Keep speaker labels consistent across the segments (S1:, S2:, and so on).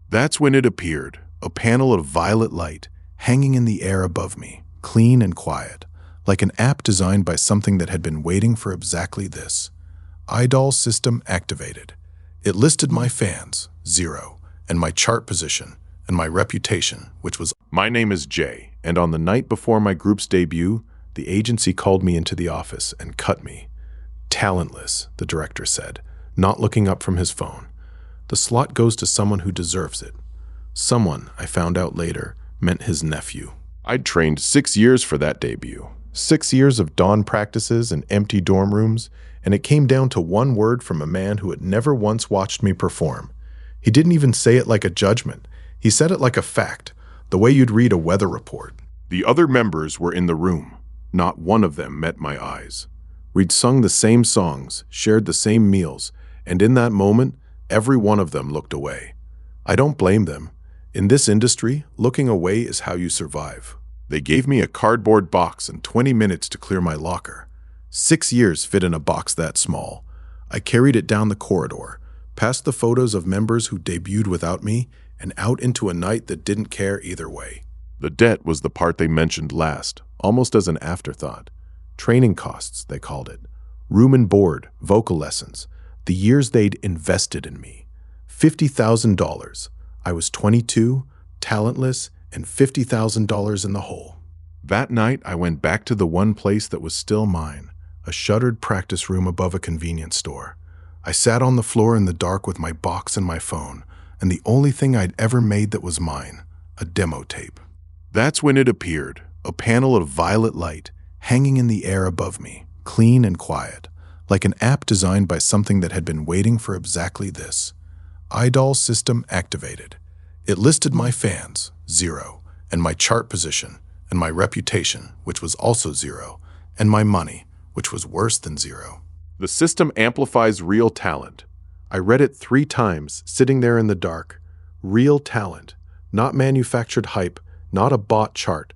S1: That's when it appeared, a panel of violet light hanging in the air above me, clean and quiet, like an app designed by something that had been waiting for exactly this. Idol system activated. It listed my fans, 0, and my chart position, and my reputation, which was, "My name is Jay, and on the night before my group's debut, the agency called me into the office and cut me." "Talentless," the director said, not looking up from his phone. "The slot goes to someone who deserves it." Someone, I found out later, meant his nephew. I'd trained 6 years for that debut. 6 years of dawn practices and empty dorm rooms, and it came down to one word from a man who had never once watched me perform. He didn't even say it like a judgment. He said it like a fact, the way you'd read a weather report. The other members were in the room. Not one of them met my eyes. We'd sung the same songs, shared the same meals, and in that moment, every one of them looked away. I don't blame them. In this industry, looking away is how you survive. They gave me a cardboard box and 20 minutes to clear my locker. 6 years fit in a box that small. I carried it down the corridor, past the photos of members who debuted without me, and out into a night that didn't care either way. The debt was the part they mentioned last, almost as an afterthought. Training costs, they called it. Room and board, vocal lessons, the years they'd invested in me. $50,000. I was 22, talentless, and $50,000 in the hole. That night, I went back to the one place that was still mine, a shuttered practice room above a convenience store. I sat on the floor in the dark with my box and my phone, and the only thing I'd ever made that was mine, a demo tape. That's when it appeared, a panel of violet light hanging in the air above me, clean and quiet, like an app designed by something that had been waiting for exactly this. Idol system activated. It listed my fans, 0, and my chart position, and my reputation, which was also 0, and my money, which was worse than 0. The system amplifies real talent. I read it 3 times, sitting there in the dark. Real talent, not manufactured hype, not a bought chart.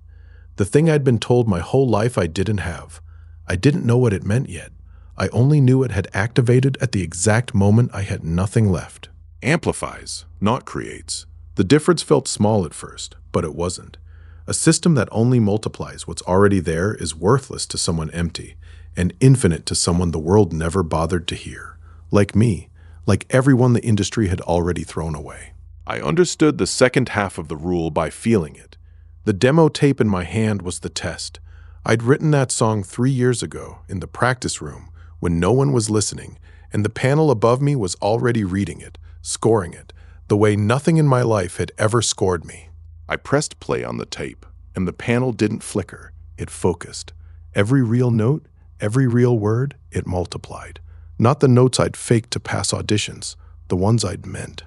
S1: The thing I'd been told my whole life I didn't have. I didn't know what it meant yet. I only knew it had activated at the exact moment I had nothing left. Amplifies, not creates. The difference felt small at first, but it wasn't. A system that only multiplies what's already there is worthless to someone empty, and infinite to someone the world never bothered to hear. Like me, like everyone the industry had already thrown away. I understood the second half of the rule by feeling it. The demo tape in my hand was the test. I'd written that song 3 years ago in the practice room when no one was listening, and the panel above me was already reading it, scoring it, the way nothing in my life had ever scored me. I pressed play on the tape, and the panel didn't flicker. It focused. Every real note, every real word, it multiplied. Not the notes I'd faked to pass auditions, the ones I'd meant.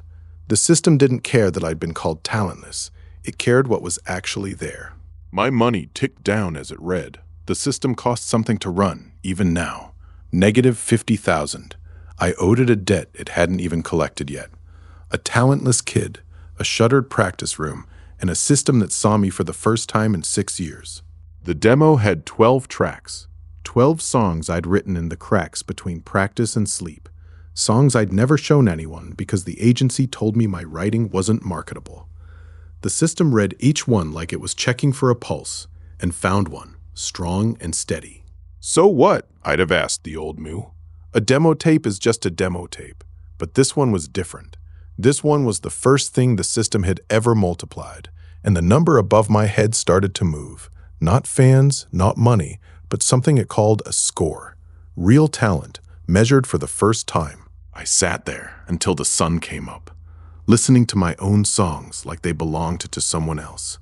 S1: The system didn't care that I'd been called talentless. It cared what was actually there. My money ticked down as it read. The system cost something to run, even now. -50,000. I owed it a debt it hadn't even collected yet. A talentless kid, a shuttered practice room, and a system that saw me for the first time in 6 years. The demo had 12 tracks, 12 songs I'd written in the cracks between practice and sleep. Songs I'd never shown anyone because the agency told me my writing wasn't marketable. The system read each one like it was checking for a pulse, and found one, strong and steady. So what? I'd have asked the old Moo. A demo tape is just a demo tape, but this one was different. This one was the first thing the system had ever multiplied, and the number above my head started to move. Not fans, not money, but something it called a score. Real talent, measured for the first time. I sat there until the sun came up, listening to my own songs like they belonged to someone else,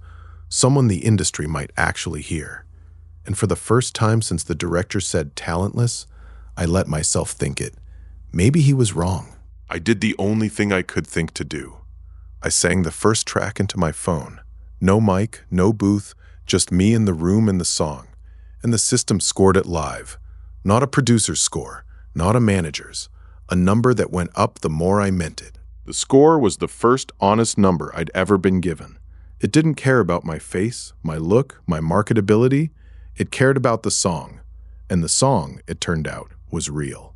S1: someone the industry might actually hear. And for the first time since the director said talentless, I let myself think it. Maybe he was wrong. I did the only thing I could think to do. I sang the first track into my phone. No mic, no booth, just me in the room and the song. And the system scored it live. Not a producer's score, not a manager's. A number that went up the more I meant it. The score was the first honest number I'd ever been given. It didn't care about my face, my look, my marketability. It cared about the song. And the song, it turned out, was real.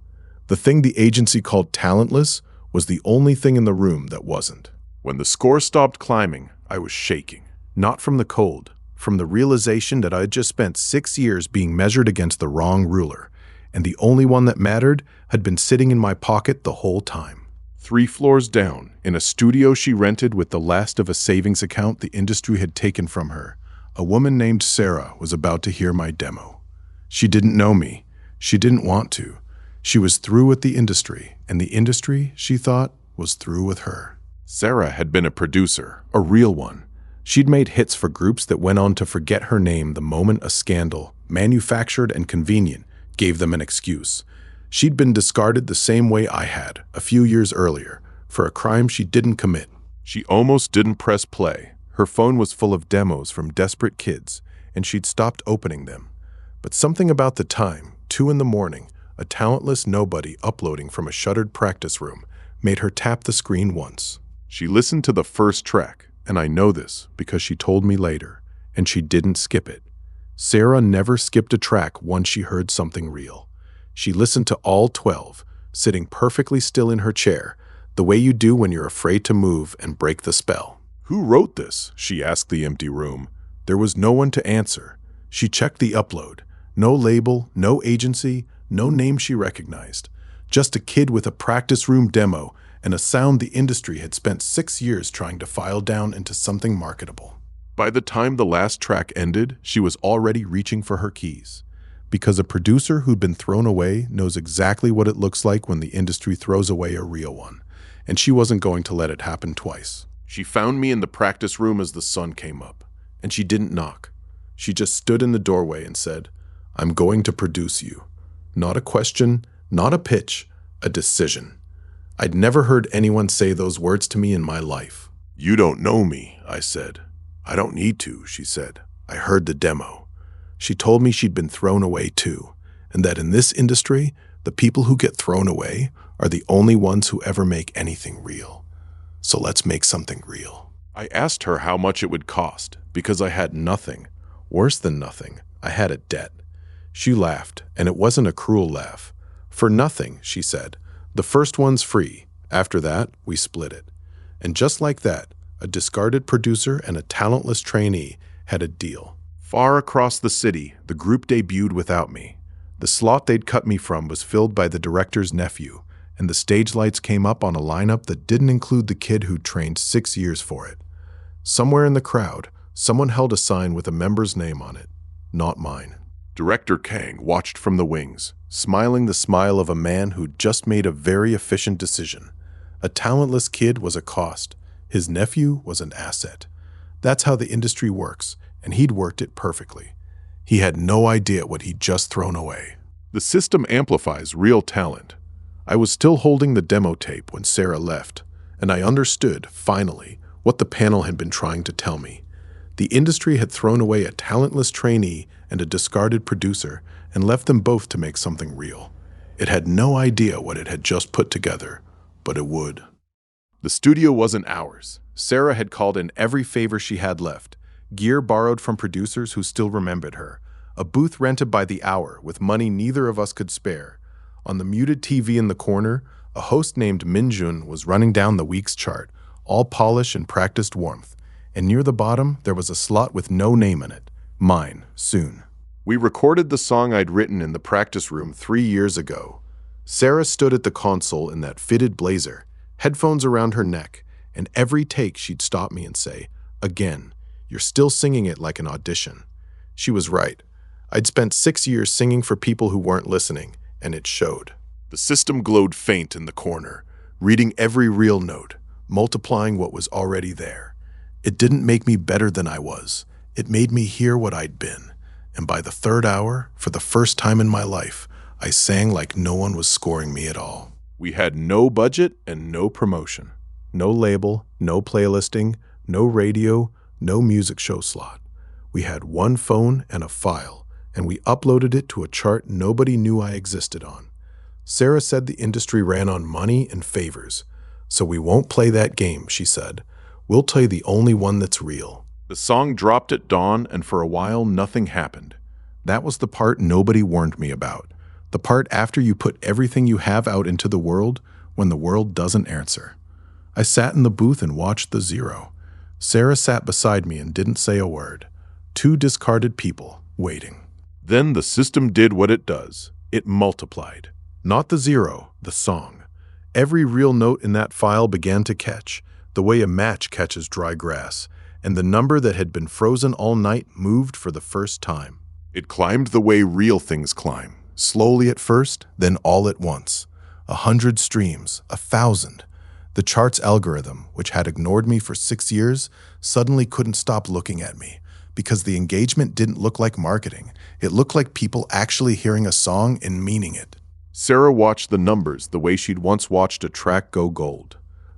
S1: The thing the agency called talentless was the only thing in the room that wasn't. When the score stopped climbing, I was shaking. Not from the cold, from the realization that I had just spent 6 years being measured against the wrong ruler, and the only one that mattered had been sitting in my pocket the whole time. 3 floors down, in a studio she rented with the last of a savings account the industry had taken from her, a woman named Sarah was about to hear my demo. She didn't know me. She didn't want to. She was through with the industry, and the industry, she thought, was through with her. Sarah had been a producer, a real one. She'd made hits for groups that went on to forget her name the moment a scandal, manufactured and convenient, gave them an excuse. She'd been discarded the same way I had, a few years earlier, for a crime she didn't commit. She almost didn't press play. Her phone was full of demos from desperate kids, and she'd stopped opening them. But something about the time, 2 a.m, a talentless nobody uploading from a shuttered practice room, made her tap the screen once. She listened to the first track, and I know this because she told me later, and she didn't skip it. Sarah never skipped a track once she heard something real. She listened to all 12, sitting perfectly still in her chair, the way you do when you're afraid to move and break the spell. "Who wrote this?" she asked the empty room. There was no one to answer. She checked the upload. No label, no agency, no name she recognized. Just a kid with a practice room demo and a sound the industry had spent 6 years trying to file down into something marketable. By the time the last track ended, she was already reaching for her keys. Because a producer who'd been thrown away knows exactly what it looks like when the industry throws away a real one, and she wasn't going to let it happen twice. She found me in the practice room as the sun came up, and she didn't knock. She just stood in the doorway and said, "I'm going to produce you." Not a question, not a pitch, a decision. I'd never heard anyone say those words to me in my life. "You don't know me," I said. "I don't need to," she said. "I heard the demo." She told me she'd been thrown away too, and that in this industry, the people who get thrown away are the only ones who ever make anything real. So let's make something real. I asked her how much it would cost, because I had nothing. Worse than nothing, I had a debt. She laughed, and it wasn't a cruel laugh. "For nothing," she said. "The first one's free. After that, we split it." And just like that, a discarded producer and a talentless trainee had a deal. Far across the city, the group debuted without me. The slot they'd cut me from was filled by the director's nephew, and the stage lights came up on a lineup that didn't include the kid who'd trained 6 years for it. Somewhere in the crowd, someone held a sign with a member's name on it. Not mine. Director Kang watched from the wings, smiling the smile of a man who'd just made a very efficient decision. A talentless kid was a cost. His nephew was an asset. That's how the industry works, and he'd worked it perfectly. He had no idea what he'd just thrown away. The system amplifies real talent. I was still holding the demo tape when Sarah left, and I understood, finally, what the panel had been trying to tell me. The industry had thrown away a talentless trainee and a discarded producer and left them both to make something real. It had no idea what it had just put together, but it would. The studio wasn't ours. Sarah had called in every favor she had left. Gear borrowed from producers who still remembered her. A booth rented by the hour with money neither of us could spare. On the muted TV in the corner, a host named Minjun was running down the week's chart, all polish and practiced warmth. And near the bottom, there was a slot with no name in it. Mine, soon. We recorded the song I'd written in the practice room 3 years ago. Sarah stood at the console in that fitted blazer, headphones around her neck, and every take she'd stop me and say, "Again, you're still singing it like an audition." She was right. I'd spent 6 years singing for people who weren't listening, and it showed. The system glowed faint in the corner, reading every real note, multiplying what was already there. It didn't make me better than I was. It made me hear what I'd been. And by the 3rd hour, for the first time in my life, I sang like no one was scoring me at all. We had no budget and no promotion. No label, no playlisting, no radio, no music show slot. We had one phone and a file, and we uploaded it to a chart nobody knew I existed on. Sarah said the industry ran on money and favors. "So we won't play that game," she said. "We'll play the only one that's real." The song dropped at dawn, and for a while nothing happened. That was the part nobody warned me about. The part after you put everything you have out into the world when the world doesn't answer. I sat in the booth and watched the zero. Sarah sat beside me and didn't say a word. Two discarded people, waiting. Then the system did what it does. It multiplied. Not the zero, the song. Every real note in that file began to catch, the way a match catches dry grass, and the number that had been frozen all night moved for the first time. It climbed the way real things climb, slowly at first, then all at once. 100 streams, 1,000. The chart's algorithm, which had ignored me for 6 years, suddenly couldn't stop looking at me, because the engagement didn't look like marketing. It looked like people actually hearing a song and meaning it. Sarah watched the numbers the way she'd once watched a track go gold.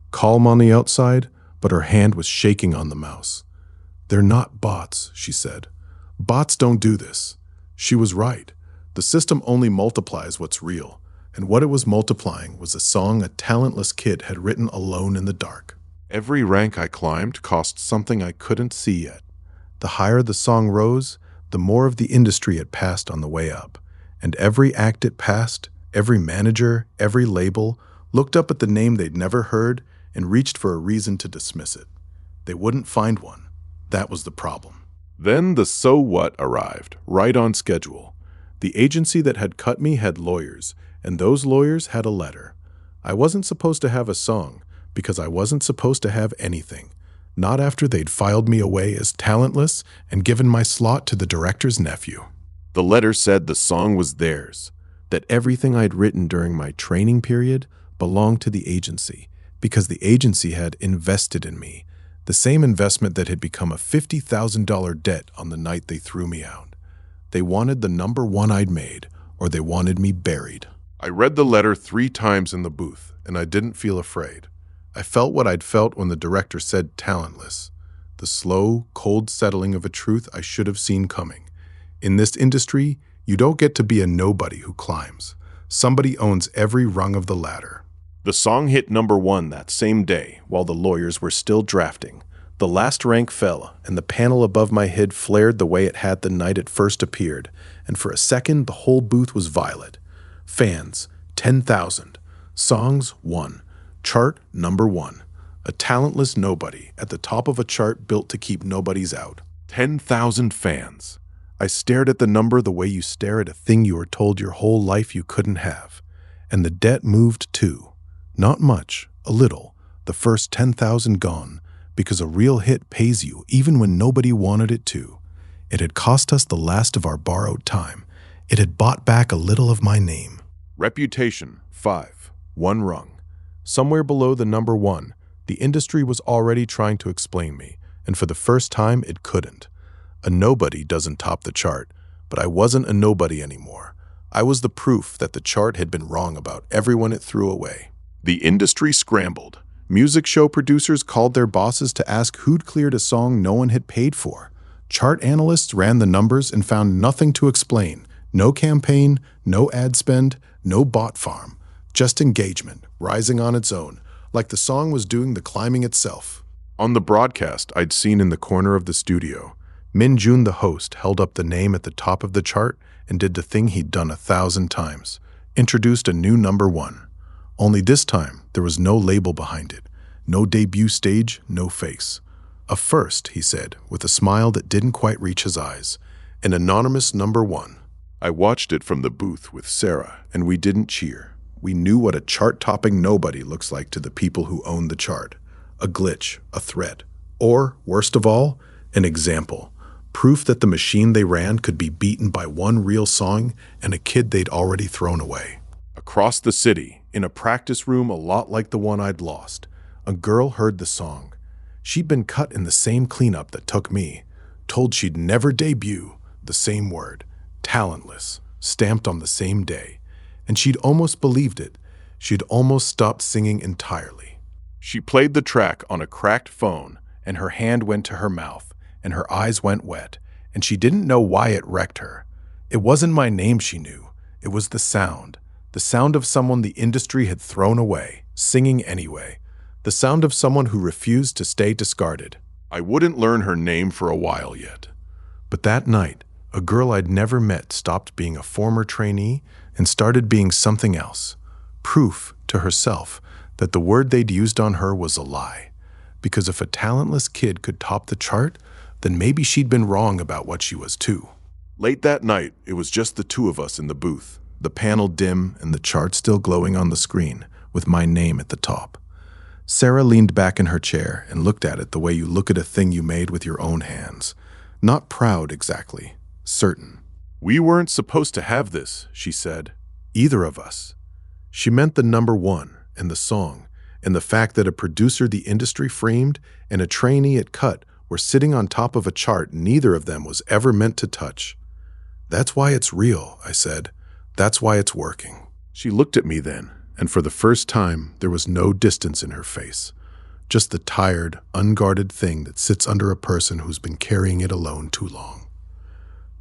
S1: Calm on the outside, but her hand was shaking on the mouse. "They're not bots," she said. "Bots don't do this." She was right. The system only multiplies what's real, and what it was multiplying was a song a talentless kid had written alone in the dark. Every rank I climbed cost something I couldn't see yet. The higher the song rose, the more of the industry it passed on the way up, and every act it passed, every manager, every label, looked up at the name they'd never heard and reached for a reason to dismiss it. They wouldn't find one. That was the problem. Then the so what arrived, right on schedule. The agency that had cut me had lawyers, and those lawyers had a letter. I wasn't supposed to have a song, because I wasn't supposed to have anything. Not after they'd filed me away as talentless and given my slot to the director's nephew. The letter said the song was theirs, that everything I'd written during my training period belonged to the agency, because the agency had invested in me, the same investment that had become a $50,000 debt on the night they threw me out. They wanted the number one I'd made, or they wanted me buried. I read the letter 3 times in the booth, and I didn't feel afraid. I felt what I'd felt when the director said talentless, the slow, cold settling of a truth I should have seen coming. In this industry, you don't get to be a nobody who climbs. Somebody owns every rung of the ladder. The song hit number 1 that same day while the lawyers were still drafting. The last rank fell, and the panel above my head flared the way it had the night it first appeared, and for a second the whole booth was violet. Fans, 10,000. Songs, 1. Chart, number 1. A talentless nobody at the top of a chart built to keep nobodies out. 10,000 fans. I stared at the number the way you stare at a thing you were told your whole life you couldn't have. And the debt moved too. Not much, a little. The first 10,000 gone, because a real hit pays you even when nobody wanted it to. It had cost us the last of our borrowed time. It had bought back a little of my name. Reputation, 5. 1 rung. Somewhere below the number 1, the industry was already trying to explain me, and for the first time it couldn't. A nobody doesn't top the chart, but I wasn't a nobody anymore. I was the proof that the chart had been wrong about everyone it threw away. The industry scrambled. Music show producers called their bosses to ask who'd cleared a song no one had paid for. Chart analysts ran the numbers and found nothing to explain. No campaign, no ad spend, no bot farm. Just engagement, rising on its own, like the song was doing the climbing itself. On the broadcast I'd seen in the corner of the studio, Min Jun, the host, held up the name at the top of the chart and did the thing he'd done 1,000 times. Introduced a new number 1. Only this time, there was no label behind it. No debut stage, no face. A first, he said, with a smile that didn't quite reach his eyes. An anonymous number 1. I watched it from the booth with Sarah, and we didn't cheer. We knew what a chart-topping nobody looks like to the people who own the chart. A glitch, a threat, or, worst of all, an example. Proof that the machine they ran could be beaten by one real song and a kid they'd already thrown away. Across the city, in a practice room a lot like the one I'd lost, a girl heard the song. She'd been cut in the same cleanup that took me, told she'd never debut, the same word, talentless, stamped on the same day. And she'd almost believed it. She'd almost stopped singing entirely. She played the track on a cracked phone, and her hand went to her mouth, and her eyes went wet, and she didn't know why it wrecked her. It wasn't my name she knew. It was the sound of someone the industry had thrown away, singing anyway. The sound of someone who refused to stay discarded. I wouldn't learn her name for a while yet. But that night, a girl I'd never met stopped being a former trainee and started being something else. Proof to herself that the word they'd used on her was a lie. Because if a talentless kid could top the chart, then maybe she'd been wrong about what she was too. Late that night, it was just the two of us in the booth, the panel dim and the chart still glowing on the screen, with my name at the top. Sarah leaned back in her chair and looked at it the way you look at a thing you made with your own hands. Not proud exactly, certain. "We weren't supposed to have this," she said. "Either of us." She meant the number one and the song, and the fact that a producer the industry framed and a trainee it cut were sitting on top of a chart neither of them was ever meant to touch. "That's why it's real," I said. "That's why it's working." She looked at me then, and for the first time, there was no distance in her face. Just the tired, unguarded thing that sits under a person who's been carrying it alone too long.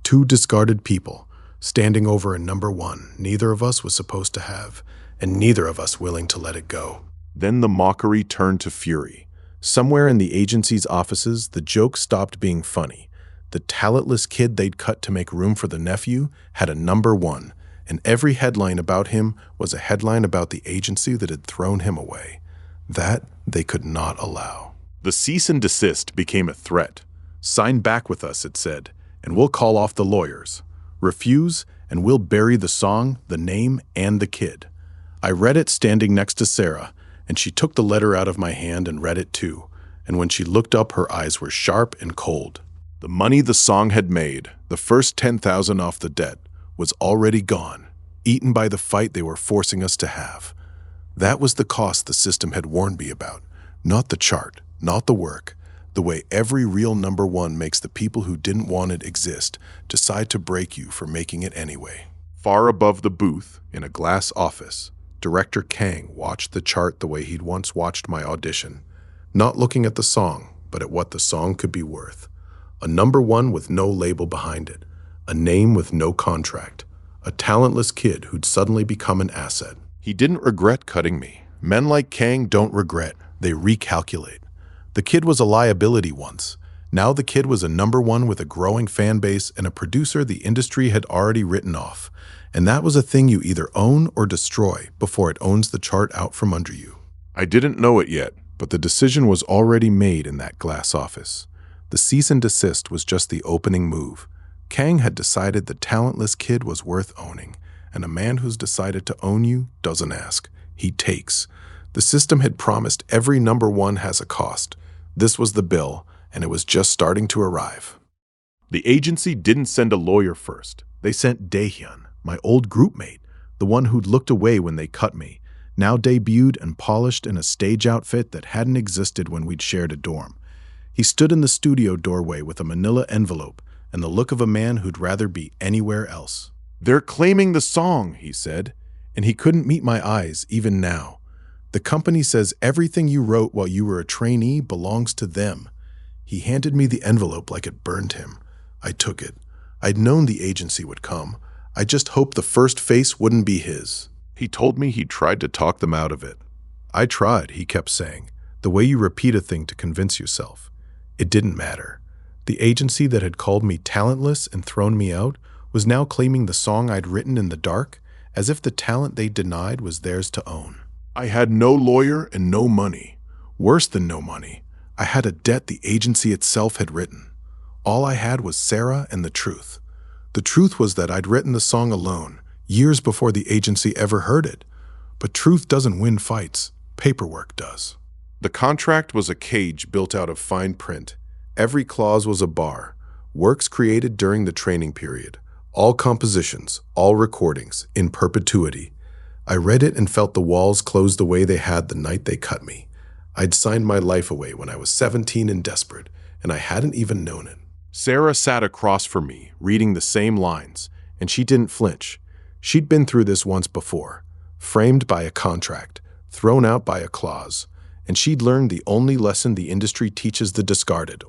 S1: Two discarded people, standing over a number one neither of us was supposed to have, and neither of us willing to let it go. Then the mockery turned to fury. Somewhere in the agency's offices, the joke stopped being funny. The talentless kid they'd cut to make room for the nephew had a number one, and every headline about him was a headline about the agency that had thrown him away. That they could not allow. The cease and desist became a threat. "Sign back with us," it said, "and we'll call off the lawyers. Refuse, and we'll bury the song, the name, and the kid." I read it standing next to Sarah, and she took the letter out of my hand and read it too, and when she looked up, her eyes were sharp and cold. The money the song had made, the first 10,000 off the debt, was already gone, eaten by the fight they were forcing us to have. That was the cost the system had warned me about, not the chart, not the work, the way every real number one makes the people who didn't want it exist decide to break you for making it anyway. Far above the booth, in a glass office, Director Kang watched the chart the way he'd once watched my audition, not looking at the song, but at what the song could be worth. A number one with no label behind it, a name with no contract, a talentless kid who'd suddenly become an asset. He didn't regret cutting me. Men like Kang don't regret, they recalculate. The kid was a liability once. Now the kid was a number one with a growing fan base and a producer the industry had already written off. And that was a thing you either own or destroy before it owns the chart out from under you. I didn't know it yet, but the decision was already made in that glass office. The cease and desist was just the opening move. Kang had decided the talentless kid was worth owning, and a man who's decided to own you doesn't ask, he takes. The system had promised every number one has a cost. This was the bill, and it was just starting to arrive. The agency didn't send a lawyer first. They sent Daehyun, my old groupmate, the one who'd looked away when they cut me, now debuted and polished in a stage outfit that hadn't existed when we'd shared a dorm. He stood in the studio doorway with a manila envelope and the look of a man who'd rather be anywhere else. "They're claiming the song," he said, and he couldn't meet my eyes even now. "The company says everything you wrote while you were a trainee belongs to them." He handed me the envelope like it burned him. I took it. I'd known the agency would come. I just hoped the first face wouldn't be his. He told me he'd tried to talk them out of it. "I tried," he kept saying, "the way you repeat a thing to convince yourself." It didn't matter. The agency that had called me talentless and thrown me out was now claiming the song I'd written in the dark, as if the talent they denied was theirs to own. I had no lawyer and no money. Worse than no money, I had a debt the agency itself had written. All I had was Sarah and the truth. The truth was that I'd written the song alone, years before the agency ever heard it. But truth doesn't win fights, paperwork does. The contract was a cage built out of fine print. Every clause was a bar. Works created during the training period. All compositions, all recordings, in perpetuity. I read it and felt the walls close the way they had the night they cut me. I'd signed my life away when I was 17 and desperate, and I hadn't even known it. Sarah sat across from me, reading the same lines, and she didn't flinch. She'd been through this once before, framed by a contract, thrown out by a clause, and she'd learned the only lesson the industry teaches the discarded.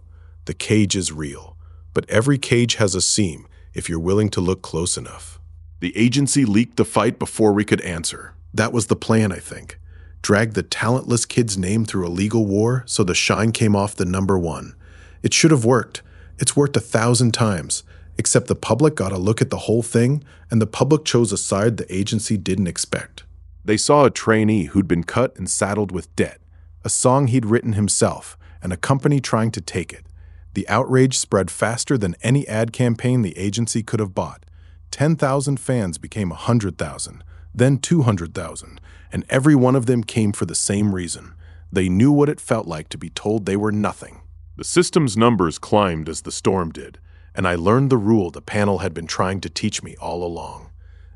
S1: The cage is real, but every cage has a seam if you're willing to look close enough. The agency leaked the fight before we could answer. That was the plan, I think. Drag the talentless kid's name through a legal war so the shine came off the number one. It should have worked. It's worked 1,000 times, except the public got a look at the whole thing, and the public chose a side the agency didn't expect. They saw a trainee who'd been cut and saddled with debt, a song he'd written himself, and a company trying to take it. The outrage spread faster than any ad campaign the agency could have bought. 10,000 fans became 100,000, then 200,000, and every one of them came for the same reason. They knew what it felt like to be told they were nothing. The system's numbers climbed as the storm did, and I learned the rule the panel had been trying to teach me all along.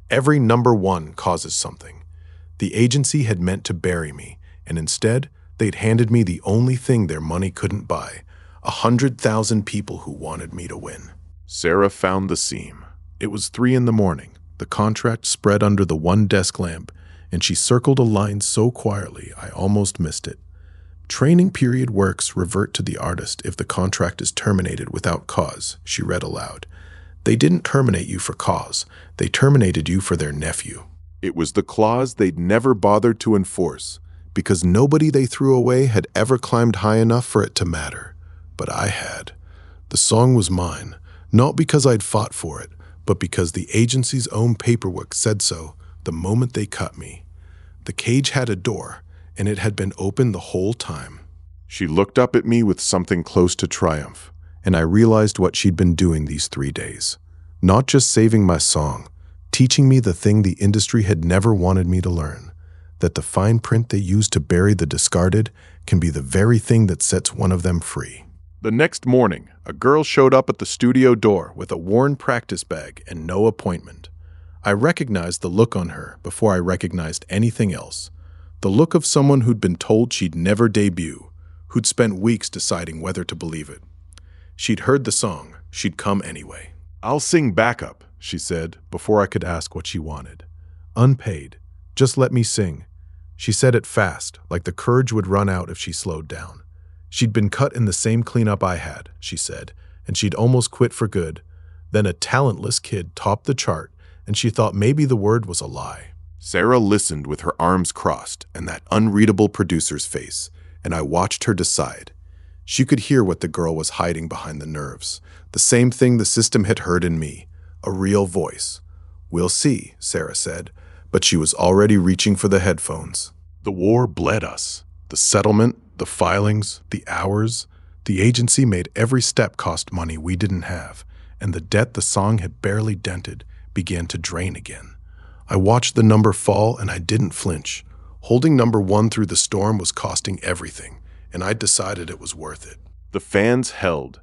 S1: Every number one causes something. The agency had meant to bury me, and instead, they'd handed me the only thing their money couldn't buy, 100,000 people who wanted me to win. Sarah found the seam. It was 3 a.m, the contract spread under the one desk lamp, and she circled a line so quietly I almost missed it. Training period works revert to the artist if the contract is terminated without cause, she read aloud. They didn't terminate you for cause, they terminated you for their nephew. It was the clause they'd never bothered to enforce, because nobody they threw away had ever climbed high enough for it to matter. But I had. The song was mine, not because I'd fought for it, but because the agency's own paperwork said so the moment they cut me. The cage had a door, and it had been open the whole time. She looked up at me with something close to triumph, and I realized what she'd been doing these 3 days. Not just saving my song, teaching me the thing the industry had never wanted me to learn, that the fine print they use to bury the discarded can be the very thing that sets one of them free. The next morning, a girl showed up at the studio door with a worn practice bag and no appointment. I recognized the look on her before I recognized anything else. The look of someone who'd been told she'd never debut, who'd spent weeks deciding whether to believe it. She'd heard the song, she'd come anyway. "I'll sing backup," she said, before I could ask what she wanted. "Unpaid. Just let me sing." She said it fast, like the courage would run out if she slowed down. She'd been cut in the same cleanup I had, she said, and she'd almost quit for good. Then a talentless kid topped the chart, and she thought maybe the word was a lie. Sarah listened with her arms crossed and that unreadable producer's face, and I watched her decide. She could hear what the girl was hiding behind the nerves, the same thing the system had heard in me, a real voice. "We'll see," Sarah said, but she was already reaching for the headphones. The war bled us. The settlement, the filings, the hours. The agency made every step cost money we didn't have, and the debt the song had barely dented began to drain again. I watched the number fall and I didn't flinch. Holding number one through the storm was costing everything, and I decided it was worth it. The fans held.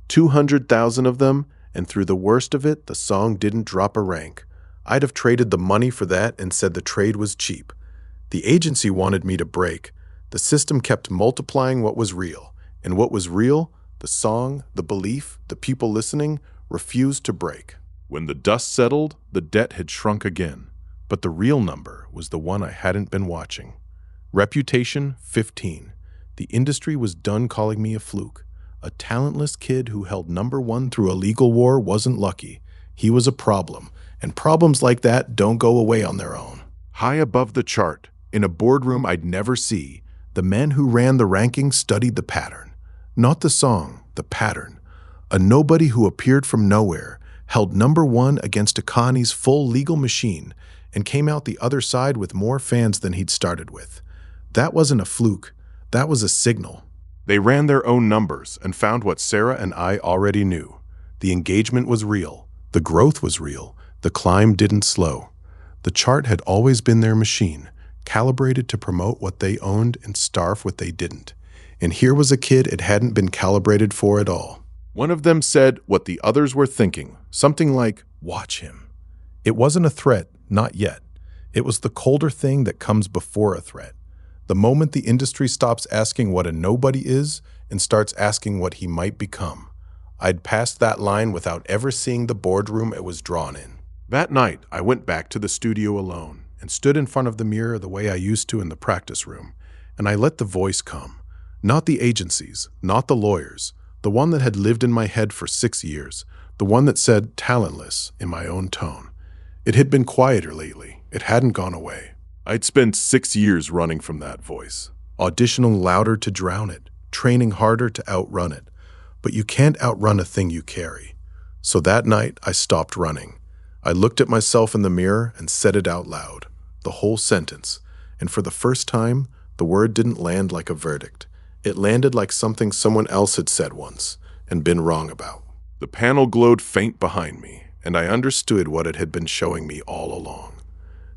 S1: 200,000 of them, and through the worst of it, the song didn't drop a rank. I'd have traded the money for that and said the trade was cheap. The agency wanted me to break. The system kept multiplying what was real, and what was real, the song, the belief, the people listening, refused to break. When the dust settled, the debt had shrunk again, but the real number was the one I hadn't been watching. Reputation, 15. The industry was done calling me a fluke. A talentless kid who held number one through a legal war wasn't lucky. He was a problem, and problems like that don't go away on their own. High above the chart, in a boardroom I'd never see, the men who ran the rankings studied the pattern. Not the song, the pattern. A nobody who appeared from nowhere held number one against Akani's full legal machine and came out the other side with more fans than he'd started with. That wasn't a fluke. That was a signal. They ran their own numbers and found what Sarah and I already knew. The engagement was real. The growth was real. The climb didn't slow. The chart had always been their machine, calibrated to promote what they owned and starve what they didn't. And here was a kid it hadn't been calibrated for at all. One of them said what the others were thinking, something like, "Watch him." It wasn't a threat, not yet. It was the colder thing that comes before a threat. The moment the industry stops asking what a nobody is and starts asking what he might become. I'd passed that line without ever seeing the boardroom it was drawn in. That night, I went back to the studio alone and stood in front of the mirror the way I used to in the practice room, and I let the voice come. Not the agencies, not the lawyers, the one that had lived in my head for 6 years, the one that said talentless in my own tone. It had been quieter lately. It hadn't gone away. I'd spent 6 years running from that voice, auditioning louder to drown it, training harder to outrun it. But you can't outrun a thing you carry. So that night, I stopped running. I looked at myself in the mirror and said it out loud. the whole sentence, and for the first time, the word didn't land like a verdict. It landed like something someone else had said once and been wrong about. The panel glowed faint behind me, and I understood what it had been showing me all along.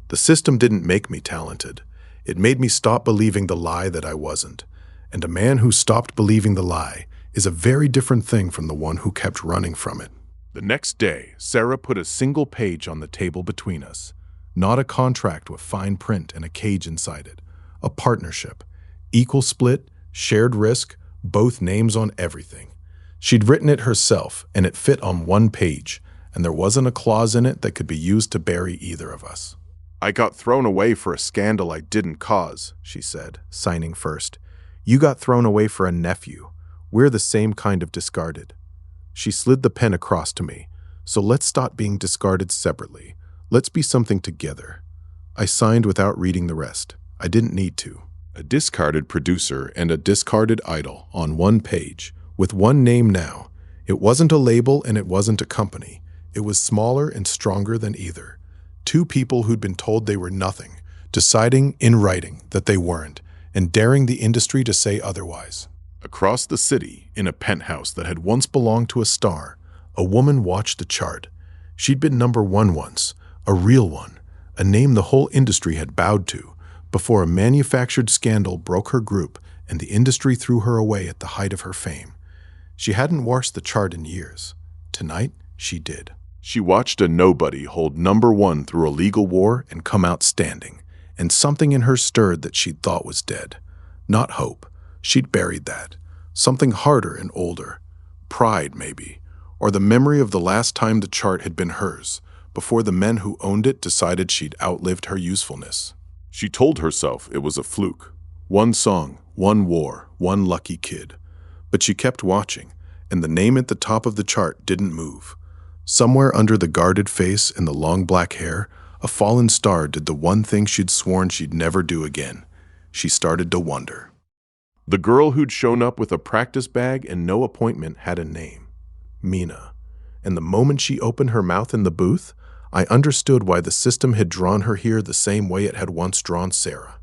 S1: The system didn't make me talented. It made me stop believing the lie that I wasn't. And a man who stopped believing the lie is a very different thing from the one who kept running from it. The next day, Sarah put a single page on the table between us. Not a contract with fine print and a cage inside it. A partnership. Equal split, shared risk, both names on everything. She'd written it herself, and it fit on one page, and there wasn't a clause in it that could be used to bury either of us. I got thrown away for a scandal I didn't cause, she said, signing first. You got thrown away for a nephew. We're the same kind of discarded. She slid the pen across to me. So let's stop being discarded separately. Let's be something together. I signed without reading the rest. I didn't need to. A discarded producer and a discarded idol on one page, with one name now. It wasn't a label and it wasn't a company. It was smaller and stronger than either. Two people who'd been told they were nothing, deciding in writing that they weren't, and daring the industry to say otherwise. Across the city, in a penthouse that had once belonged to a star, a woman watched the chart. She'd been #1 once, a real one, a name the whole industry had bowed to, before a manufactured scandal broke her group and the industry threw her away at the height of her fame. She hadn't watched the chart in years. Tonight, she did. She watched a nobody hold #1 through a legal war and come out standing, and something in her stirred that she'd thought was dead. Not hope. She'd buried that. Something harder and older. Pride, maybe. Or the memory of the last time the chart had been hers, before the men who owned it decided she'd outlived her usefulness. She told herself it was a fluke. One song, one war, one lucky kid. But she kept watching, and the name at the top of the chart didn't move. Somewhere under the guarded face and the long black hair, a fallen star did the one thing she'd sworn she'd never do again. She started to wonder. The girl who'd shown up with a practice bag and no appointment had a name. Mina. And the moment she opened her mouth in the booth, I understood why the system had drawn her here the same way it had once drawn Sarah.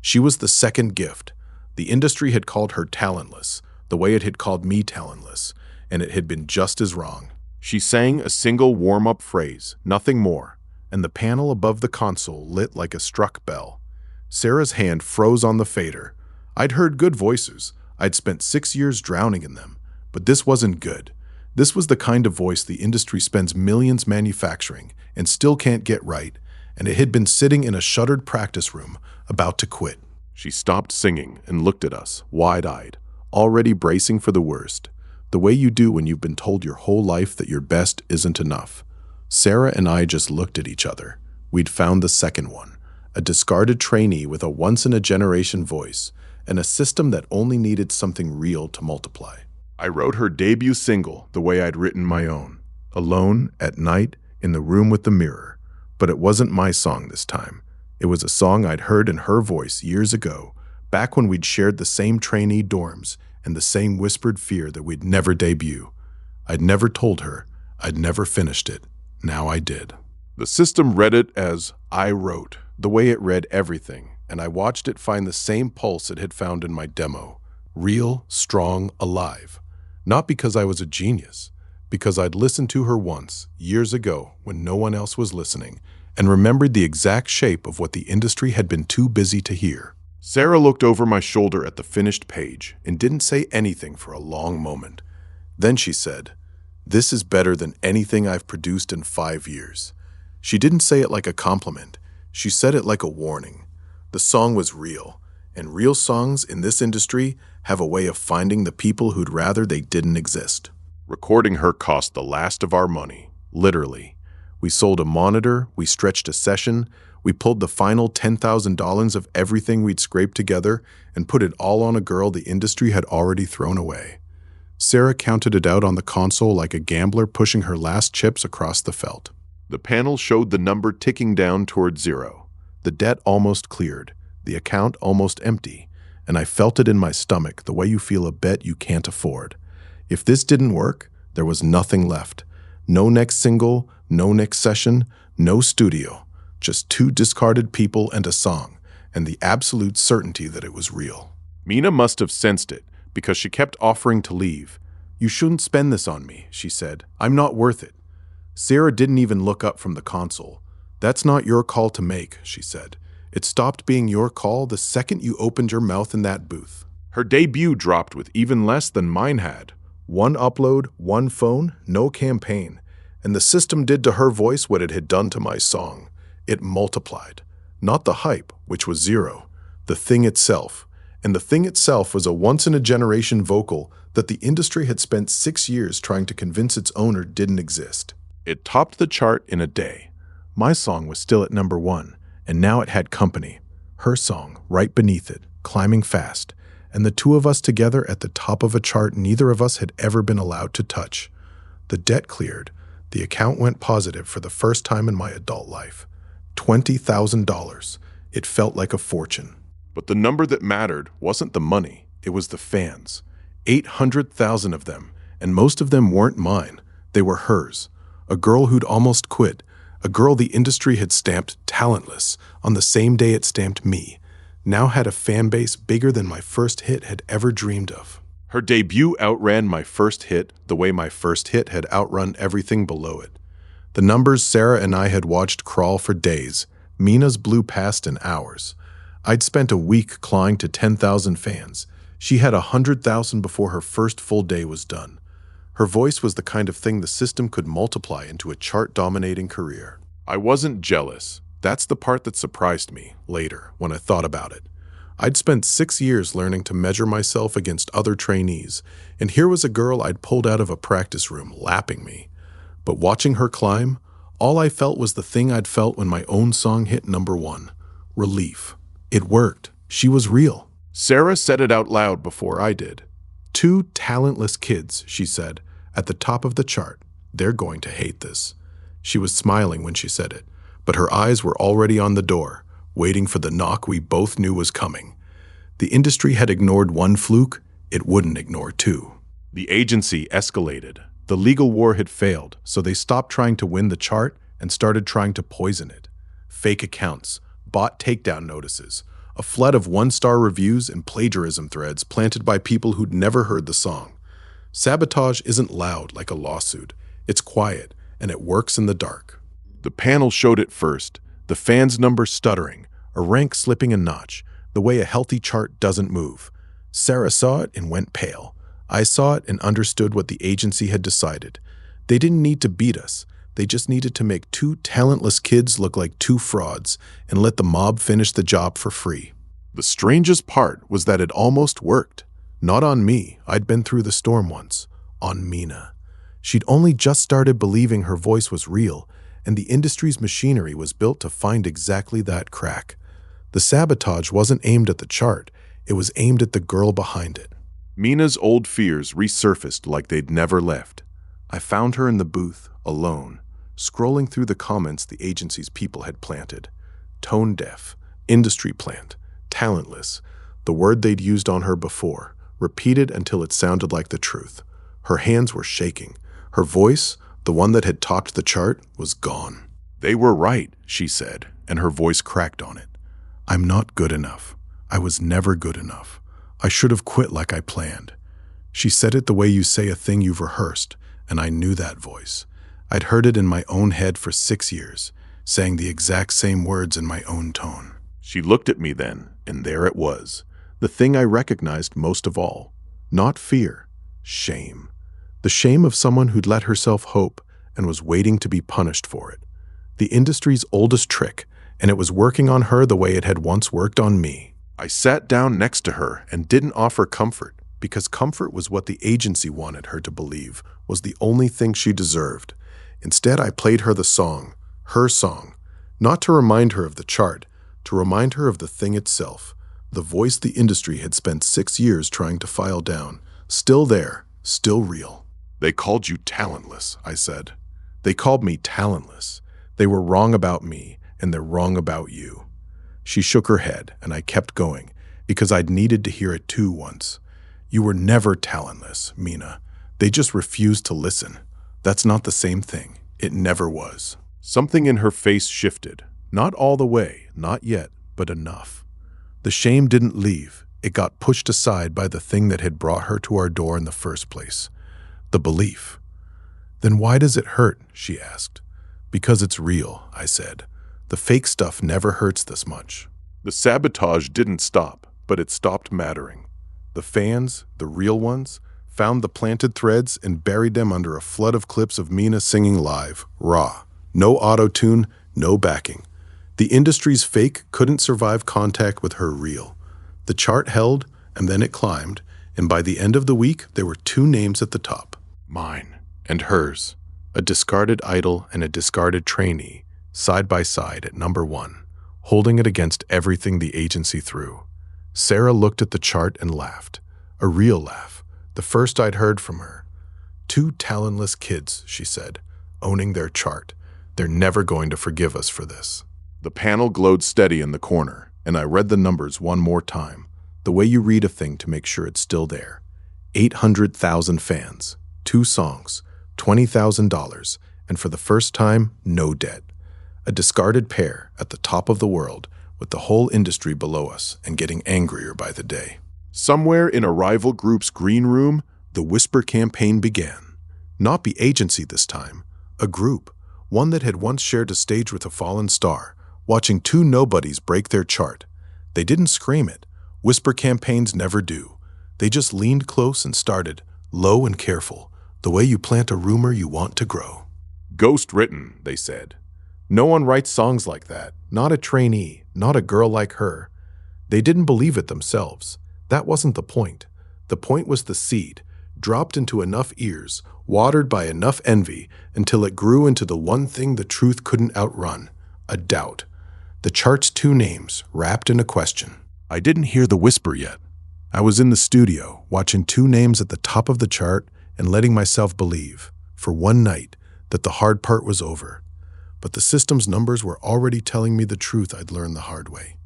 S1: She was the second gift. The industry had called her talentless, the way it had called me talentless, and it had been just as wrong. She sang a single warm-up phrase, nothing more, and the panel above the console lit like a struck bell. Sarah's hand froze on the fader. I'd heard good voices. I'd spent 6 years drowning in them. But this wasn't good. This was the kind of voice the industry spends millions manufacturing and still can't get right, and it had been sitting in a shuttered practice room, about to quit. She stopped singing and looked at us, wide-eyed, already bracing for the worst, the way you do when you've been told your whole life that your best isn't enough. Sarah and I just looked at each other. We'd found the second one, a discarded trainee with a once-in-a-generation voice, and a system that only needed something real to multiply. I wrote her debut single the way I'd written my own, alone, at night, in the room with the mirror. But it wasn't my song this time. It was a song I'd heard in her voice years ago, back when we'd shared the same trainee dorms and the same whispered fear that we'd never debut. I'd never told her. I'd never finished it. Now I did. The system read it as I wrote, the way it read everything, and I watched it find the same pulse it had found in my demo. Real, strong, alive. Not because I was a genius, because I'd listened to her once, years ago, when no one else was listening, and remembered the exact shape of what the industry had been too busy to hear. Sarah looked over my shoulder at the finished page and didn't say anything for a long moment. Then she said, "This is better than anything I've produced in 5 years." She didn't say it like a compliment. She said it like a warning. The song was real, and real songs in this industry have a way of finding the people who'd rather they didn't exist. Recording her cost the last of our money, literally. We sold a monitor, we stretched a session, we pulled the final $10,000 of everything we'd scraped together and put it all on a girl the industry had already thrown away. Sarah counted it out on the console like a gambler pushing her last chips across the felt. The panel showed the number ticking down toward 0. The debt almost cleared, the account almost empty, and I felt it in my stomach the way you feel a bet you can't afford. If this didn't work, there was nothing left. No next single, no next session, no studio. Just two discarded people and a song, and the absolute certainty that it was real. Mina must have sensed it, because she kept offering to leave. "You shouldn't spend this on me," she said. "I'm not worth it." Sarah didn't even look up from the console. "That's not your call to make," she said. "It stopped being your call the second you opened your mouth in that booth." Her debut dropped with even less than mine had. One upload, one phone, no campaign. And the system did to her voice what it had done to my song. It multiplied. Not the hype, which was zero. The thing itself. And the thing itself was a once-in-a-generation vocal that the industry had spent 6 years trying to convince its owner didn't exist. It topped the chart in a day. My song was still at number 1, and now it had company. Her song, right beneath it, climbing fast. And the two of us together at the top of a chart neither of us had ever been allowed to touch. The debt cleared. The account went positive for the first time in my adult life. $20,000. It felt like a fortune. But the number that mattered wasn't the money, it was the fans. 800,000 of them, and most of them weren't mine. They were hers. A girl who'd almost quit. A girl the industry had stamped talentless on the same day it stamped me. Now had a fan base bigger than my first hit had ever dreamed of. Her debut outran my first hit the way my first hit had outrun everything below it. The numbers Sarah and I had watched crawl for days. Mina's blew past in hours. I'd spent a week clawing to 10,000 fans. She had 100,000 before her first full day was done. Her voice was the kind of thing the system could multiply into a chart-dominating career. I wasn't jealous. That's the part that surprised me later when I thought about it. I'd spent 6 years learning to measure myself against other trainees, and here was a girl I'd pulled out of a practice room lapping me. But watching her climb, all I felt was the thing I'd felt when my own song hit number 1. Relief. It worked. She was real. Sarah said it out loud before I did. "Two talentless kids," she said, "at the top of the chart. They're going to hate this." She was smiling when she said it, but her eyes were already on the door, waiting for the knock we both knew was coming. The industry had ignored one fluke, it wouldn't ignore two. The agency escalated. The legal war had failed, so they stopped trying to win the chart and started trying to poison it. Fake accounts, bot takedown notices, a flood of one-star reviews and plagiarism threads planted by people who'd never heard the song. Sabotage isn't loud like a lawsuit. It's quiet, and it works in the dark. The panel showed it first, the fans' number stuttering, a rank slipping a notch, the way a healthy chart doesn't move. Sarah saw it and went pale. I saw it and understood what the agency had decided. They didn't need to beat us. They just needed to make two talentless kids look like two frauds and let the mob finish the job for free. The strangest part was that it almost worked. Not on me, I'd been through the storm once. On Mina. She'd only just started believing her voice was real, and the industry's machinery was built to find exactly that crack. The sabotage wasn't aimed at the chart, it was aimed at the girl behind it. Mina's old fears resurfaced like they'd never left. I found her in the booth, alone, scrolling through the comments the agency's people had planted. Tone deaf, industry plant, talentless, the word they'd used on her before, repeated until it sounded like the truth. Her hands were shaking. Her voice, the one that had topped the chart, was gone. "They were right," she said, and her voice cracked on it. "I'm not good enough. I was never good enough. I should have quit like I planned." She said it the way you say a thing you've rehearsed, and I knew that voice. I'd heard it in my own head for 6 years, saying the exact same words in my own tone. She looked at me then, and there it was, the thing I recognized most of all. Not fear, shame. The shame of someone who'd let herself hope and was waiting to be punished for it. The industry's oldest trick, and it was working on her the way it had once worked on me. I sat down next to her and didn't offer comfort, because comfort was what the agency wanted her to believe was the only thing she deserved. Instead, I played her the song, her song, not to remind her of the chart, to remind her of the thing itself, the voice the industry had spent 6 years trying to file down, still there, still real. "They called you talentless," I said. "They called me talentless. They were wrong about me, and they're wrong about you." She shook her head, and I kept going, because I'd needed to hear it too once. "You were never talentless, Mina. They just refused to listen. That's not the same thing. It never was." Something in her face shifted. Not all the way, not yet, but enough. The shame didn't leave. It got pushed aside by the thing that had brought her to our door in the first place. The belief. Then why does it hurt? She asked. Because it's real, I said. The fake stuff never hurts this much. The sabotage didn't stop, but it stopped mattering. The fans, the real ones, found the planted threads and buried them under a flood of clips of Mina singing live, raw. No auto-tune, no backing. The industry's fake couldn't survive contact with her real. The chart held, and then it climbed, and by the end of the week, there were two names at the top. Mine and hers. A discarded idol and a discarded trainee, side by side at number 1, holding it against everything the agency threw. Sarah looked at the chart and laughed. A real laugh. The first I'd heard from her. 2 talentless kids, she said, owning their chart. They're never going to forgive us for this. The panel glowed steady in the corner, and I read the numbers one more time, the way you read a thing to make sure it's still there. 800,000 fans, 2 songs, $20,000, and for the first time, no debt. A discarded pair at the top of the world, with the whole industry below us and getting angrier by the day. Somewhere in a rival group's green room, the Whisper campaign began. Not the agency this time, a group, one that had once shared a stage with a fallen star, watching 2 nobodies break their chart. They didn't scream it. Whisper campaigns never do. They just leaned close and started, low and careful, the way you plant a rumor you want to grow. Ghost written, they said. No one writes songs like that. Not a trainee, not a girl like her. They didn't believe it themselves. That wasn't the point. The point was the seed, dropped into enough ears, watered by enough envy, until it grew into the one thing the truth couldn't outrun, a doubt. The chart's 2 names, wrapped in a question. I didn't hear the whisper yet. I was in the studio, watching 2 names at the top of the chart and letting myself believe, for one night, that the hard part was over. But the system's numbers were already telling me the truth I'd learned the hard way.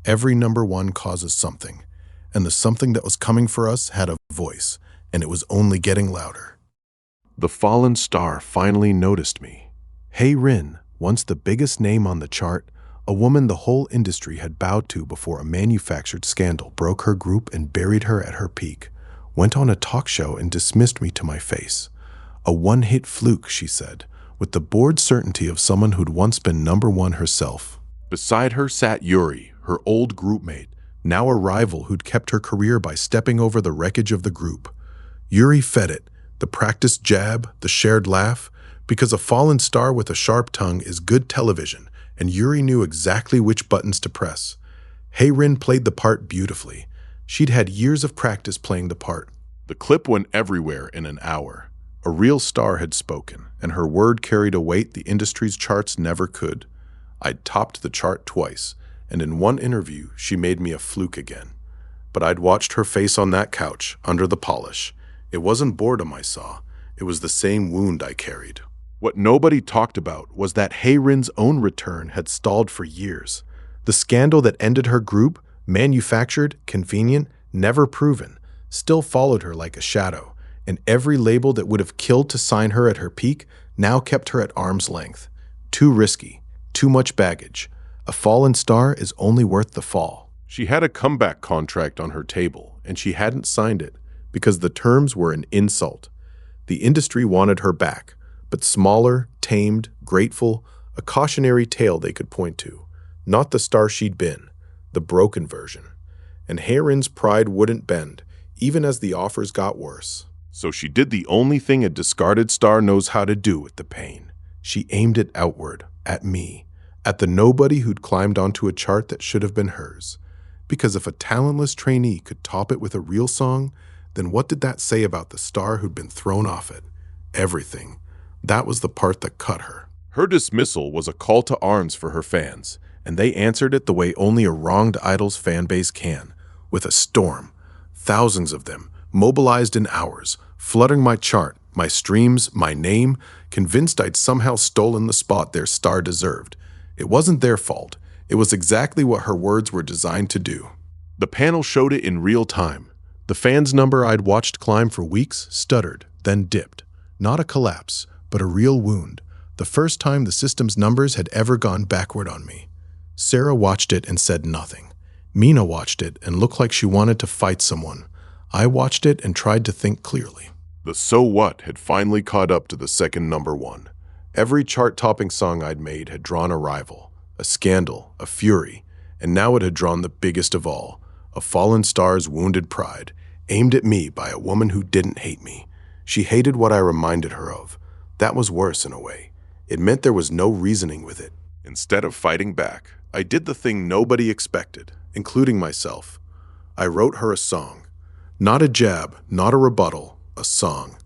S1: Every number 1 causes something, and the something that was coming for us had a voice, and it was only getting louder. The fallen star finally noticed me. Hey Rin, once the biggest name on the chart, a woman the whole industry had bowed to before a manufactured scandal broke her group and buried her at her peak, went on a talk show and dismissed me to my face. A one-hit fluke, she said, with the bored certainty of someone who'd once been number 1 herself. Beside her sat Yuri, her old groupmate, now a rival who'd kept her career by stepping over the wreckage of the group. Yuri fed it, the practiced jab, the shared laugh, because a fallen star with a sharp tongue is good television, and Yuri knew exactly which buttons to press. Hey-Rin played the part beautifully. She'd had years of practice playing the part. The clip went everywhere in an hour. A real star had spoken, and her word carried a weight the industry's charts never could. I'd topped the chart twice, and in one interview, she made me a fluke again. But I'd watched her face on that couch, under the polish. It wasn't boredom I saw. It was the same wound I carried. What nobody talked about was that Hey-Rin's own return had stalled for years. The scandal that ended her group, manufactured, convenient, never proven, still followed her like a shadow, and every label that would have killed to sign her at her peak now kept her at arm's length. Too risky, too much baggage. A fallen star is only worth the fall. She had a comeback contract on her table, and she hadn't signed it because the terms were an insult. The industry wanted her back, but smaller, tamed, grateful, a cautionary tale they could point to. Not the star she'd been, the broken version. And Hey-Rin's pride wouldn't bend, even as the offers got worse. So she did the only thing a discarded star knows how to do with the pain. She aimed it outward, at me, at the nobody who'd climbed onto a chart that should have been hers. Because if a talentless trainee could top it with a real song, then what did that say about the star who'd been thrown off it? Everything. That was the part that cut her. Her dismissal was a call to arms for her fans, and they answered it the way only a wronged idol's fan base can, with a storm. Thousands of them, mobilized in hours, flooding my chart, my streams, my name, convinced I'd somehow stolen the spot their star deserved. It wasn't their fault. It was exactly what her words were designed to do. The panel showed it in real time. The fans' number I'd watched climb for weeks stuttered, then dipped. Not a collapse, but a real wound. The first time the system's numbers had ever gone backward on me. Sarah watched it and said nothing. Mina watched it and looked like she wanted to fight someone. I watched it and tried to think clearly.
S2: The So What had finally caught up to the second number one. Every chart-topping song I'd made had drawn a rival, a scandal, a fury, and now it had drawn the biggest of all, a fallen star's wounded pride, aimed at me by a woman who didn't hate me. She hated what I reminded her of. That was worse in a way. It meant there was no reasoning with it. Instead of fighting back, I did the thing nobody expected, including myself. I wrote her a song. Not a jab, not a rebuttal, a song.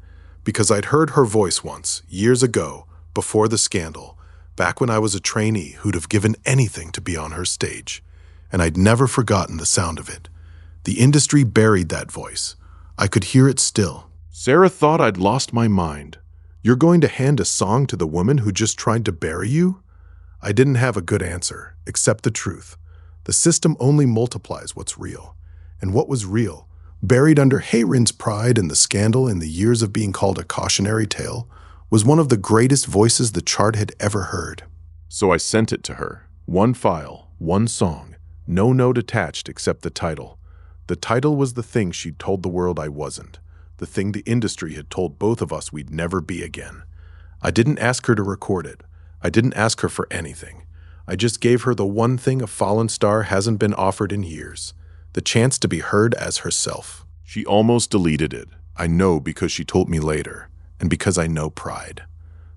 S2: Because I'd heard her voice once, years ago, before the scandal, back when I was a trainee who'd have given anything to be on her stage. And I'd never forgotten the sound of it. The industry buried that voice. I could hear it still. Sarah thought I'd lost my mind. You're going to hand a song to the woman who just tried to bury you? I didn't have a good answer, except the truth. The system only multiplies what's real. And what was real, buried under Haerin's pride and the scandal in the years of being called a cautionary tale, was one of the greatest voices the chart had ever heard. So I sent it to her. One file, one song, no note attached except the title. The title was the thing she'd told the world I wasn't, the thing the industry had told both of us we'd never be again. I didn't ask her to record it. I didn't ask her for anything. I just gave her the one thing a fallen star hasn't been offered in years, the chance to be heard as herself. She almost deleted it. I know because she told me later, and because I know pride.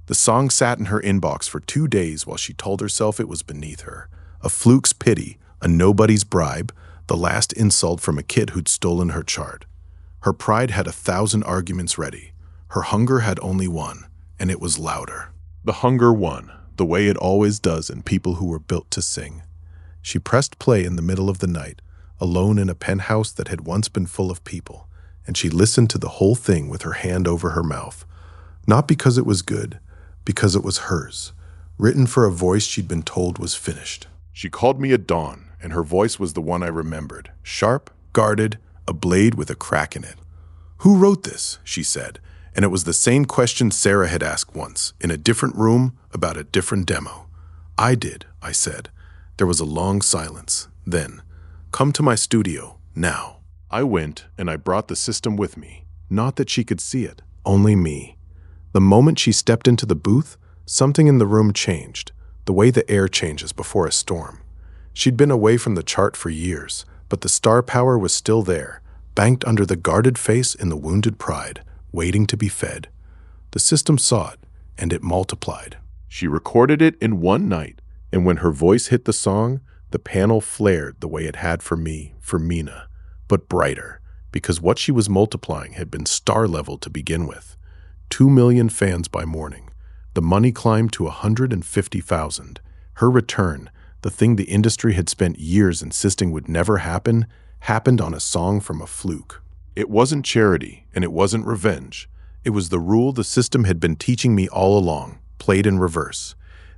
S2: The song sat in her inbox for 2 days while she told herself it was beneath her. A fluke's pity, a nobody's bribe, the last insult from a kid who'd stolen her chart. Her pride had 1,000 arguments ready. Her hunger had only one, and it was louder. The hunger won, the way it always does in people who were built to sing. She pressed play in the middle of the night, alone in a penthouse that had once been full of people, and she listened to the whole thing with her hand over her mouth. Not because it was good, because it was hers, written for a voice she'd been told was finished. She called me at dawn, and her voice was the one I remembered, sharp, guarded, a blade with a crack in it. "Who wrote this?" she said, and it was the same question Sarah had asked once, in a different room, about a different demo. "I did," I said. There was a long silence. Then, "Come to my studio, now." I went, and I brought the system with me. Not that she could see it, only me. The moment she stepped into the booth, something in the room changed, the way the air changes before a storm. She'd been away from the chart for years, but the star power was still there, banked under the guarded face in the wounded pride, waiting to be fed. The system saw it, and it multiplied. She recorded it in one night, and when her voice hit the song, the panel flared the way it had for me, for Mina, but brighter, because what she was multiplying had been star-level to begin with. 2 million fans by morning. The money climbed to 150,000. Her return, the thing the industry had spent years insisting would never happen, happened on a song from a fluke. It wasn't charity, and it wasn't revenge. It was the rule the system had been teaching me all along, played in reverse.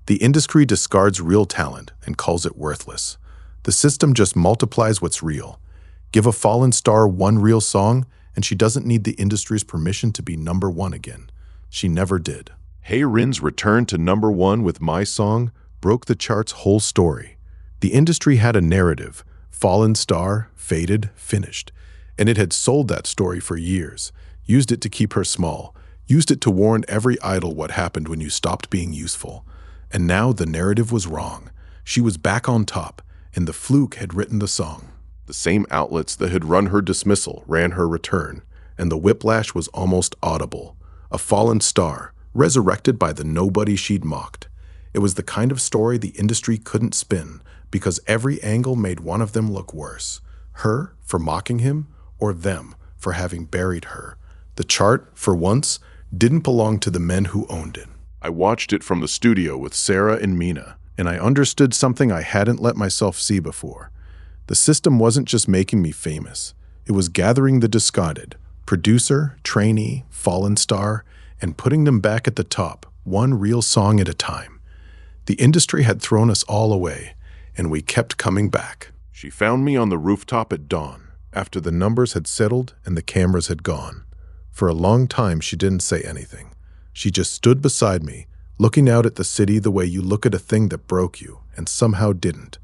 S2: The industry discards real talent and calls it worthless. The system just multiplies what's real. Give a fallen star one real song, and she doesn't need the industry's permission to be number one again. She never did. Haerin's return to number one with my song broke the chart's whole story. The industry had a narrative, fallen star, faded, finished. And it had sold that story for years, used it to keep her small, used it to warn every idol what happened when you stopped being useful. And now the narrative was wrong. She was back on top, and the fluke had written the song. The same outlets that had run her dismissal ran her return, and the whiplash was almost audible. A fallen star, resurrected by the nobody she'd mocked. It was the kind of story the industry couldn't spin, because every angle made one of them look worse. Her, for mocking him, or them, for having buried her. The chart, for once, didn't belong to the men who owned it. I watched it from the studio with Sarah and Mina, and I understood something I hadn't let myself see before. The system wasn't just making me famous. It was gathering the discarded, producer, trainee, fallen star, and putting them back at the top, one real song at a time. The industry had thrown us all away, and we kept coming back. She found me on the rooftop at dawn, after the numbers had settled and the cameras had gone. For a long time, she didn't say anything. She just stood beside me, looking out at the city the way you look at a thing that broke you and somehow didn't.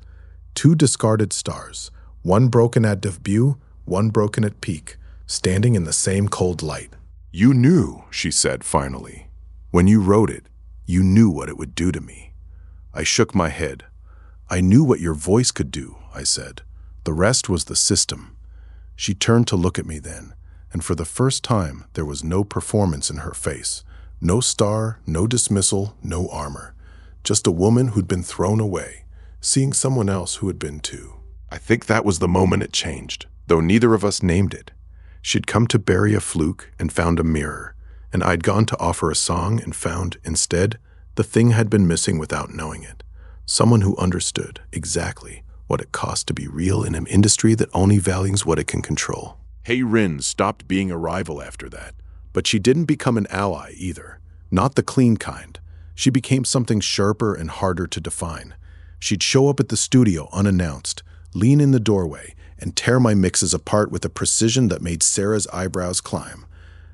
S1: 2 discarded stars, one broken at debut, one broken at peak, standing in the same cold light.
S2: "You knew," she said finally. "When you wrote it, you knew what it would do to me." I shook my head. "I knew what your voice could do," I said. "The rest was the system." She turned to look at me then, and for the first time there was no performance in her face. No star, no dismissal, no armor. Just a woman who'd been thrown away, seeing someone else who had been too. I think that was the moment it changed, though neither of us named it. She'd come to bury a fluke and found a mirror, and I'd gone to offer a song and found, instead, the thing had been missing without knowing it. Someone who understood exactly what it cost to be real in an industry that only values what it can control. Hey Rin stopped being a rival after that, but she didn't become an ally either. Not the clean kind. She became something sharper and harder to define. She'd show up at the studio unannounced, lean in the doorway, and tear my mixes apart with a precision that made Sarah's eyebrows climb.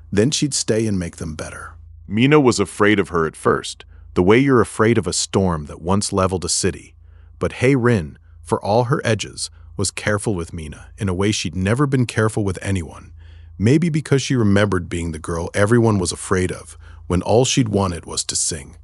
S2: Then she'd stay and make them better. Mina was afraid of her at first, the way you're afraid of a storm that once leveled a city. But Hey Rin, for all her edges, was careful with Mina in a way she'd never been careful with anyone. Maybe because she remembered being the girl everyone was afraid of when all she'd wanted was to sing.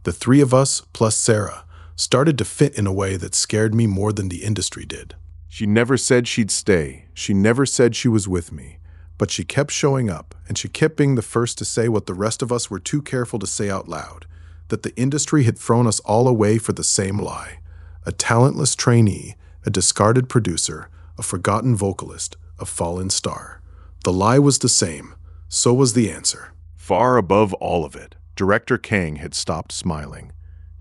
S2: The 3 of us, plus Sarah, started to fit in a way that scared me more than the industry did. She never said she'd stay. She never said she was with me. But she kept showing up, and she kept being the first to say what the rest of us were too careful to say out loud, that the industry had thrown us all away for the same lie. A talentless trainee, a discarded producer, a forgotten vocalist, a fallen star. The lie was the same. So was the answer. Far above all of it, Director Kang had stopped smiling.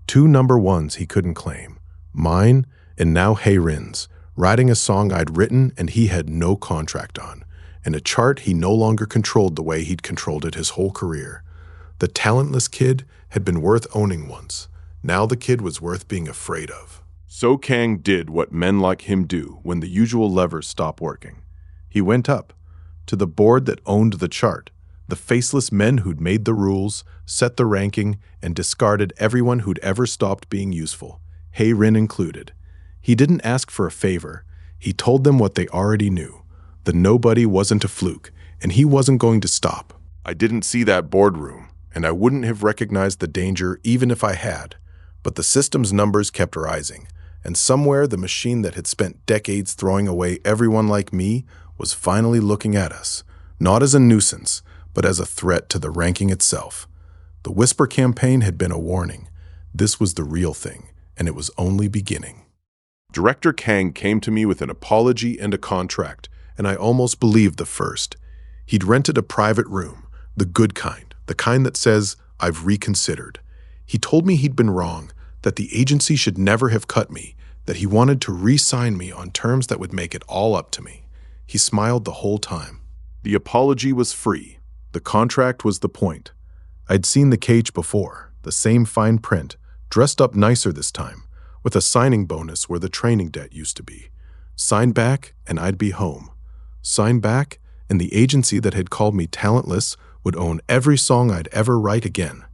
S2: 2 number ones he couldn't claim. Mine, and now Hey Rin's, writing a song I'd written and he had no contract on, and a chart he no longer controlled the way he'd controlled it his whole career. The talentless kid had been worth owning once. Now the kid was worth being afraid of. So Kang did what men like him do when the usual levers stop working. He went up to the board that owned the chart, the faceless men who'd made the rules, set the ranking, and discarded everyone who'd ever stopped being useful, Hey Rin included. He didn't ask for a favor. He told them what they already knew. The nobody wasn't a fluke, and he wasn't going to stop. I didn't see that boardroom, and I wouldn't have recognized the danger even if I had. But the system's numbers kept rising, and somewhere the machine that had spent decades throwing away everyone like me was finally looking at us, not as a nuisance, but as a threat to the ranking itself. The Whisper campaign had been a warning. This was the real thing, and it was only beginning. Director Kang came to me with an apology and a contract, and I almost believed the first. He'd rented a private room, the good kind, the kind that says, "I've reconsidered." He told me he'd been wrong, that the agency should never have cut me, that he wanted to re-sign me on terms that would make it all up to me. He smiled the whole time. The apology was free. The contract was the point. I'd seen the cage before, the same fine print, dressed up nicer this time, with a signing bonus where the training debt used to be. Sign back, and I'd be home. Sign back, and the agency that had called me talentless would own every song I'd ever write again.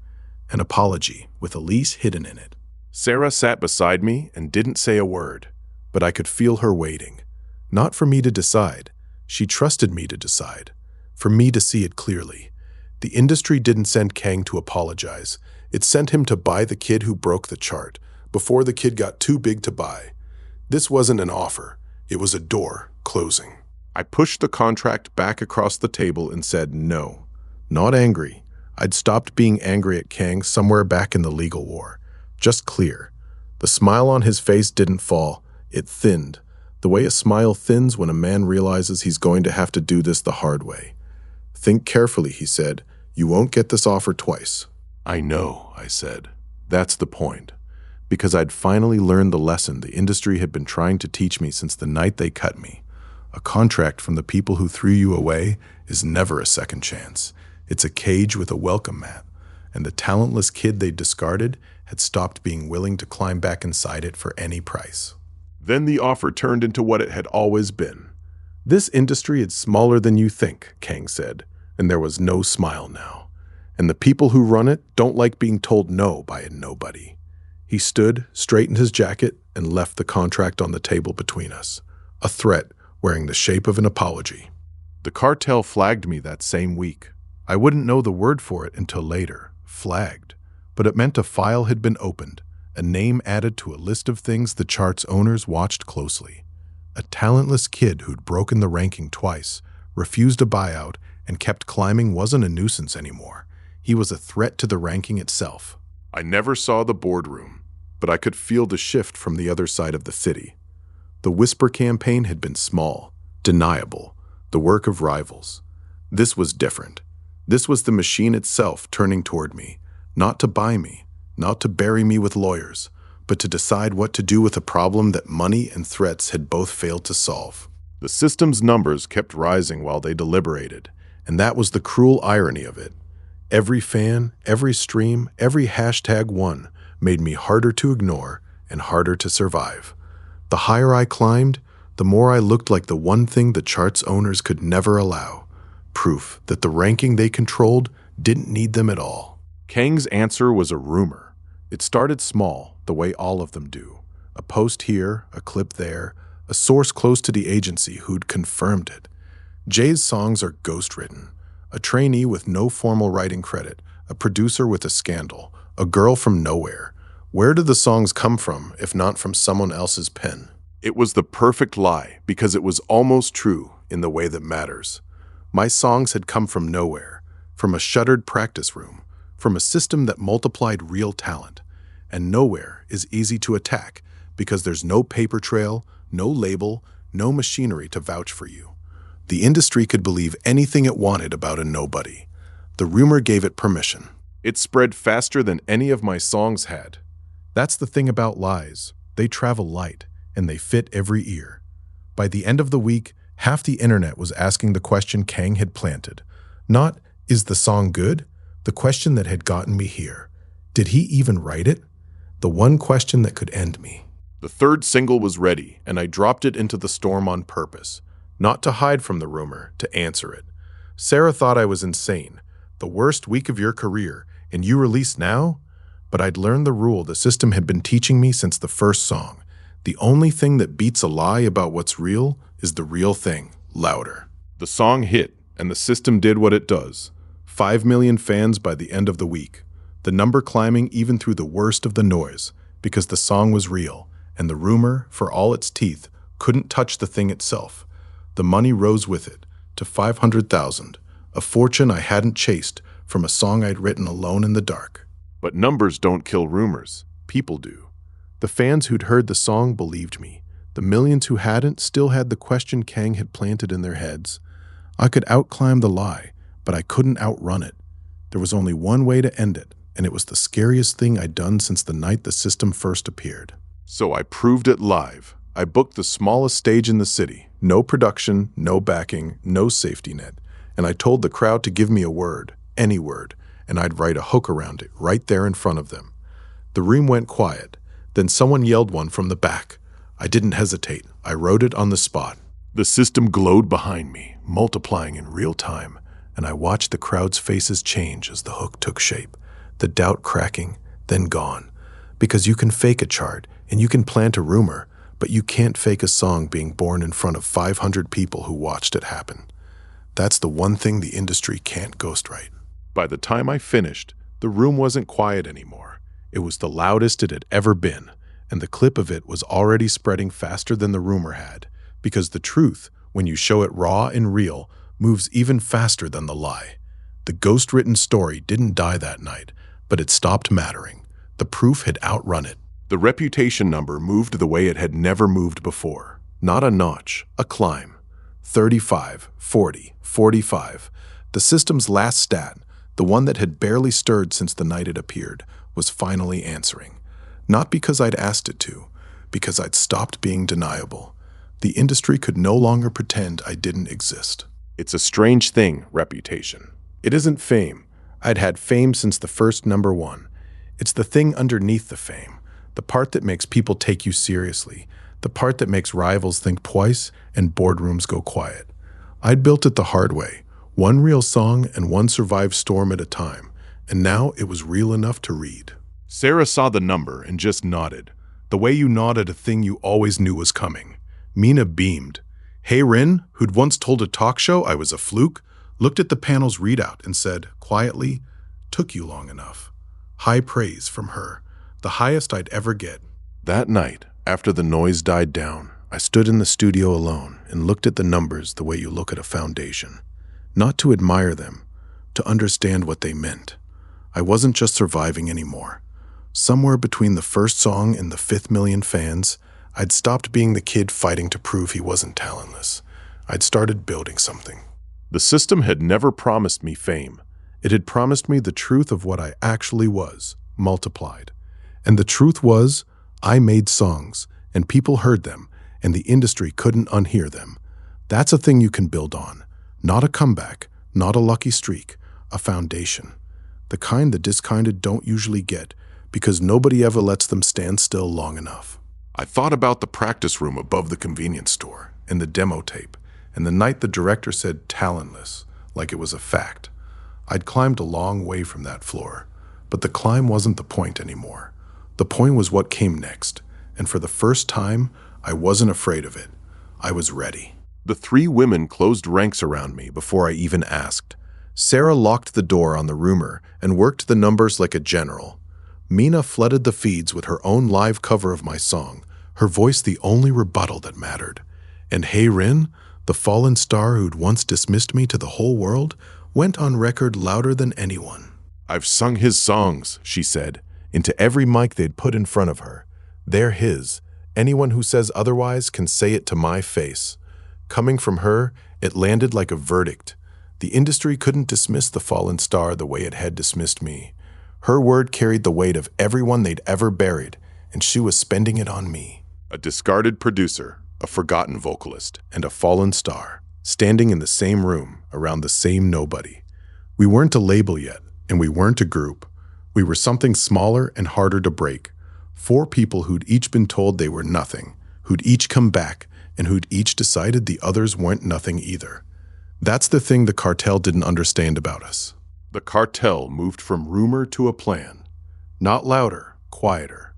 S2: An apology, with a lease hidden in it. Sarah sat beside me and didn't say a word, but I could feel her waiting. Not for me to decide. She trusted me to decide. For me to see it clearly. The industry didn't send Kang to apologize. It sent him to buy the kid who broke the chart, before the kid got too big to buy. This wasn't an offer. It was a door closing. I pushed the contract back across the table and said no. Not angry. I'd stopped being angry at Kang somewhere back in the legal war. Just clear. The smile on his face didn't fall. It thinned. The way a smile thins when a man realizes he's going to have to do this the hard way. Think carefully, he said. You won't get this offer twice. I know, I said. That's the point. Because I'd finally learned the lesson the industry had been trying to teach me since the night they cut me. A contract from the people who threw you away is never a second chance. It's a cage with a welcome mat. And the talentless kid they discarded had stopped being willing to climb back inside it for any price. Then the offer turned into what it had always been. This industry is smaller than you think, Kang said, and there was no smile now. And the people who run it don't like being told no by a nobody.
S1: He stood, straightened his jacket, and left the contract on the table between us. A threat wearing the shape of an apology.
S2: The cartel flagged me that same week.
S1: I wouldn't know the word for it until later. Flagged. But it meant a file had been opened, a name added to a list of things the chart's owners watched closely. A talentless kid who'd broken the ranking twice, refused a buyout, and kept climbing wasn't a nuisance anymore. He was a threat to the ranking itself.
S2: I never saw the boardroom, but I could feel the shift from the other side of the city.
S1: The Whisper campaign had been small, deniable, the work of rivals. This was different. This was the machine itself turning toward me, not to buy me, not to bury me with lawyers, but to decide what to do with a problem that money and threats had both failed to solve.
S2: The system's numbers kept rising while they deliberated,
S1: and that was the cruel irony of it. Every fan, every stream, every hashtag won made me harder to ignore and harder to survive. The higher I climbed, the more I looked like the one thing the chart's owners could never allow. Proof that the ranking they controlled didn't need them at all.
S2: Kang's answer was a rumor.
S1: It started small, the way all of them do. A post here, a clip there, a source close to the agency who'd confirmed it. Jay's songs are ghostwritten. A trainee with no formal writing credit, a producer with a scandal, a girl from nowhere. Where do the songs come from, if not from someone else's pen?
S2: It was the perfect lie, because it was almost true in the way that matters.
S1: My songs had come from nowhere, from a shuttered practice room, from a system that multiplied real talent. And nowhere is easy to attack, because there's no paper trail, no label, no machinery to vouch for you. The industry could believe anything it wanted about a nobody. The rumor gave it permission.
S2: It spread faster than any of my songs had.
S1: That's the thing about lies. They travel light, and they fit every ear. By the end of the week, half the internet was asking the question Kang had planted. Not, is the song good? The question that had gotten me here. Did he even write it? The one question that could end me.
S2: The third single was ready, and I dropped it into the storm on purpose.
S1: Not to hide from the rumor, to answer it. Sarah thought I was insane. The worst week of your career, and you release now? But I'd learned the rule the system had been teaching me since the first song. The only thing that beats a lie about what's real is the real thing, louder.
S2: The song hit, and the system did what it does.
S1: 5 million fans by the end of the week. The number climbing even through the worst of the noise, because the song was real, and the rumor, for all its teeth, couldn't touch the thing itself. The money rose with it, to 500,000, a fortune I hadn't chased from a song I'd written alone in the dark.
S2: But numbers don't kill rumors. People do.
S1: The fans who'd heard the song believed me. The millions who hadn't still had the question Kang had planted in their heads. I could outclimb the lie, but I couldn't outrun it. There was only one way to end it, and it was the scariest thing I'd done since the night the system first appeared.
S2: So I proved it live. I booked the smallest stage in the city.
S1: No production, no backing, no safety net. And I told the crowd to give me a word, any word, and I'd write a hook around it right there in front of them. The room went quiet. Then someone yelled one from the back. I didn't hesitate. I wrote it on the spot.
S2: The system glowed behind me,
S1: multiplying in real time, and I watched the crowd's faces change as the hook took shape, the doubt cracking, then gone. Because you can fake a chart, and you can plant a rumor, but you can't fake a song being born in front of 500 people who watched it happen. That's the one thing the industry can't ghostwrite.
S2: By the time I finished, the room wasn't quiet anymore.
S1: It was the loudest it had ever been, and the clip of it was already spreading faster than the rumor had, because the truth, when you show it raw and real, moves even faster than the lie. The ghost-written story didn't die that night, but it stopped mattering. The proof had outrun it.
S2: The reputation number moved the way it had never moved before.
S1: Not a notch, a climb. 35, 40, 45. The system's last stat, the one that had barely stirred since the night it appeared, was finally answering. Not because I'd asked it to, because I'd stopped being deniable. The industry could no longer pretend I didn't exist.
S2: It's a strange thing, reputation.
S1: It isn't fame. I'd had fame since the first number one. It's the thing underneath the fame, the part that makes people take you seriously, the part that makes rivals think twice and boardrooms go quiet. I'd built it the hard way, one real song and one survived storm at a time, and now it was real enough to read. Sarah saw the number and just nodded. The way you nod at a thing you always knew was coming. Mina beamed. Hey Rin, who'd once told a talk show I was a fluke, looked at the panel's readout and said, quietly, took you long enough. High praise from her, the highest I'd ever get. That night, after the noise died down, I stood in the studio alone and looked at the numbers the way you look at a foundation. Not to admire them, to understand what they meant. I wasn't just surviving anymore. Somewhere between the first song and the 5th million fans, I'd stopped being the kid fighting to prove he wasn't talentless. I'd started building something. The system had never promised me fame. It had promised me the truth of what I actually was, multiplied. And the truth was, I made songs, and people heard them, and the industry couldn't unhear them. That's a thing you can build on. Not a comeback, not a lucky streak, a foundation. The kind the discarded don't usually get, because nobody ever lets them stand still long enough. I thought about the practice room above the convenience store, and the demo tape, and the night the director said talentless, like it was a fact. I'd climbed a long way from that floor, but the climb wasn't the point anymore. The point was what came next, and for the first time, I wasn't afraid of it. I was ready. The 3 women closed ranks around me before I even asked. Sarah locked the door on the rumor and worked the numbers like a general. Mina flooded the feeds with her own live cover of my song, her voice the only rebuttal that mattered. And Hey Rin, the fallen star who'd once dismissed me to the whole world, went on record louder than anyone. I've sung his songs, she said, into every mic they'd put in front of her. They're his. Anyone who says otherwise can say it to my face. Coming from her, it landed like a verdict. The industry couldn't dismiss the fallen star the way it had dismissed me. Her word carried the weight of everyone they'd ever buried, and she was spending it on me. A discarded producer, a forgotten vocalist, and a fallen star, standing in the same room around the same nobody. We weren't a label yet, and we weren't a group. We were something smaller and harder to break. 4 people who'd each been told they were nothing, who'd each come back, and who'd each decided the others weren't nothing either. That's the thing the cartel didn't understand about us. The cartel moved from rumor to a plan. Not louder, quieter.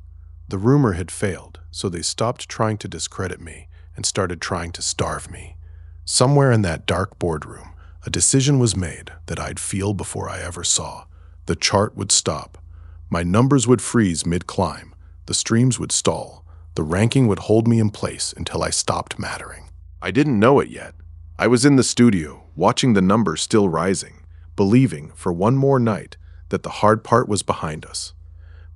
S1: The rumor had failed, so they stopped trying to discredit me and started trying to starve me. Somewhere in that dark boardroom, a decision was made that I'd feel before I ever saw. The chart would stop. My numbers would freeze mid-climb. The streams would stall. The ranking would hold me in place until I stopped mattering. I didn't know it yet. I was in the studio, watching the numbers still rising, believing, for one more night, that the hard part was behind us.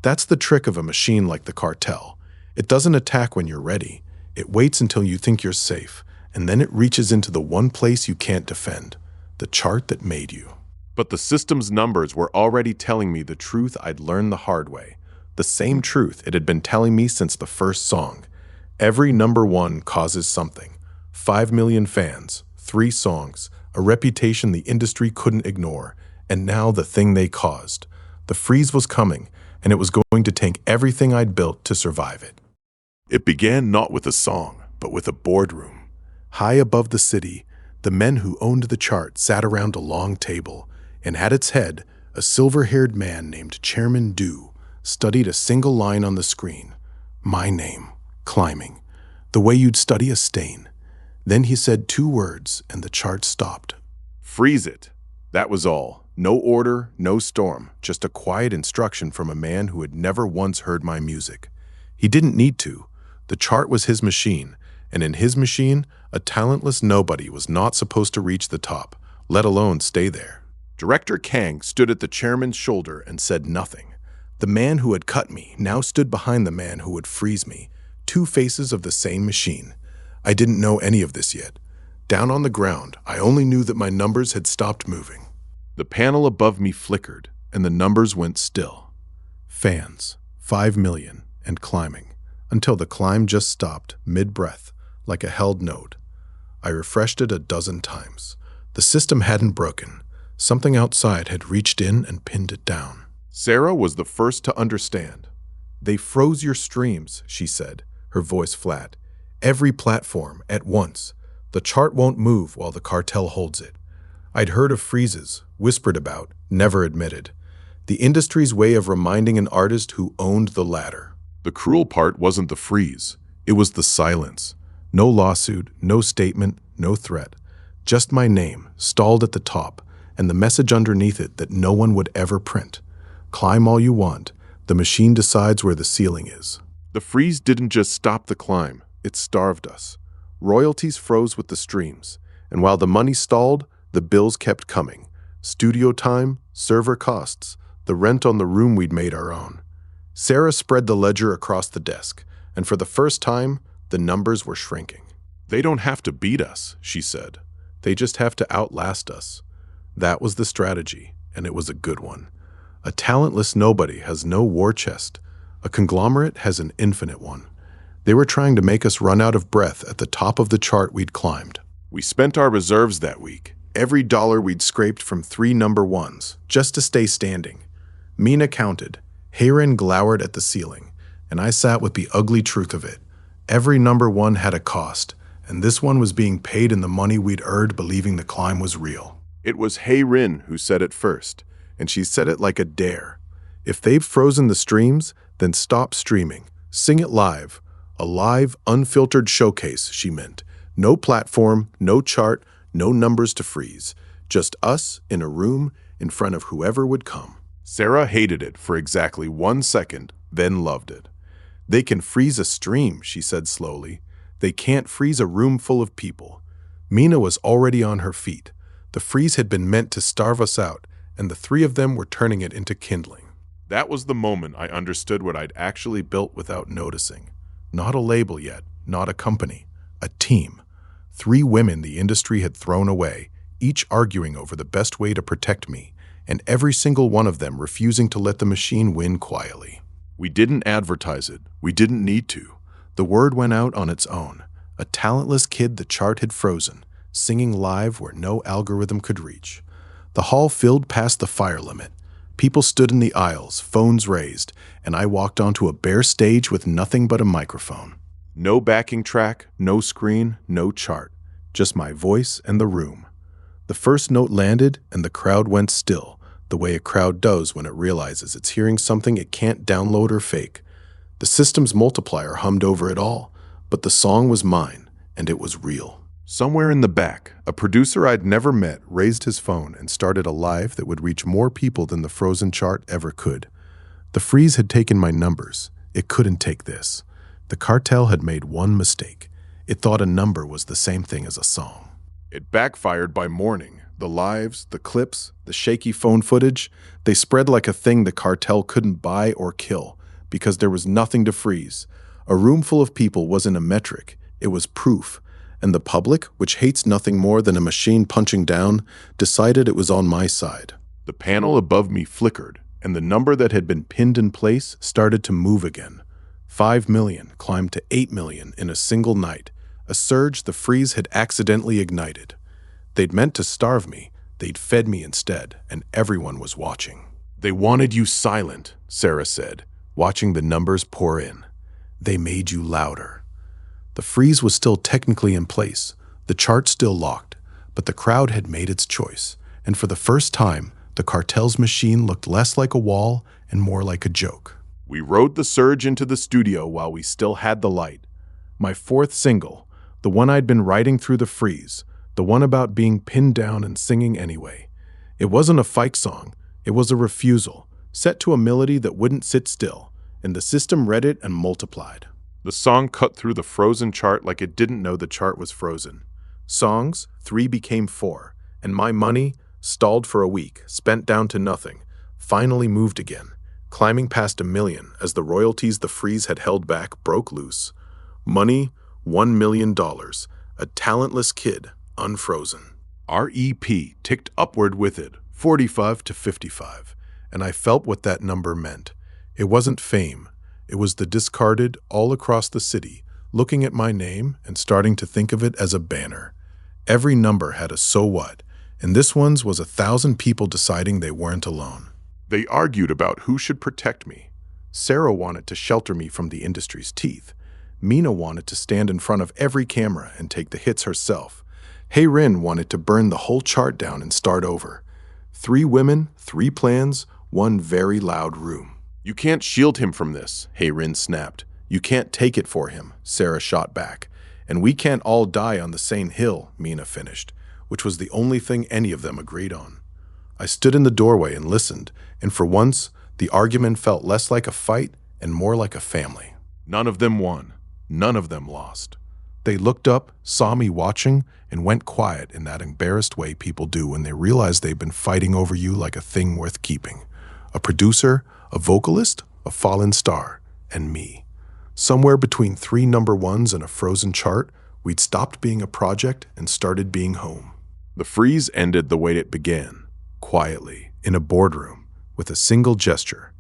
S1: That's the trick of a machine like the cartel. It doesn't attack when you're ready. It waits until you think you're safe, and then it reaches into the one place you can't defend, the chart that made you. But the system's numbers were already telling me the truth I'd learned the hard way. The same truth it had been telling me since the first song. Every number 1 causes something. 5 million fans, 3 songs, a reputation the industry couldn't ignore, and now the thing they caused. The freeze was coming, and it was going to take everything I'd built to survive it. It began not with a song, but with a boardroom. High above the city, the men who owned the chart sat around a long table, and at its head, a silver-haired man named Chairman Du studied a single line on the screen. My name, climbing, the way you'd study a stain. Then he said 2 words, and the chart stopped. Freeze it. That was all. No order, no storm, just a quiet instruction from a man who had never once heard my music. He didn't need to. The chart was his machine, and in his machine, a talentless nobody was not supposed to reach the top, let alone stay there. Director Kang stood at the chairman's shoulder and said nothing. The man who had cut me now stood behind the man who would freeze me, 2 faces of the same machine. I didn't know any of this yet. Down on the ground, I only knew that my numbers had stopped moving. The panel above me flickered, and the numbers went still. Fans, 5 million, and climbing, until the climb just stopped, mid-breath, like a held note. I refreshed it a dozen times. The system hadn't broken. Something outside had reached in and pinned it down. Sarah was the first to understand. They froze your streams, she said, her voice flat. Every platform, at once. The chart won't move while the cartel holds it. I'd heard of freezes, whispered about, never admitted. The industry's way of reminding an artist who owned the latter.
S2: The cruel part wasn't the freeze.
S1: It was the silence. No lawsuit, no statement, no threat. Just my name, stalled at the top, and the message underneath it that no one would ever print. Climb all you want. The machine decides where the ceiling is.
S2: The freeze didn't just stop the climb, it starved us. Royalties froze with the streams, and while the money stalled, the bills kept coming. Studio time, server costs, the rent on the room we'd made our own. Sarah spread the ledger across the desk, and for the first time, the numbers were shrinking. They don't have to beat us, she said.
S1: They just have to outlast us. That was the strategy, and it was a good one. A talentless nobody has no war chest. A conglomerate has an infinite one. They were trying to make us run out of breath at the top of the chart we'd climbed.
S2: We spent our reserves that week,
S1: Every dollar we'd scraped from 3 number ones, just to stay standing. Mina counted. Hayren glowered at the ceiling, and I sat with the ugly truth of it. Every number one had a cost, and this one was being paid in the money we'd earned believing the climb was real.
S2: It was Hayren who said it first, and she said it like a dare.
S1: If they've frozen the streams, then stop streaming. Sing it live. A live, unfiltered showcase, she meant. No platform, no chart, no numbers to freeze. Just us in a room in front of whoever would come.
S2: Sarah hated it for exactly 1 second, then loved it.
S1: They can freeze a stream, she said slowly. They can't freeze a room full of people. Mina was already on her feet. The freeze had been meant to starve us out, and the 3 of them were turning it into kindling.
S2: That was the moment I understood what I'd actually built
S1: without noticing. Not a label yet, not a company, a team. 3 women the industry had thrown away, each arguing over the best way to protect me, and every single one of them refusing to let the machine win quietly.
S2: We didn't advertise it. We didn't need to.
S1: The word went out on its own. A talentless kid the chart had frozen, singing live where no algorithm could reach. The hall filled past the fire limit. People stood in the aisles, phones raised, and I walked onto a bare stage with nothing but a microphone.
S2: No backing track, no screen,
S1: no chart. Just my voice and the room. The first note landed, and the crowd went still, the way a crowd does when it realizes it's hearing something it can't download or fake. The system's multiplier hummed over it all, but the song was mine, and it was real.
S2: Somewhere in the back, a producer I'd never met raised his phone and started a live that would reach more people than the frozen chart ever could. The freeze had taken my numbers. It couldn't take this. The Cartel had made one mistake. It thought a number was the same thing as a song. It backfired by morning.
S1: The lives, the clips, the shaky phone footage, they spread like a thing the Cartel couldn't buy or kill because there was nothing to freeze. A room full of people wasn't a metric. It was proof. And the public, which hates nothing more than a machine punching down, decided it was on my side.
S2: The panel above me flickered, and the number that had been pinned in place started to move again.
S1: 5 million climbed to 8 million in a single night, a surge the freeze had accidentally ignited. They'd meant to starve me, they'd fed me instead, and everyone was watching.
S2: They wanted you silent, Sarah said,
S1: watching the numbers pour in. They made you louder. The freeze was still technically in place, the chart still locked, but the crowd had made its choice, and for the first time, the Cartel's machine looked less like a wall and more like a joke.
S2: We rode the surge into the studio while we still had the light.
S1: My 4th single, the one I'd been writing through the freeze, the one about being pinned down and singing anyway. It wasn't a fight song, it was a refusal, set to a melody that wouldn't sit still, and the system read it and multiplied.
S2: The song cut through the frozen chart like it didn't know the chart was frozen.
S1: Songs, 3 became 4, and my money, stalled for a week, spent down to nothing, finally moved again, climbing past 1 million as the royalties the freeze had held back broke loose. Money, $1 million, a talentless kid, unfrozen.
S2: Our EP ticked upward with it,
S1: 45 to 55, and I felt what that number meant. It wasn't fame. It was the discarded all across the city, looking at my name and starting to think of it as a banner. Every number had a so what, and this one's was 1,000 people deciding they weren't alone.
S2: They argued about who should protect me.
S1: Sarah wanted to shelter me from the industry's teeth. Mina wanted to stand in front of every camera and take the hits herself. Hayren wanted to burn the whole chart down and start over. 3 women, 3 plans, one very loud room.
S2: You can't shield him from this, Heyrin snapped.
S1: You can't take it for him, Sarah shot back. And we can't all die on the same hill, Mina finished, which was the only thing any of them agreed on. I stood in the doorway and listened, and for once, the argument felt less like a fight and more like a family.
S2: None of them won. None of them lost.
S1: They looked up, saw me watching, and went quiet in that embarrassed way people do when they realize they've been fighting over you like a thing worth keeping. A producer, a vocalist, a fallen star, and me. Somewhere between 3 number ones and a frozen chart, we'd stopped being a project and started being home.
S2: The freeze ended the way it began,
S1: Quietly, in a boardroom, with a single gesture.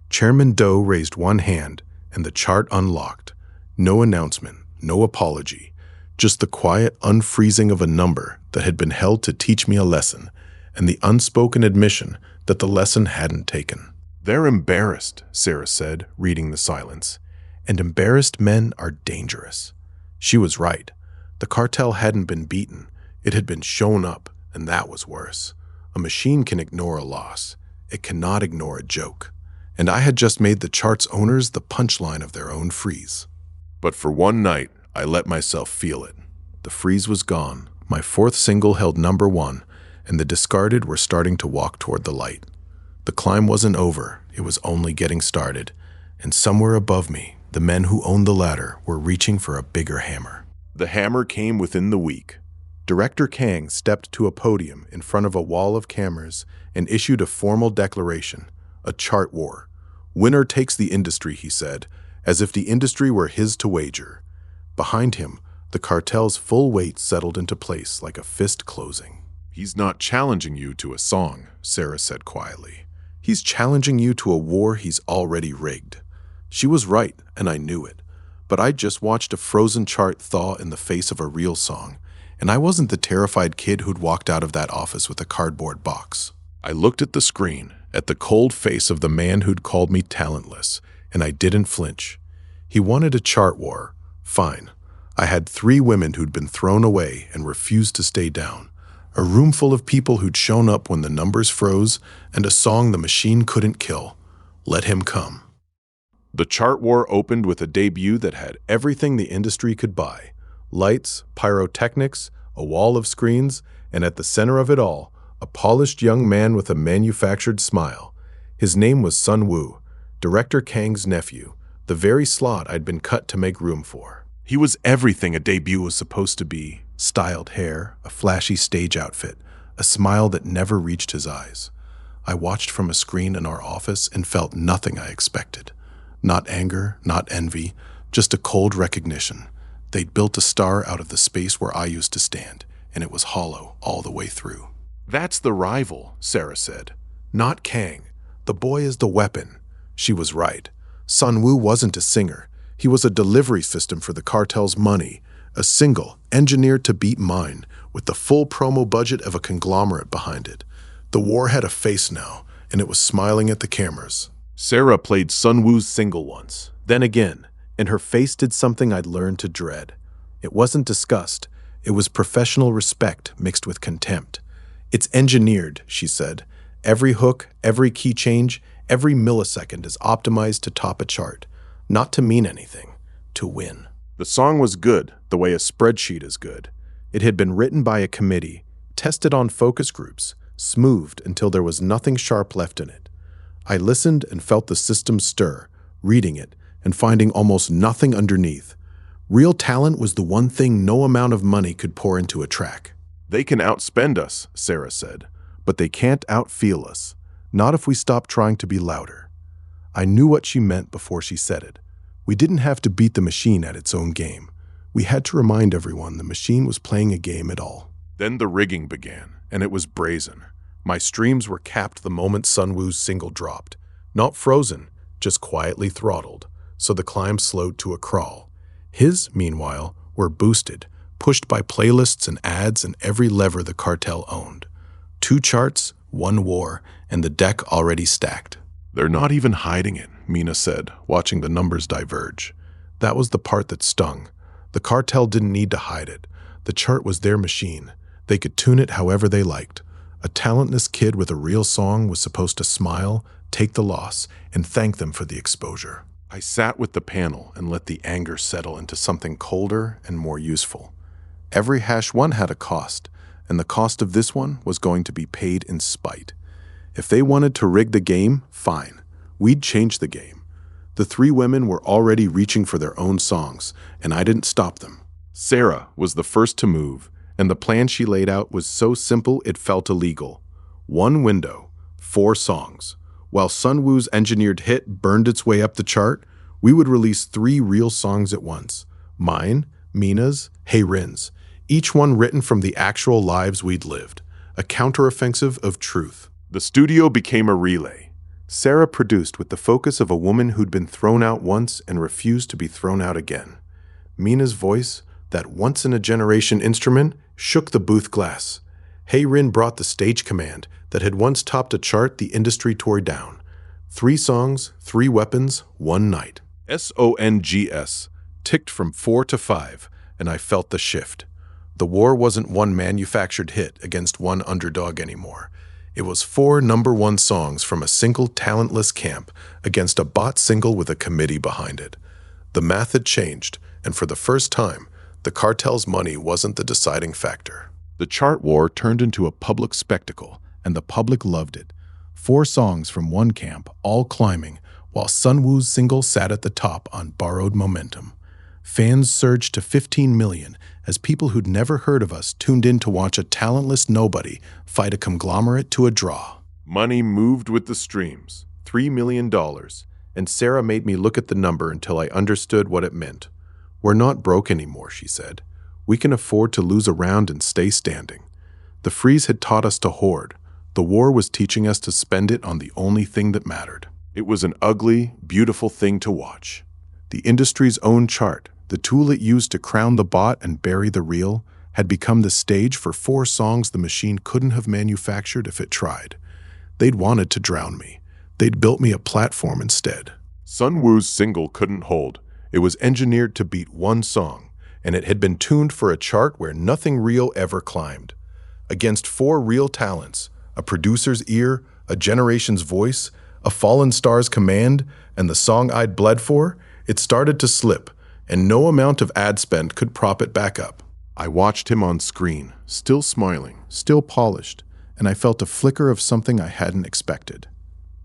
S1: Chairman Doe raised one hand, and the chart unlocked. No announcement, no apology, just the quiet unfreezing of a number that had been held to teach me a lesson, and the unspoken admission that the lesson hadn't taken.
S2: They're embarrassed, Sarah said, reading the silence.
S1: And embarrassed men are dangerous. She was right. The cartel hadn't been beaten. It had been shown up, and that was worse. A machine can ignore a loss. It cannot ignore a joke. And I had just made the chart's owners the punchline of their own freeze.
S2: But for one night, I let myself feel it.
S1: The freeze was gone. My 4th single held number 1, and the discarded were starting to walk toward the light. The climb wasn't over. It was only getting started. And somewhere above me, the men who owned the ladder were reaching for a bigger hammer.
S2: The hammer came within the week.
S1: Director Kang stepped to a podium in front of a wall of cameras and issued a formal declaration, a chart war. Winner takes the industry, he said, as if the industry were his to wager. Behind him, the cartel's full weight settled into place like a fist closing.
S2: He's not challenging you to a song, Sarah said quietly.
S1: He's challenging you to a war he's already rigged. She was right, and I knew it. But I'd just watched a frozen chart thaw in the face of a real song, and I wasn't the terrified kid who'd walked out of that office with a cardboard box.
S2: I looked at the screen, at the cold face of the man who'd called me talentless, and I didn't flinch. He wanted a chart war. Fine. I had 3 women who'd been thrown away and refused to stay down. A room full of people who'd shown up when the numbers froze, and a song the machine couldn't kill. Let him come. The chart war opened with a debut that had
S1: Everything the industry could buy. Lights, pyrotechnics, a wall of screens, and at the center of it all, a polished young man with a manufactured smile. His name was Sun Woo, Director Kang's nephew, the very slot I'd been cut to make room for.
S2: He was everything a debut was supposed to be.
S1: Styled hair, a flashy stage outfit, a smile that never reached his eyes. I watched from a screen in our office and felt nothing I expected. Not anger, not envy, just a cold recognition. They'd built a star out of the space where I used to stand, and it was hollow all the way through.
S2: That's the rival, Sarah said.
S1: Not Kang. The boy is the weapon. She was right. Sun Woo wasn't a singer. He was a delivery system for the cartel's money, a single, engineered to beat mine, with the full promo budget of a conglomerate behind it. The war had a face now, and it was smiling at the cameras.
S2: Sarah played Sun Woo's single once.
S1: Then again, and her face did something I'd learned to dread. It wasn't disgust. It was professional respect mixed with contempt. It's engineered, she said. Every hook, every key change, every millisecond is optimized to top a chart. Not to mean anything, to win.
S2: The song was good, the way a spreadsheet is good.
S1: It had been written by a committee, tested on focus groups, smoothed until there was nothing sharp left in it. I listened and felt the system stir, reading it and finding almost nothing underneath. Real talent was the one thing no amount of money could pour into a track.
S2: They can outspend us, Sarah said,
S1: but they can't outfeel us. Not if we stop trying to be louder. I knew what she meant before she said it. We didn't have to beat the machine at its own game. We had to remind everyone the machine was playing a game at all.
S2: Then the rigging began, and it was brazen.
S1: My streams were capped the moment Sun Woo's single dropped. Not frozen, just quietly throttled, so the climb slowed to a crawl. His, meanwhile, were boosted, pushed by playlists and ads and every lever the cartel owned. 2 charts, 1 war, and the deck already stacked.
S2: They're not even hiding it, Mina said, watching the numbers diverge.
S1: That was the part that stung. The cartel didn't need to hide it. The chart was their machine. They could tune it however they liked. A talentless kid with a real song was supposed to smile, take the loss, and thank them for the exposure.
S2: I sat with the panel and let the anger settle into something colder and more useful. Every #1 had a cost, and the cost of this one was going to be paid in spite. If they wanted to rig the game, fine. We'd change the game. The three women were already reaching for their own songs, and I didn't stop them. Sarah was the first to move, and the plan she laid out was so simple it felt illegal. 1 window, 4 songs. While Sunwoo's engineered hit burned its way up the chart, we would release 3 real songs at once. Mine, Mina's, Haerin's. Each one written from the actual lives we'd lived. A counteroffensive of truth. The studio became a relay. Sarah produced with the focus of a woman who'd been thrown out once and refused to be thrown out again. Mina's voice, that once-in-a-generation instrument, shook the booth glass. Haerin brought the stage command that had once topped a chart the industry tore down. 3 songs, 3 weapons, 1 night. SONGS ticked from 4 to 5, and I felt the shift. The war wasn't one manufactured hit against one underdog anymore. It was 4 #1 songs from a single talentless camp against a bot single with a committee behind it. The math had changed, and for the first time, the cartel's money wasn't the deciding factor. The chart war turned into a public spectacle, and the public loved it. 4 songs from one camp, all climbing, while Sunwoo's single sat at the top on borrowed momentum. Fans surged to 15 million as people who'd never heard of us tuned in to watch a talentless nobody fight a conglomerate to a draw. Money moved with the streams, $3 million, and Sarah made me look at the number until I understood what it meant. We're not broke anymore, she said. We can afford to lose a round and stay standing. The freeze had taught us to hoard. The war was teaching us to spend it on the only thing that mattered. It was an ugly, beautiful thing to watch. The industry's own chart, the tool it used to crown the bot and bury the real, had become the stage for 4 songs the machine couldn't have manufactured if it tried. They'd wanted to drown me. They'd built me a platform instead. Sunwoo's single couldn't hold. It was engineered to beat 1 song, and it had been tuned for a chart where nothing real ever climbed. Against 4 real talents, a producer's ear, a generation's voice, a fallen star's command, and the song I'd bled for, it started to slip, and no amount of ad spend could prop it back up. I watched him on screen, still smiling, still polished, and I felt a flicker of something I hadn't expected.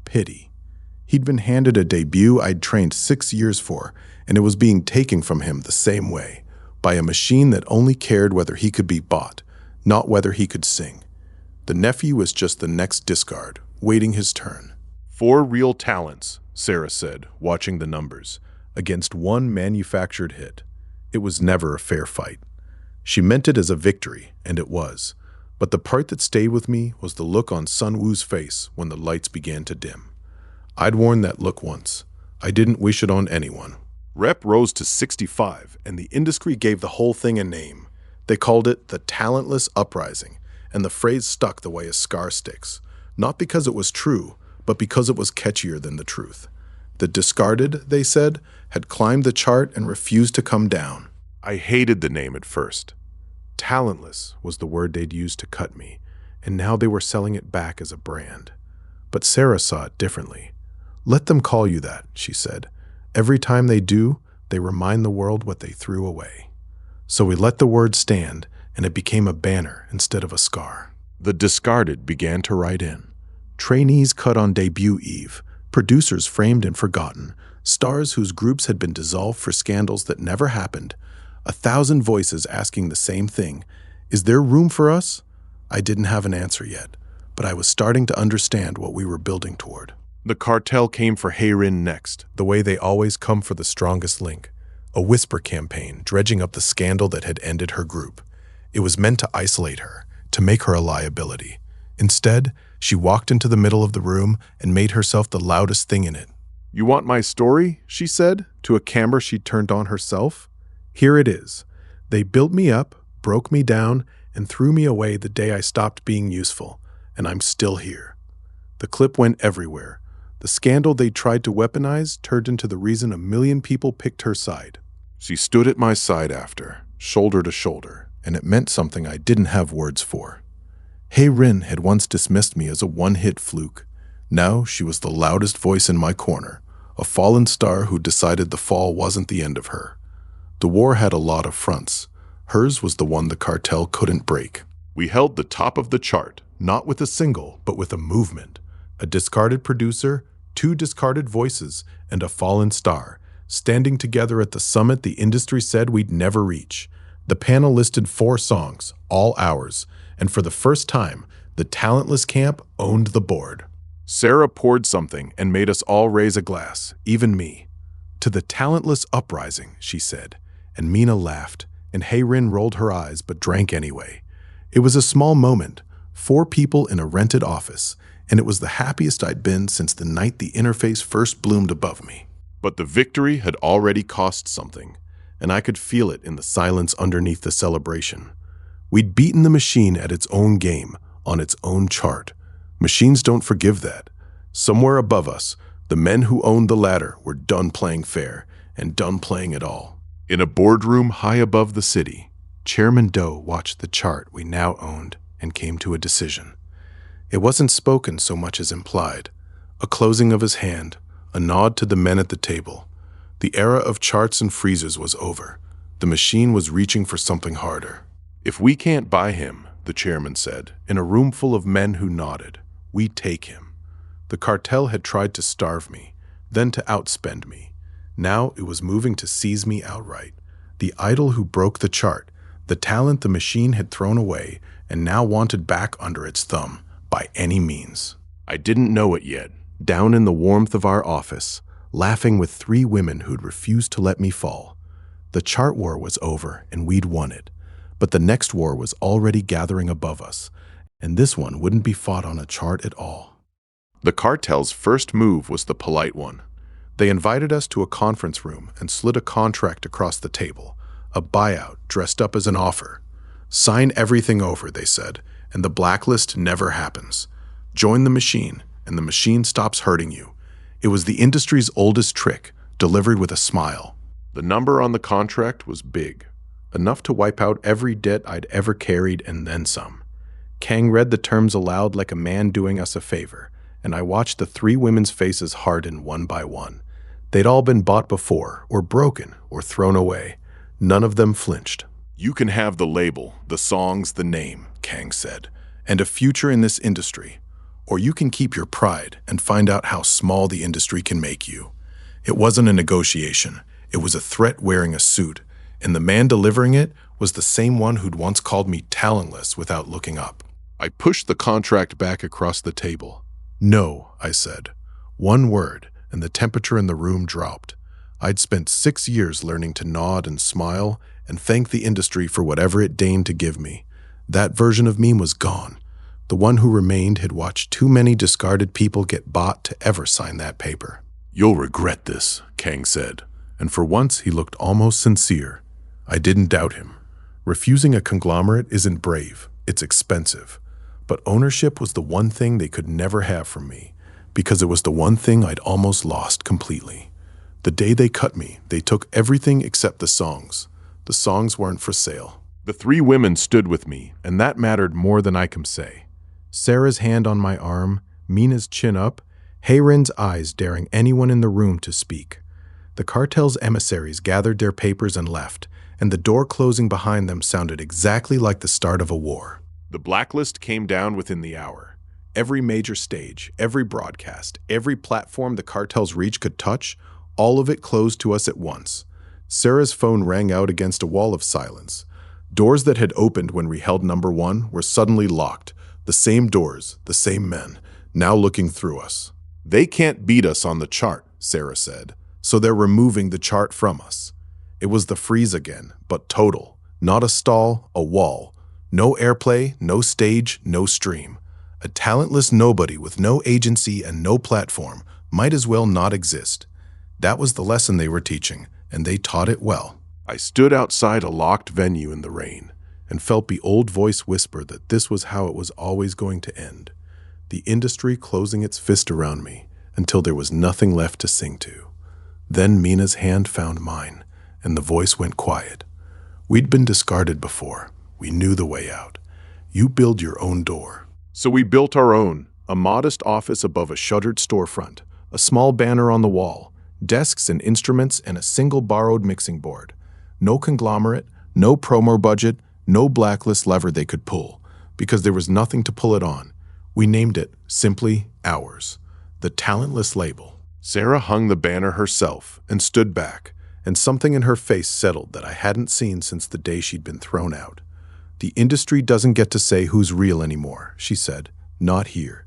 S2: Pity. He'd been handed a debut I'd trained 6 years for, and it was being taken from him the same way, by a machine that only cared whether he could be bought, not whether he could sing. The nephew was just the next discard, waiting his turn. 4 real talents, Sarah said, watching the numbers, against 1 manufactured hit. It was never a fair fight. She meant it as a victory, and it was. But the part that stayed with me was the look on Sunwoo's face when the lights began to dim. I'd worn that look once. I didn't wish it on anyone. Rep rose to 65, and the industry gave the whole thing a name. They called it the Talentless Uprising, and the phrase stuck the way a scar sticks. Not because it was true, but because it was catchier than the truth. The discarded, they said, had climbed the chart and refused to come down. I hated the name at first. Talentless was the word they'd used to cut me, and now they were selling it back as a brand. But Sarah saw it differently. Let them call you that, she said. Every time they do, they remind the world what they threw away. So we let the word stand, and it became a banner instead of a scar. The discarded began to write in. Trainees cut on debut eve, producers framed and forgotten, stars whose groups had been dissolved for scandals that never happened, 1,000 voices asking the same thing. Is there room for us? I didn't have an answer yet, but I was starting to understand what we were building toward. The cartel came for Haerin next, the way they always come for the strongest link. A whisper campaign dredging up the scandal that had ended her group. It was meant to isolate her, to make her a liability. Instead, she walked into the middle of the room and made herself the loudest thing in it. You want my story? She said, to a camera she turned on herself. Here it is. They built me up, broke me down, and threw me away the day I stopped being useful, and I'm still here. The clip went everywhere. The scandal they tried to weaponize turned into the reason 1 million people picked her side. She stood at my side after, shoulder to shoulder, and it meant something I didn't have words for. Haerin had once dismissed me as a one-hit fluke.
S1: Now she was the loudest voice in my corner, a fallen star who decided the fall wasn't the end of her. The war had a lot of fronts. Hers was the one the cartel couldn't break.
S2: We held the top of the chart.
S1: Not with a single, but with a movement. A discarded producer, 2 discarded voices, and a fallen star, standing together at the summit the industry said we'd never reach. The panel listed 4 songs, all ours, and for the first time, the talentless camp owned the board.
S2: Sarah poured something and made us all raise a glass,
S1: Even me. To the talentless uprising, she said, and Mina laughed, and Heyrin rolled her eyes but drank anyway. It was a small moment, 4 people in a rented office, and it was the happiest I'd been since the night the interface first bloomed above me.
S2: But the victory had already cost something,
S1: And I could feel it in the silence underneath the celebration. We'd beaten the machine at its own game, on its own chart. Machines don't forgive that. Somewhere above us, the men who owned the ladder were done playing fair and done playing at all.
S2: In a boardroom high above the city,
S1: Chairman Doe watched the chart we now owned and came to a decision. It wasn't spoken so much as implied. A closing of his hand, a nod to the men at the table. The era of charts and freezers was over. The machine was reaching for something harder.
S2: "If we can't buy him," the chairman said,
S1: In a room full of men who nodded, we take him. The cartel had tried to starve me, then to outspend me. Now it was moving to seize me outright. The idol who broke the chart, the talent the machine had thrown away and now wanted back under its thumb, by any means.
S2: I didn't know it yet.
S1: Down in the warmth of our office, laughing with 3 women who'd refused to let me fall. The chart war was over and we'd won it. But the next war was already gathering above us, and this one wouldn't be fought on a chart at all.
S2: The cartel's first move was the polite one.
S1: They invited us to a conference room and slid a contract across the table, a buyout dressed up as an offer. Sign everything over, they said, and the blacklist never happens. Join the machine, and the machine stops hurting you. It was the industry's oldest trick, delivered with a smile.
S2: The number on the contract was big.
S1: Enough to wipe out every debt I'd ever carried and then some. Kang read the terms aloud like a man doing us a favor, and I watched the 3 women's faces harden one by one. They'd all been bought before, or broken, or thrown away. None of them flinched.
S2: "You can have the label, the songs, the name,"
S1: Kang said, "and a future in this industry. Or you can keep your pride and find out how small the industry can make you." It wasn't a negotiation. It was a threat wearing a suit, and the man delivering it was the same one who'd once called me talentless without looking up.
S2: I pushed the contract back across the table.
S1: "No," I said. One word, and the temperature in the room dropped. I'd spent 6 years learning to nod and smile and thank the industry for whatever it deigned to give me. That version of me was gone. The one who remained had watched too many discarded people get bought to ever sign that paper.
S2: "You'll regret this," Kang said.
S1: And for once he looked almost sincere. I didn't doubt him. Refusing a conglomerate isn't brave, it's expensive. But ownership was the one thing they could never have from me, because it was the one thing I'd almost lost completely. The day they cut me, they took everything except the songs. The songs weren't for sale.
S2: The 3 women stood with me, and that mattered more than I can say.
S1: Sarah's hand on my arm, Mina's chin up, Heyrin's eyes daring anyone in the room to speak. The cartel's emissaries gathered their papers and left, and the door closing behind them sounded exactly like the start of a war.
S2: The blacklist came down within the hour.
S1: Every major stage, every broadcast, every platform the cartel's reach could touch, all of it closed to us at once. Sarah's phone rang out against a wall of silence. Doors that had opened when we held number 1 were suddenly locked. The same doors, the same men, now looking through us.
S2: "They can't beat us on the chart,"
S1: Sarah said, "so they're removing the chart from us." It was the freeze again, but total. Not a stall, a wall. No airplay, no stage, no stream. A talentless nobody with no agency and no platform might as well not exist. That was the lesson they were teaching, and they taught it well.
S2: I stood outside a locked venue in the rain
S1: And felt the old voice whisper that this was how it was always going to end. The industry closing its fist around me until there was nothing left to sing to. Then Mina's hand found mine, and the voice went quiet. We'd been discarded before. We knew the way out. You build your own door.
S2: So we built our own, A modest office above a shuttered storefront, a small banner on the wall, desks and instruments, and a single borrowed mixing board. No conglomerate, no promo budget, no blacklist lever they could pull, because there was nothing to pull it on. We named it simply ours, the Talentless label. Sarah hung the banner herself and stood back, and something in her face settled that I hadn't seen since the day she'd been thrown out. The industry doesn't get to say who's real anymore, she said. Not here.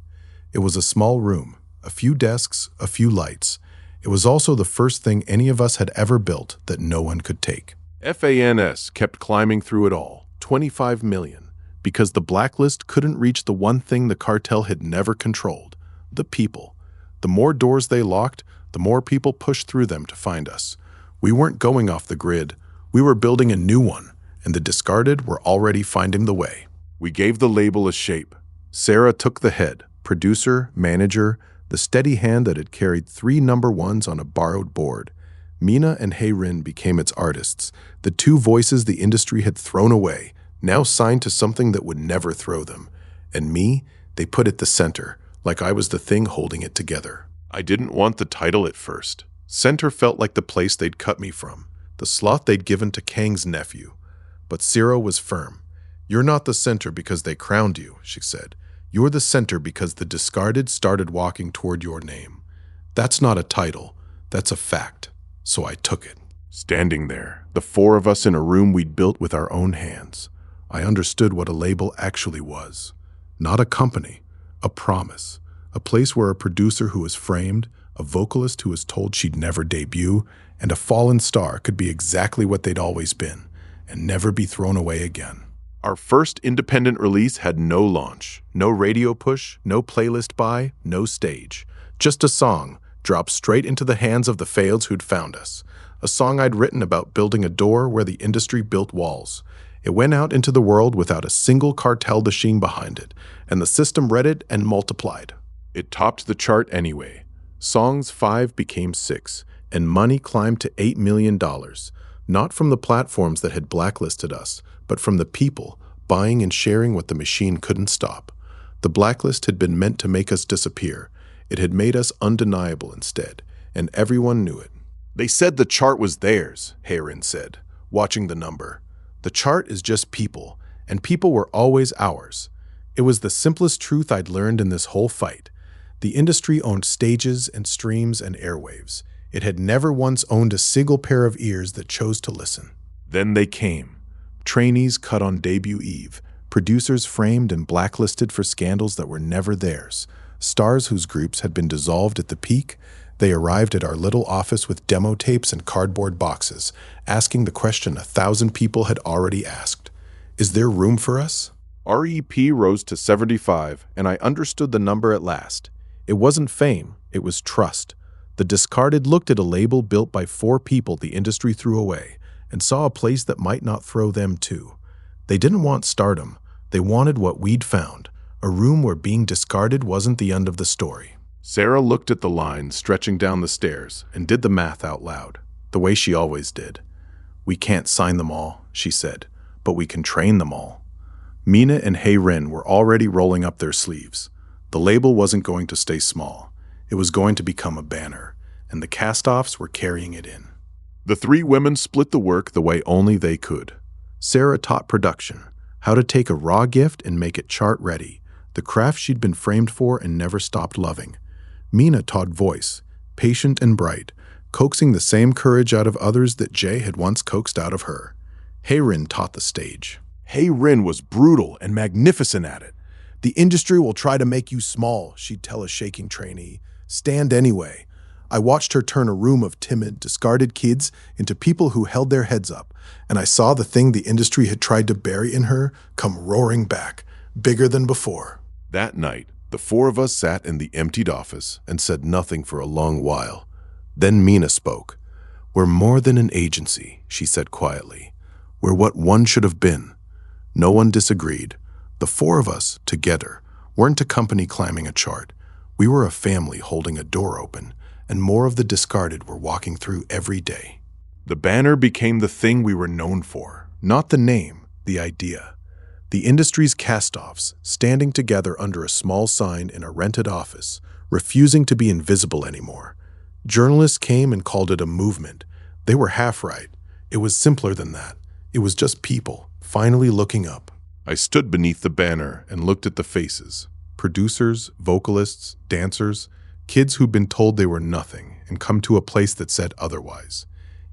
S2: It was a small room, a few desks, a few lights. It was also the first thing any of us had ever built that no one could take. FANS kept climbing through it all, 25 million, because the blacklist couldn't reach the one thing the cartel had never controlled, the people. The more doors they locked, the more people pushed through them to find us. We weren't going off the grid. We were building a new one, and the discarded were already finding the way. We gave the label a shape. Sarah took the head, producer, manager, the steady hand that had carried 3 number ones on a borrowed board. Mina and Hae-rin became its artists, the 2 voices the industry had thrown away, now signed to something that would never throw them. And me, they put at the center, like I was the thing holding it together. I didn't want the title at first. Center felt like the place they'd cut me from, the slot they'd given to Kang's nephew. But Sarah was firm. You're not the center because they crowned you, she said. You're the center because the discarded started walking toward your name. That's not a title, that's a fact. So I took it. Standing there, the 4 of us in a room we'd built with our own hands, I understood what a label actually was. Not a company, a promise. A place where a producer who was framed, a vocalist who was told she'd never debut, and a fallen star could be exactly what they'd always been, and never be thrown away again. Our first independent release had no launch, no radio push, no playlist buy, no stage. Just a song, dropped straight into the hands of the fails who'd found us. A song I'd written about building a door where the industry built walls. It went out into the world without a single cartel machine behind it, and the system read it and multiplied. It topped the chart anyway. Songs 5 became 6, and money climbed to $8 million. Not from the platforms that had blacklisted us, but from the people buying and sharing what the machine couldn't stop. The blacklist had been meant to make us disappear. It had made us undeniable instead, and everyone knew it. They said the chart was theirs, Hae-rin said, watching the number. The chart is just people, and people were always ours. It was the simplest truth I'd learned in this whole fight. The industry owned stages and streams and airwaves. It had never once owned a single pair of ears that chose to listen. Then they came. Trainees cut on debut eve, producers framed and blacklisted for scandals that were never theirs, stars whose groups had been dissolved at the peak. They arrived at our little office with demo tapes and cardboard boxes, asking the question 1,000 people had already asked. Is there room for us? REP rose to 75, and I understood the number at last. It wasn't fame, it was trust. The discarded looked at a label built by 4 people the industry threw away, and saw a place that might not throw them too. They didn't want stardom. They wanted what we'd found, a room where being discarded wasn't the end of the story. Sarah looked at the lines stretching down the stairs and did the math out loud, the way she always did. We can't sign them all, she said, but we can train them all. Mina and Hae-rin were already rolling up their sleeves. The label wasn't going to stay small. It was going to become a banner, and the cast-offs were carrying it in. The 3 women split the work the way only they could. Sarah taught production, how to take a raw gift and make it chart-ready, the craft she'd been framed for and never stopped loving. Mina taught voice, patient and bright, coaxing the same courage out of others that Jay had once coaxed out of her. Hae-rin taught the stage. Hae-rin was brutal and magnificent at it. The industry will try to make you small, she'd tell a shaking trainee. Stand anyway. I watched her turn a room of timid, discarded kids into people who held their heads up, and I saw the thing the industry had tried to bury in her come roaring back, bigger than before. That night, the 4 of us sat in the emptied office and said nothing for a long while. Then Mina spoke. We're more than an agency, she said quietly. We're what one should have been. No one disagreed. The 4 of us, together, weren't a company climbing a chart. We were a family holding a door open, and more of the discarded were walking through every day. The banner became the thing we were known for, not the name, the idea.
S1: The industry's cast-offs, standing together under a small sign in a rented office, refusing to be invisible anymore. Journalists came and called it a movement. They were half right. It was simpler than that. It was just people, finally looking up.
S2: I stood beneath the banner and looked at the faces.
S1: Producers, vocalists, dancers, kids who'd been told they were nothing and come to a place that said otherwise.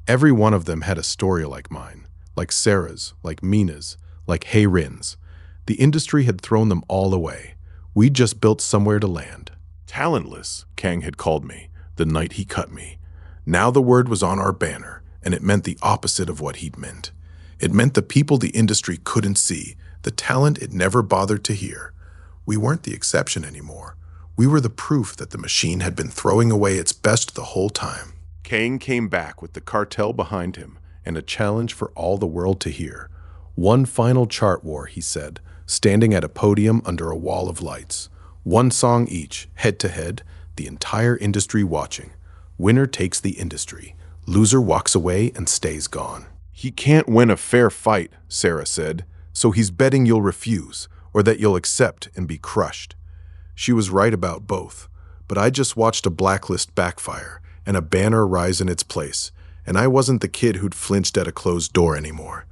S1: Every one of them had a story like mine, like Sarah's, like Mina's, like Rin's. The industry had thrown them all away. We'd just built somewhere to land.
S2: Talentless, Kang had called me the night he cut me.
S1: Now the word was on our banner, and it meant the opposite of what he'd meant. It meant the people the industry couldn't see, the talent it never bothered to hear. We weren't the exception anymore. We were the proof that the machine had been throwing away its best the whole time.
S2: Kang came back with the Cartel behind him
S1: And a challenge for all the world to hear. One final chart war, he said, standing at a podium under a wall of lights. One song each, head to head, the entire industry watching. Winner takes the industry. Loser walks away and stays gone.
S2: He can't win a fair fight, Sarah said,
S1: So he's betting you'll refuse, or that you'll accept and be crushed. She was right about both, but I just watched a blacklist backfire and a banner rise in its place, and I wasn't the kid who'd flinched at a closed door anymore.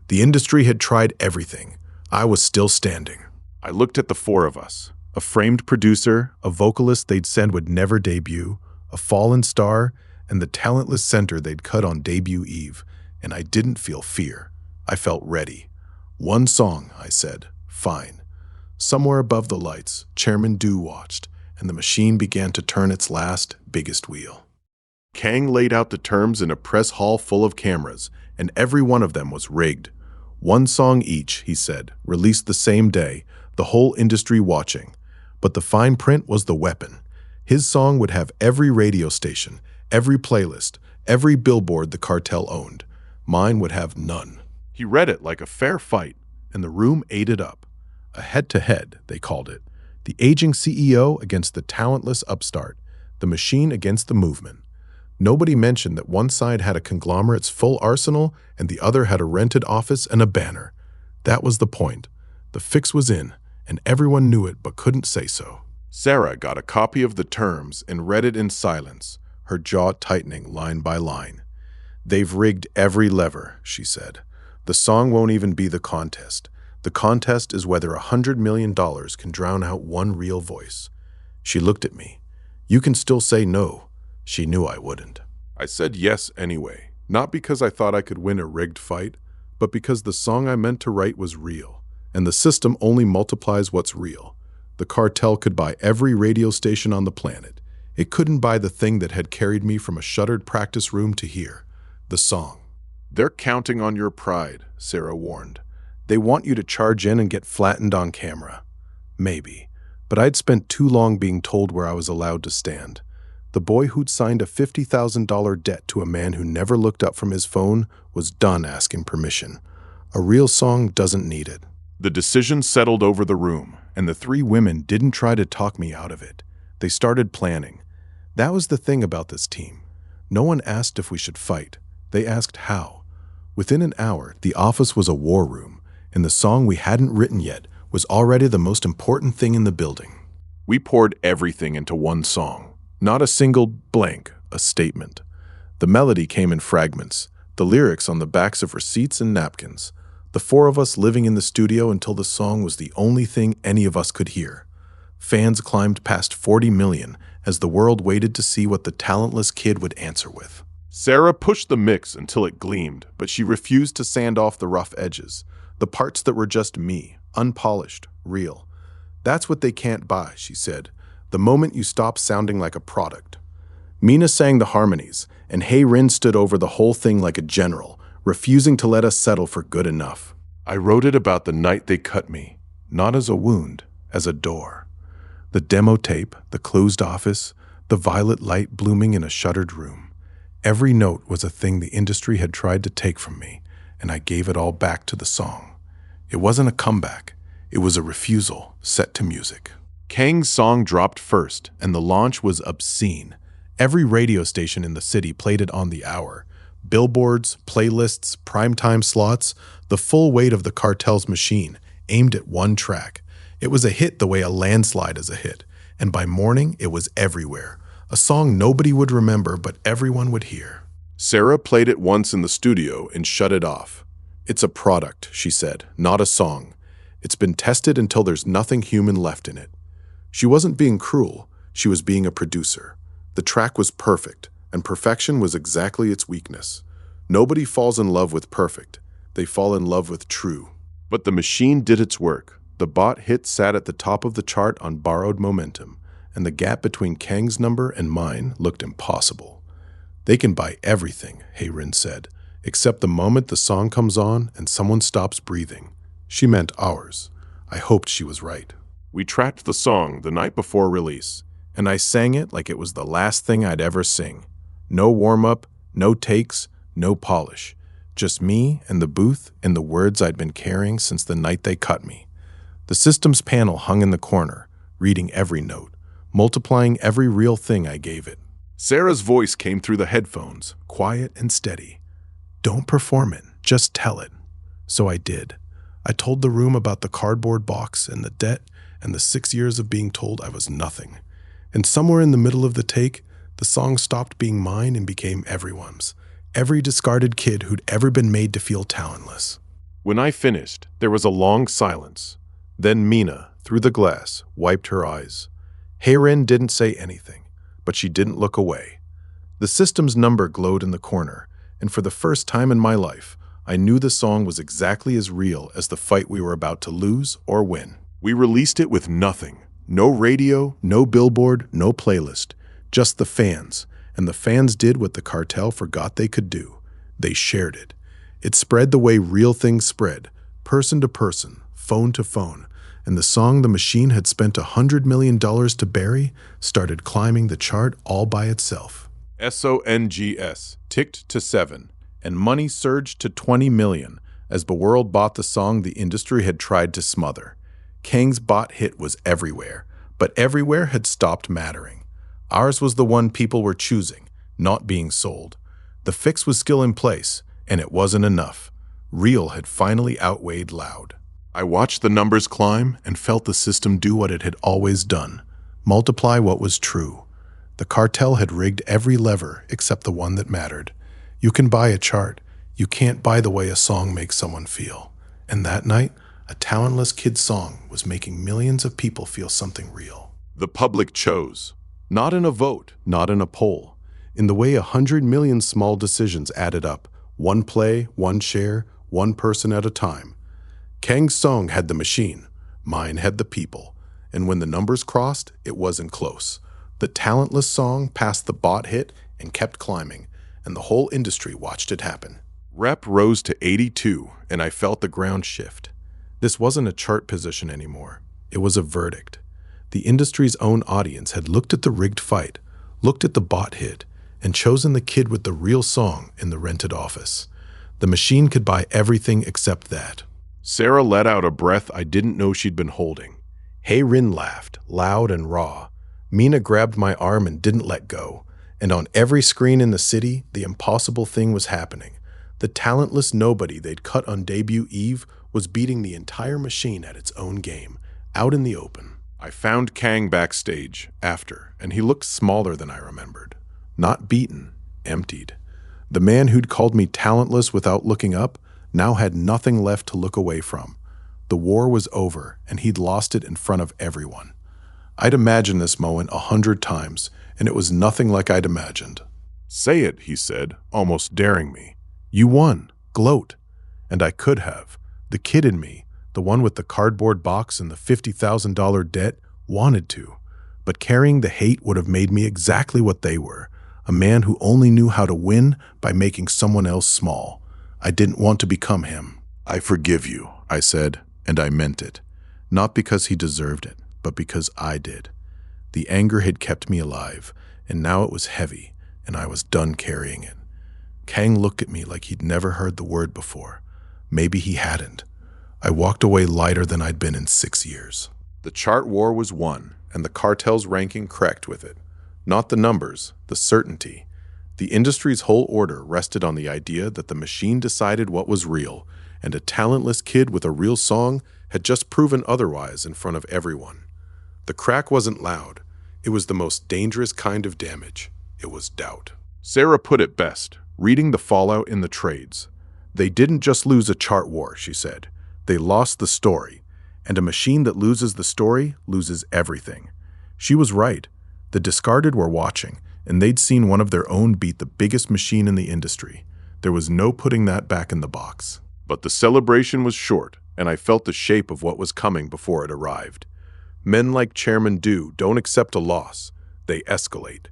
S1: The industry had tried everything. I was still standing.
S2: I looked at the four of us.
S1: A framed producer, a vocalist they'd said would never debut, a fallen star, and the talentless center they'd cut on debut eve, and I didn't feel fear. I felt ready. One song, I said. Fine. Somewhere above the lights, Chairman Du watched, and the machine began to turn its last, biggest wheel.
S2: Kang laid out the terms in a press hall full of cameras,
S1: and every one of them was rigged. One song each, he said, released the same day, the whole industry watching. But the fine print was the weapon. His song would have every radio station, every playlist, every billboard the cartel owned. Mine would have none.
S2: He read it like a fair fight,
S1: and the room ate it up. A head-to-head, they called it. The aging CEO against the talentless upstart. The machine against the movement. Nobody mentioned that one side had a conglomerate's full arsenal and the other had a rented office and a banner. That was the point. The fix was in, and everyone knew it but couldn't say so.
S2: Sarah got a copy of the terms and read it in silence,
S1: her jaw tightening line by line. They've rigged every lever, she said. The song won't even be the contest. The contest is whether $100 million can drown out one real voice. She looked at me. You can still say no. She knew I wouldn't.
S2: I said yes anyway, not because I thought I could win a rigged fight, but because the song I meant to write was real, and the system only multiplies what's real. The cartel could buy every radio station on the planet. It couldn't buy the thing that had carried me from a shuttered practice room to here, the song. They're counting on your pride, Sarah warned.
S1: They want you to charge in and get flattened on camera. Maybe, but I'd spent too long being told where I was allowed to stand. The boy who'd signed a $50,000 debt to a man who never looked up from his phone was done asking permission. A real song doesn't need it.
S2: The decision settled over the room,
S1: and the three women didn't try to talk me out of it. They started planning. That was the thing about this team. No one asked if we should fight. They asked how. Within an hour, the office was a war room, and the song we hadn't written yet was already the most important thing in the building.
S2: We poured everything into one song.
S1: Not a single blank, a statement. The melody came in fragments, the lyrics on the backs of receipts and napkins. The four of us living in the studio until the song was the only thing any of us could hear. Fans climbed past 40 million as the world waited to see what the talentless kid would answer with.
S2: Sarah pushed the mix until it gleamed, but she refused to sand off the rough edges, the parts that were just me, unpolished, real.
S1: That's what they can't buy, she said. The moment you stop sounding like a product. Mina sang the harmonies, and Rin stood over the whole thing like a general, refusing to let us settle for good enough.
S2: I wrote it about the night they cut me,
S1: not as a wound, as a door. The demo tape, the closed office, the violet light blooming in a shuttered room. Every note was a thing the industry had tried to take from me, and I gave it all back to the song. It wasn't a comeback. It was a refusal set to music.
S2: Kang's song dropped first,
S1: and the launch was obscene. Every radio station in the city played it on the hour. Billboards, playlists, primetime slots, the full weight of the cartel's machine, aimed at one track. It was a hit the way a landslide is a hit, and by morning it was everywhere. A song nobody would remember, but everyone would hear.
S2: Sarah played it once in the studio and shut it off. "It's a product," she said, "not a song. It's been tested until there's nothing human left in it." She wasn't being cruel, she was being a producer. The track was perfect, and perfection was exactly its weakness. Nobody falls in love with perfect, they fall in love with true. But the machine did its work. The bot hit sat at the top of the chart on borrowed momentum, and the gap between Kang's number and mine looked impossible. "They can buy everything," Hae-rin said, "except the moment the song comes on and someone stops breathing." She meant ours. I hoped she was right. We tracked the song the night before release, and I sang it like it was the last thing I'd ever sing. No warm-up, no takes, no polish. Just me and the booth and the words I'd been carrying since the night they cut me. The systems panel hung in the corner, reading every note, multiplying every real thing I gave it. Sarah's voice came through the headphones, quiet and steady. "Don't perform it, just tell it." So I did. I told the room about the cardboard box and the debt and the 6 years of being told I was nothing. And somewhere in the middle of the take, the song stopped being mine and became everyone's. Every discarded kid who'd ever been made to feel talentless. When I finished, there was a long silence. Then Mina, through the glass, wiped her eyes. Hae-rin didn't say anything, but she didn't look away. The system's number glowed in the corner, and for the first time in my life, I knew the song was exactly as real as the fight we were about to lose or win. We released it with nothing. No radio, no billboard, no playlist. Just the fans. And the fans did what the Cartel forgot they could do. They shared it. It spread the way real things spread, person to person, phone to phone. And the song the machine had spent $100 million to bury started climbing the chart all by itself. SONGS ticked to 7, and money surged to 20 million as the world bought the song the industry had tried to smother. Kang's bot hit was everywhere, but everywhere had stopped mattering. Ours was the one people were choosing, not being sold. The fix was still in place, and it wasn't enough. Real had finally outweighed loud. I watched the numbers climb and felt the system do what it had always done, multiply what was true. The Cartel had rigged every lever except the one that mattered. You can buy a chart. You can't buy the way a song makes someone feel. And that night, a talentless kid's song was making millions of people feel something real. The public chose. Not in a vote, not in a poll. In the way 100 million small decisions added up. One play, one share, one person at a time. Kang's song had the machine. Mine had the people. And when the numbers crossed, it wasn't close. The talentless song passed the bot hit and kept climbing, and the whole industry watched it happen. Rep rose to 82, and I felt the ground shift. This wasn't a chart position anymore. It was a verdict. The industry's own audience had looked at the rigged fight, looked at the bot hit, and chosen the kid with the real song in the rented office. The machine could buy everything except that. Sarah let out a breath I didn't know she'd been holding. Hae-rin laughed, loud and raw. Mina grabbed my arm and didn't let go. And on every screen in the city, the impossible thing was happening. The talentless nobody they'd cut on debut eve was beating the entire machine at its own game, out in the open. I found Kang backstage after, and he looked smaller than I remembered. Not beaten, emptied. The man who'd called me talentless without looking up now had nothing left to look away from. The war was over, and he'd lost it in front of everyone. I'd imagined this moment 100 times, and it was nothing like I'd imagined. "Say it," he said, almost daring me. "You won. Gloat." And I could have. The kid in me, the one with the cardboard box and the $50,000 debt, wanted to. But carrying the hate would have made me exactly what they were, a man who only knew how to win by making someone else small. I didn't want to become him. "I forgive you," I said, and I meant it. Not because he deserved it, but because I did. The anger had kept me alive, and now it was heavy, and I was done carrying it. Kang looked at me like he'd never heard the word before. Maybe he hadn't. I walked away lighter than I'd been in 6 years. The chart war was won, and the Cartel's ranking cracked with it. Not the numbers, the certainty. The industry's whole order rested on the idea that the machine decided what was real, and a talentless kid with a real song had just proven otherwise in front of everyone. The crack wasn't loud. It was the most dangerous kind of damage. It was doubt. Sarah put it best, reading the fallout in the trades. They didn't just lose a chart war, she said. They lost the story. And a machine that loses the story loses everything. She was right. The discarded were watching, and they'd seen one of their own beat the biggest machine in the industry. There was no putting that back in the box. But the celebration was short, and I felt the shape of what was coming before it arrived. Men like Chairman Do don't accept a loss. They escalate.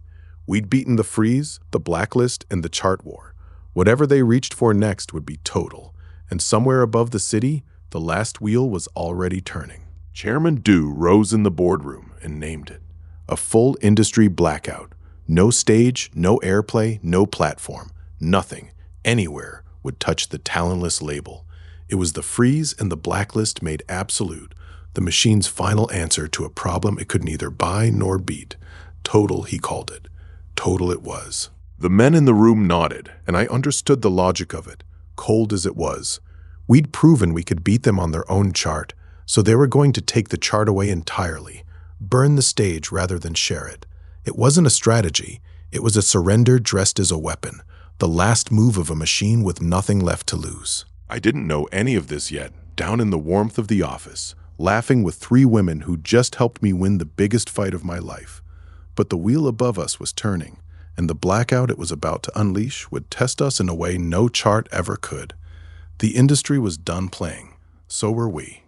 S2: We'd beaten the freeze, the blacklist, and the chart war. Whatever they reached for next would be total. And somewhere above the city, the last wheel was already turning. Chairman Do rose in the boardroom and named it. A full industry blackout. No stage, no airplay, no platform. Nothing, anywhere, would touch the talentless label. It was the freeze and the blacklist made absolute, the machine's final answer to a problem it could neither buy nor beat. Total, he called it. Total it was. The men in the room nodded, and I understood the logic of it, cold as it was. We'd proven we could beat them on their own chart, so they were going to take the chart away entirely, burn the stage rather than share it. It wasn't a strategy. It was a surrender dressed as a weapon, the last move of a machine with nothing left to lose. I didn't know any of this yet, down in the warmth of the office, laughing with 3 women who just helped me win the biggest fight of my life. But the wheel above us was turning, and the blackout it was about to unleash would test us in a way no chart ever could. The industry was done playing. So were we.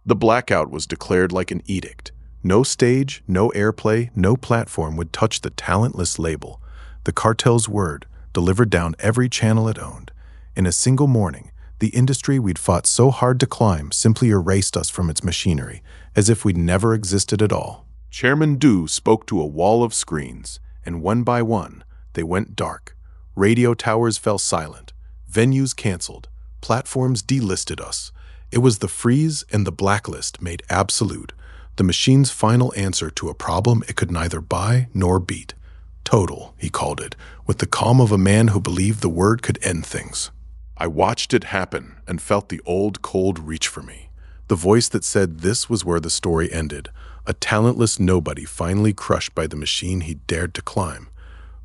S2: The blackout was declared like an edict. No stage, no airplay, no platform would touch the talentless label. The cartel's word, delivered down every channel it owned. In a single morning, the industry we'd fought so hard to climb simply erased us from its machinery, as if we'd never existed at all. Chairman Do spoke to a wall of screens, and one by one, they went dark. Radio towers fell silent. Venues canceled. Platforms delisted us. It was the freeze and the blacklist made absolute, the machine's final answer to a problem it could neither buy nor beat. Total, he called it, with the calm of a man who believed the word could end things. I watched it happen and felt the old cold reach for me. The voice that said this was where the story ended, a talentless nobody finally crushed by the machine he dared to climb.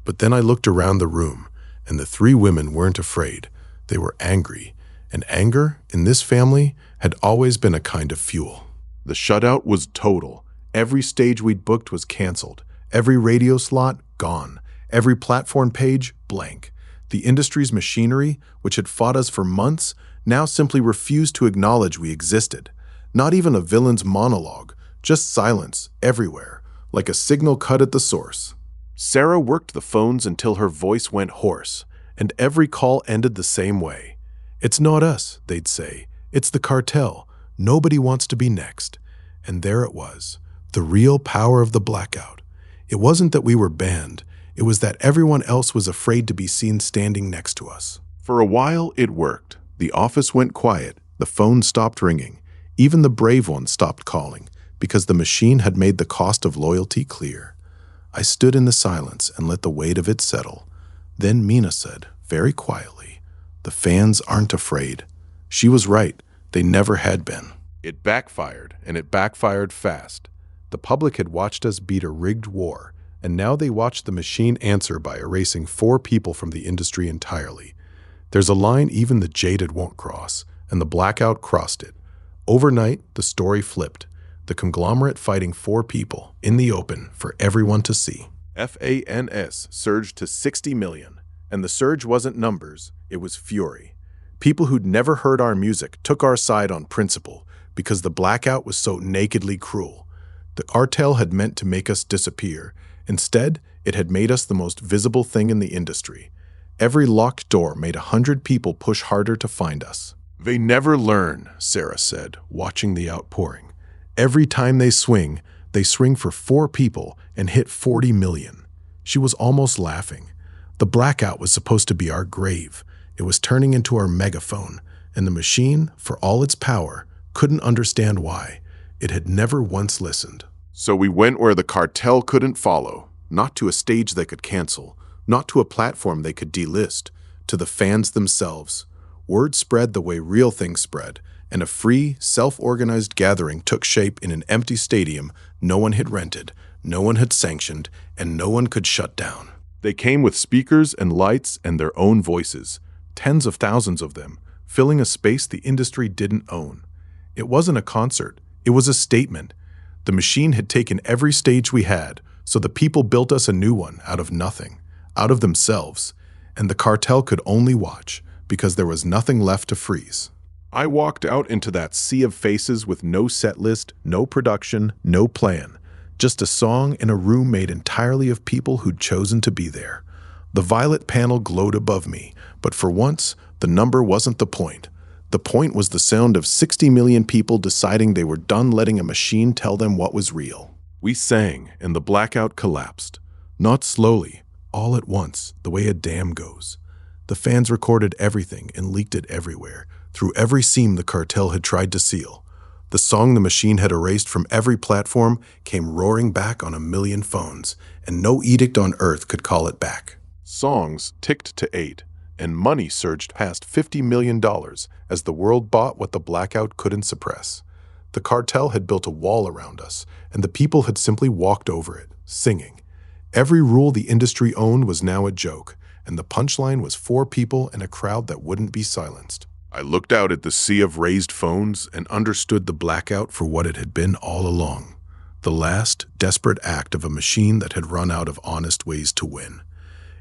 S2: But then I looked around the room, and the 3 women weren't afraid. They were angry, and anger, in this family, had always been a kind of fuel. The shutout was total. Every stage we'd booked was canceled. Every radio slot, gone. Every platform page, blank. The industry's machinery, which had fought us for months, now simply refused to acknowledge we existed. Not even a villain's monologue, just silence everywhere, like a signal cut at the source. Sarah worked the phones until her voice went hoarse, and every call ended the same way. "It's not us," they'd say. "It's the cartel. Nobody wants to be next." And there it was, the real power of the blackout. It wasn't that we were banned. It was that everyone else was afraid to be seen standing next to us. For a while, it worked. The office went quiet. The phone stopped ringing. Even the brave ones stopped calling, because the machine had made the cost of loyalty clear. I stood in the silence and let the weight of it settle. Then Mina said, very quietly, "The fans aren't afraid." She was right. They never had been. It backfired, and it backfired fast. The public had watched us beat a rigged war, and now they watched the machine answer by erasing 4 people from the industry entirely. There's a line even the jaded won't cross, and the blackout crossed it. Overnight, the story flipped. The conglomerate fighting 4 people, in the open, for everyone to see. FANS surged to 60 million, and the surge wasn't numbers, it was fury. People who'd never heard our music took our side on principle, because the blackout was so nakedly cruel. The Cartel had meant to make us disappear. Instead, it had made us the most visible thing in the industry. Every locked door made 100 people push harder to find us. "They never learn," Sarah said, watching the outpouring. "Every time they swing for 4 people and hit 40 million. She was almost laughing. The blackout was supposed to be our grave. It was turning into our megaphone, and the machine, for all its power, couldn't understand why. It had never once listened. So we went where the cartel couldn't follow, not to a stage they could cancel, not to a platform they could delist, to the fans themselves.
S1: Word spread the way real things spread, and a free, self-organized gathering took shape in an empty stadium no one had rented, no one had sanctioned, and no one could shut down.
S2: They came with speakers and lights and their own voices,
S1: Tens of thousands of them, filling a space the industry didn't own. It wasn't a concert, it was a statement. The machine had taken every stage we had, so the people built us a new one out of nothing, out of themselves, and the cartel could only watch because there was nothing left to freeze.
S2: I walked out into that sea of faces with no set list, no production,
S1: No plan, just a song in a room made entirely of people who'd chosen to be there. The violet panel glowed above me, but for once, the number wasn't the point. The point was the sound of 60 million people deciding they were done letting a machine tell them what was real.
S2: We sang, and the blackout collapsed.
S1: Not slowly, all at once, the way a dam goes. The fans recorded everything and leaked it everywhere, through every seam the cartel had tried to seal. The song the machine had erased from every platform came roaring back on a million phones, and no edict on earth could call it back.
S2: Songs ticked to 8, and money surged past $50 million as the world bought what the blackout couldn't suppress. The cartel had built a wall around us, and the people had simply walked over it, singing. Every rule the industry owned was now a joke, and the punchline was 4 people and a crowd that wouldn't be silenced. I looked out at the sea of raised phones and
S1: Understood the blackout for what it had been all along. The last, desperate act of a machine that had run out of honest ways to win.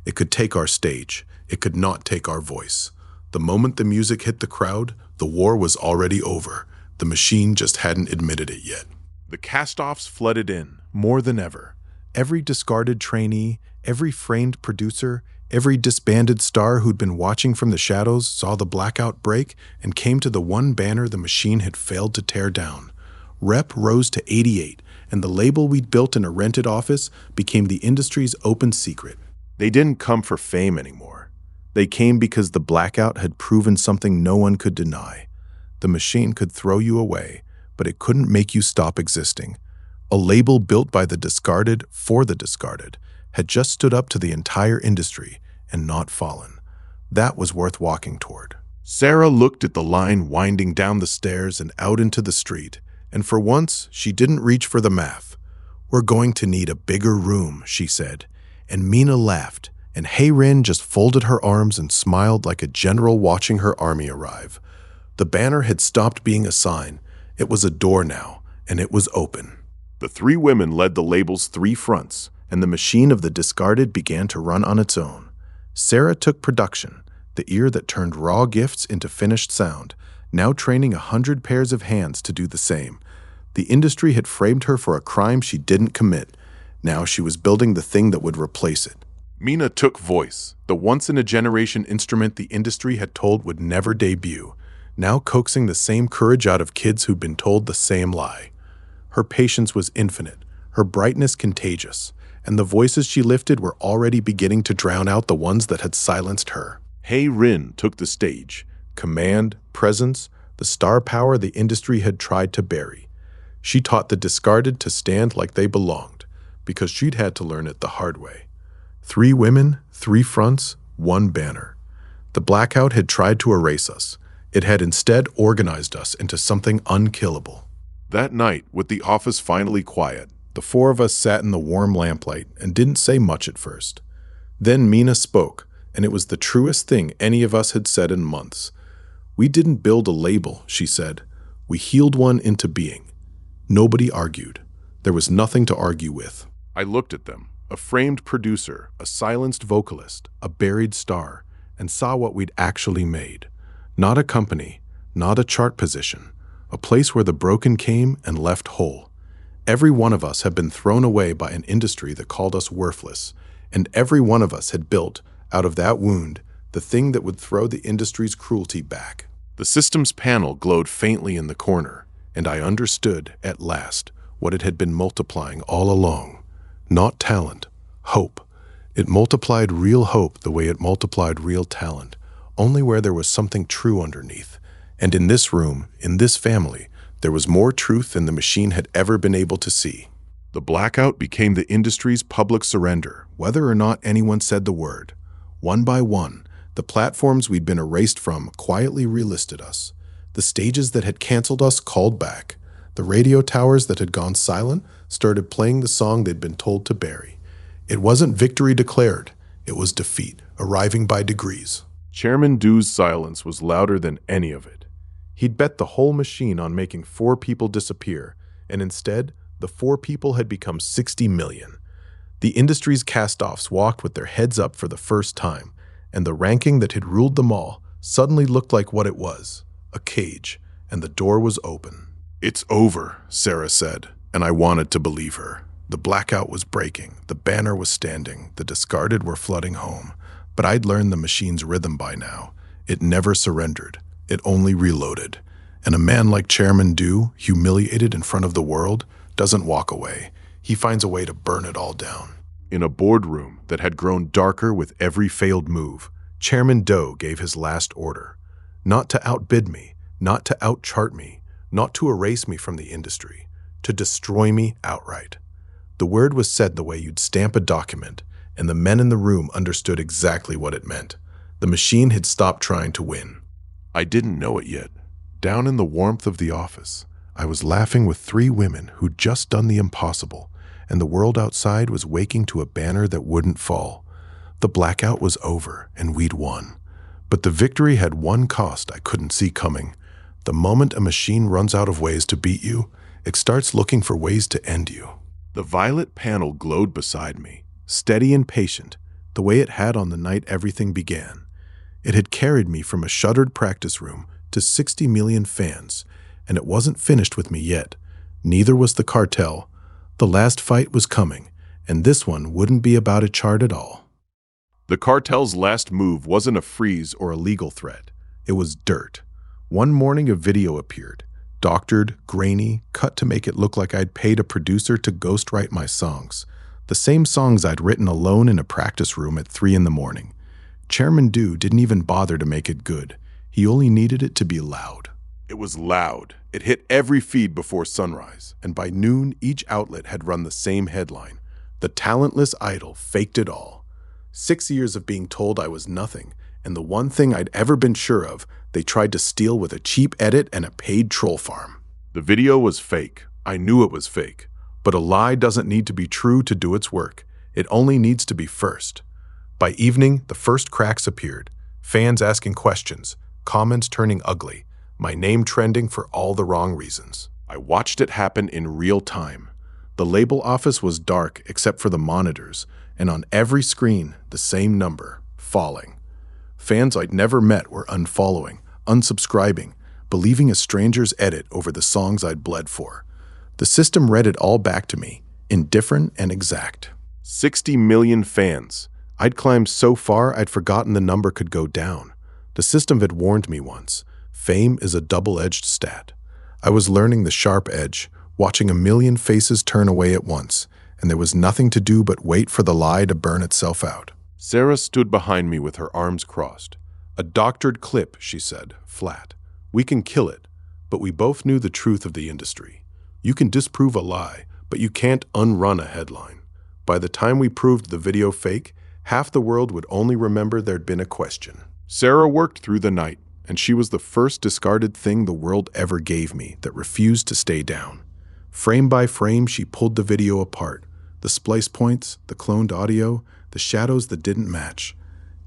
S1: It could take our stage. It could not take our voice. The moment the music hit the crowd, the war was already over. The machine just hadn't admitted it yet.
S2: The cast-offs flooded in.
S1: More than ever. Every discarded trainee, every framed producer, every disbanded star who'd been watching from the shadows saw the blackout break and came to the one banner the machine had failed to tear down. Rep rose to 88, and the label we'd built in a rented office became the industry's open secret.
S2: They didn't come for fame anymore.
S1: They came because the blackout had proven something no one could deny. The machine could throw you away, but it couldn't make you stop existing. A label built by the discarded for the discarded had just stood up to the entire industry and not fallen. That was worth walking toward.
S2: Sarah looked at the line winding down the stairs and
S1: Out into the street, and for once, she didn't reach for the math. "We're going to need a bigger room," she said, and Mina laughed, and Hey-Rin just folded her arms and smiled like a general watching her army arrive. The banner had stopped being a sign. It was a door now, and it was open.
S2: The 3 women led the label's 3 fronts,
S1: and the machine of the discarded began to run on its own. Sarah took production, the ear that turned raw gifts into finished sound, now training 100 pairs of hands to do the same. The industry had framed her for a crime she didn't commit. Now she was building the thing that would replace it.
S2: Mina took voice, the once-in-a-generation instrument the industry had told
S1: Would never debut, now coaxing the same courage out of kids who'd been told the same lie. Her patience was infinite, her brightness contagious, and the voices she lifted were already beginning to drown out the ones that had silenced her.
S2: Hey-Rin took the stage.
S1: Command, presence, the star power the industry had tried to bury. She taught the discarded to stand like they belonged, because she'd had to learn it the hard way. 3 women, 3 fronts, 1 banner. The blackout had tried to erase us. It had instead organized us into something unkillable.
S2: That night, with the office finally quiet,
S1: the 4 of us sat in the warm lamplight and didn't say much at first. Then Mina spoke, and it was the truest thing any of us had said in months. "We didn't build a label," she said. "We healed one into being." Nobody argued. There was nothing to argue with.
S2: I looked at them, a framed producer, a silenced vocalist,
S1: A buried star, and saw what we'd actually made. Not a company, not a chart position, a place where the broken came and left whole. Every one of us had been thrown away by an industry that called us worthless, and every one of us had built, out of that wound, the thing that would throw the industry's cruelty back.
S2: The systems panel glowed faintly in the corner,
S1: and I understood, at last, what it had been multiplying all along. Not talent, hope. It multiplied real hope the way it multiplied real talent, only where there was something true underneath. And in this room, in this family, there was more truth than the machine had ever been able to see.
S2: The blackout became the industry's public surrender.
S1: Whether or not anyone said the word, one by one, The platforms we'd been erased from quietly relisted us. The stages that had canceled us called back. The radio towers that had gone silent started playing the song they'd been told to bury. It wasn't victory declared. It was defeat, arriving by degrees.
S2: Chairman Do's silence was louder than any of it. He'd bet the whole machine on making 4 people disappear, and instead, the 4 people had become 60 million. The industry's cast-offs walked with their heads up for the first time, and the ranking that had ruled them all suddenly looked like what it was, a cage, and the door was open. "It's over," Sarah said, and I wanted to believe her. The blackout was breaking, the banner was standing, the discarded were flooding home. But I'd learned the machine's rhythm by now. It never surrendered. It only reloaded. And a man like Chairman Do, humiliated in front of the world, doesn't walk away. He finds a way to burn it all down. In a boardroom that had grown darker with every failed move, Chairman Do gave his last order. Not to outbid me, not to outchart me, not to erase me from the industry, to destroy me outright. The word was said the way you'd stamp a document, and the men in the room understood exactly what it meant. The machine had stopped trying to win. I didn't know it yet. Down in the warmth of the office, I was laughing with 3 women who'd just done the impossible, and the world outside was waking to a banner that wouldn't fall. The blackout was over, and we'd won. But the victory had one cost I couldn't see coming. The moment a machine runs out of ways to beat you, it starts looking for ways to end you. The violet panel glowed beside me, steady and patient, the way it had on the night everything began. It had carried me from a shuttered practice room to 60 million fans, and it wasn't finished with me yet. Neither was the cartel. The last fight was coming, and this one wouldn't be about a chart at all. The cartel's last move wasn't a freeze or a legal threat. It was dirt. One morning a video appeared, doctored, grainy, cut to make it look like I'd paid a producer to ghostwrite my songs. The same songs I'd written alone in a practice room at 3 in the morning. Chairman Do didn't even bother to make it good. He only needed it to be loud. It was loud. It hit every feed before sunrise, and by noon each outlet had run the same headline. The talentless idol faked it all. 6 years of being told I was nothing, and the one thing I'd ever been sure of, they tried to steal with a cheap edit and a paid troll farm. The video was fake. I knew it was fake. But a lie doesn't need to be true to do its work. It only needs to be first. By evening, the first cracks appeared. Fans asking questions, comments turning ugly, my name trending for all the wrong reasons. I watched it happen in real time. The label office was dark except for the monitors, and on every screen, the same number, falling. Fans I'd never met were unfollowing, unsubscribing, believing a stranger's edit over the songs I'd bled for. The system read it all back to me, indifferent and exact. 60 million fans. I'd climbed so far I'd forgotten the number could go down. The system had warned me once. Fame is a double-edged stat. I was learning the sharp edge, watching a million faces turn away at once, and there was nothing to do but wait for the lie to burn itself out. Sarah stood behind me with her arms crossed. "A doctored clip," she said, flat. "We can kill it." But we both knew the truth of the industry. You can disprove a lie, but you can't unrun a headline. By the time we proved the video fake, half the world would only remember there'd been a question. Sarah worked through the night, and she was the first discarded thing the world ever gave me that refused to stay down. Frame by frame, she pulled the video apart. The splice points, the cloned audio, the shadows that didn't match.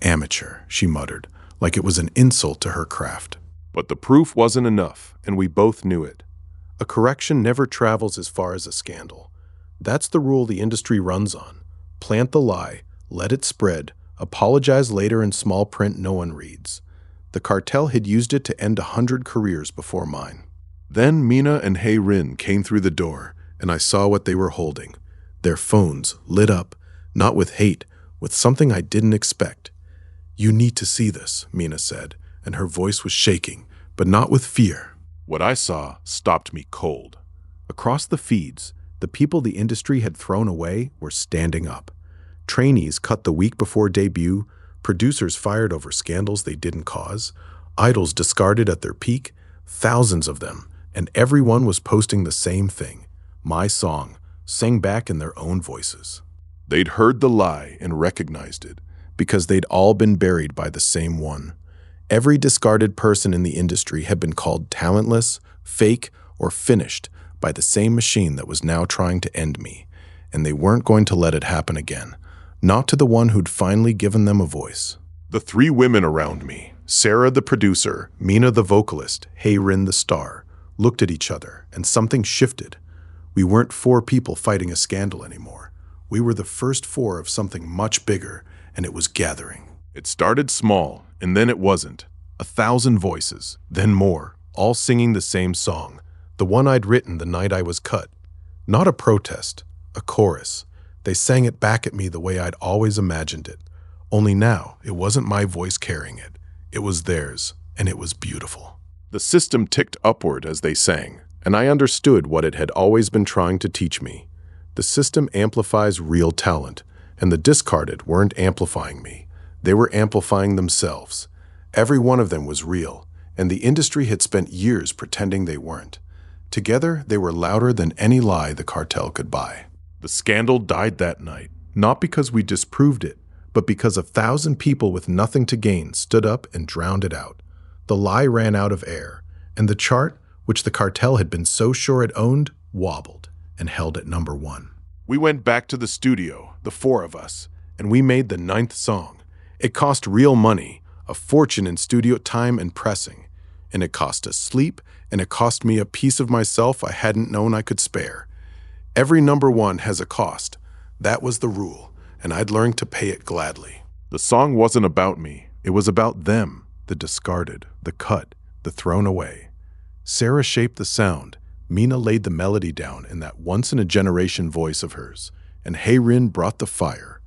S2: "Amateur," she muttered, like it was an insult to her craft. But the proof wasn't enough, and we both knew it. A correction never travels as far as a scandal. That's the rule the industry runs on. Plant the lie, let it spread, apologize later in small print no one reads. The cartel had used it to end 100 careers before mine. Then Mina and Hey Rin came through the door, and I saw what they were holding. Their phones lit up, not with hate, with something I didn't expect. "You need to see this," Mina said, and her voice was shaking, but not with fear. What I saw stopped me cold. Across the feeds, the people the industry had thrown away were standing up. Trainees cut the week before debut, producers fired over scandals they didn't cause, idols discarded at their peak, thousands of them, and everyone was posting the same thing, my song, sang back in their own voices. They'd heard the lie and recognized it,
S1: because they'd all been buried by the same one. Every discarded person in the industry had been called talentless, fake, or finished by the same machine that was now trying to end me, and they weren't going to let it happen again, not to the one who'd finally given them a voice.
S2: The three women around me,
S1: Sarah the producer, Mina the vocalist, Hae-rin the star, looked at each other, and something shifted. We weren't four people fighting a scandal anymore. We were the first four of something much bigger, and it was gathering.
S2: it started small, and then it wasn't.
S1: 1,000 voices, then more, all singing the same song, the one I'd written the night I was cut. Not a protest, a chorus. They sang it back at me the way I'd always imagined it. Only now, it wasn't my voice carrying it. It was theirs, and it was beautiful.
S2: The system ticked upward as they sang, and I understood what it had always been trying to teach me. The system amplifies real talent, and the discarded weren't amplifying me. They were amplifying themselves. Every one of them was real, and the industry had spent years pretending they weren't. Together, they were louder than any lie the cartel could buy.
S1: The scandal died that night, not because we disproved it, but because 1,000 people with nothing to gain stood up and drowned it out. The lie ran out of air, and the chart, which the cartel had been so sure it owned, wobbled and held at number 1.
S2: We went back to the studio, the four of us,
S1: And we made the 9th song. It cost real money, a fortune in studio time and pressing. And it cost us sleep, and it cost me a piece of myself I hadn't known I could spare. Every number 1 has a cost. That was the rule, and I'd learned to pay it gladly.
S2: The song wasn't about me.
S1: It was about them, the discarded, the cut, the thrown away. Sarah shaped the sound. Mina laid the melody down in that once-in-a-generation voice of hers, and Hae-rin brought the fire.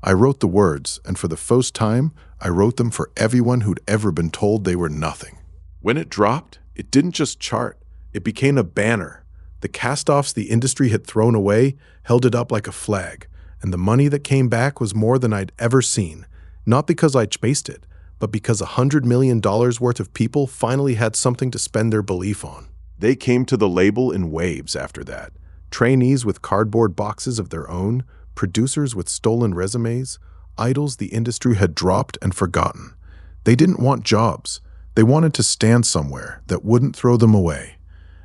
S1: I wrote the words, and for the first time, I wrote them for everyone who'd ever been told they were nothing.
S2: When it dropped, it didn't just chart.
S1: It became a banner. The cast-offs the industry had thrown away held it up like a flag, and the money that came back was more than I'd ever seen, not because I chased it, but because $100 million worth of people finally had something to spend their belief on.
S2: They came to the label in waves after that.
S1: Trainees with cardboard boxes of their own, producers with stolen resumes, idols the industry had dropped and forgotten. They didn't want jobs. They wanted to stand somewhere that wouldn't throw them away.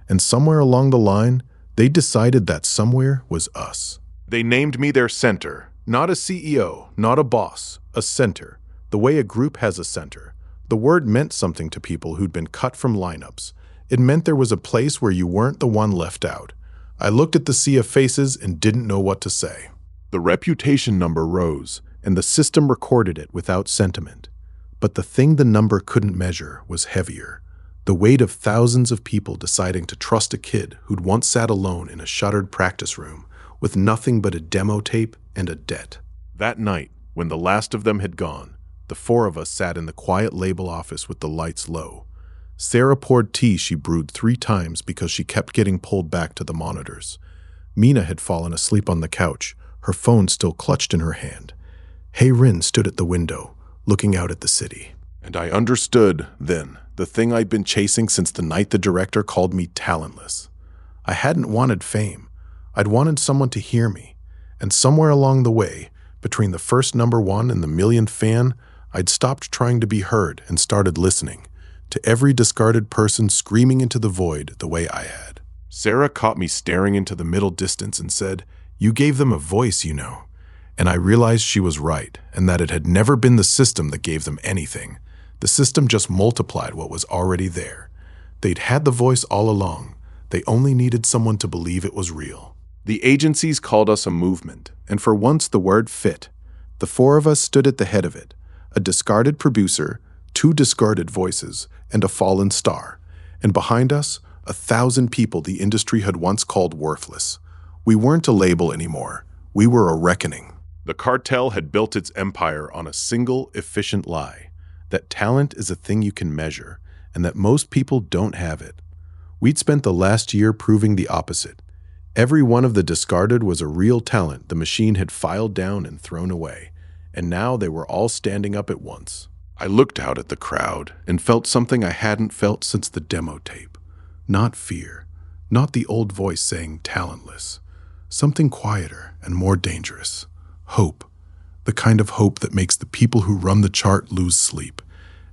S1: And somewhere along the line, they decided that somewhere was us.
S2: They named me their center.
S1: Not a CEO, not a boss, a center. The way a group has a center. The word meant something to people who'd been cut from lineups. It meant there was a place where you weren't the one left out. I looked at the sea of faces and didn't know what to say.
S2: The reputation number rose,
S1: and the system recorded it without sentiment. But the thing the number couldn't measure was heavier. The weight of thousands of people deciding to trust a kid who'd once sat alone in a shuttered practice room with nothing but a demo tape and a debt.
S2: That night, when the last of them had gone,
S1: the 4 of us sat in the quiet label office with the lights low. Sarah poured tea she brewed 3 times because she kept getting pulled back to the monitors. Mina had fallen asleep on the couch, her phone still clutched in her hand. Hae-rin stood at the window, looking out at the city.
S2: And I understood then
S1: The thing I'd been chasing since the night the director called me talentless. I hadn't wanted fame. I'd wanted someone to hear me. And somewhere along the way, between the first number 1 and the millionth fan, I'd stopped trying to be heard and started listening to every discarded person screaming into the void the way I had.
S2: Sarah caught me staring into the middle distance and said,
S1: "You gave them a voice, you know." And I realized she was right, and that it had never been the system that gave them anything. The system just multiplied what was already there. They'd had the voice all along. They only needed someone to believe it was real.
S2: The agencies called us a movement,
S1: and for once the word fit. The 4 of us stood at the head of it, a discarded producer, 2 discarded voices, and a fallen star. And behind us, 1,000 people the industry had once called worthless. We weren't a label anymore. We were a reckoning.
S2: The cartel had built its empire on a single, efficient lie.
S1: That talent is a thing you can measure, and that most people don't have it. We'd spent the last year proving the opposite. Every one of the discarded was a real talent the machine had filed down and thrown away, and now they were all standing up at once.
S2: I looked out at the crowd
S1: and felt something I hadn't felt since the demo tape. Not fear, not the old voice saying talentless. Something quieter and more dangerous. Hope. the kind of hope that makes the people who run the chart lose sleep.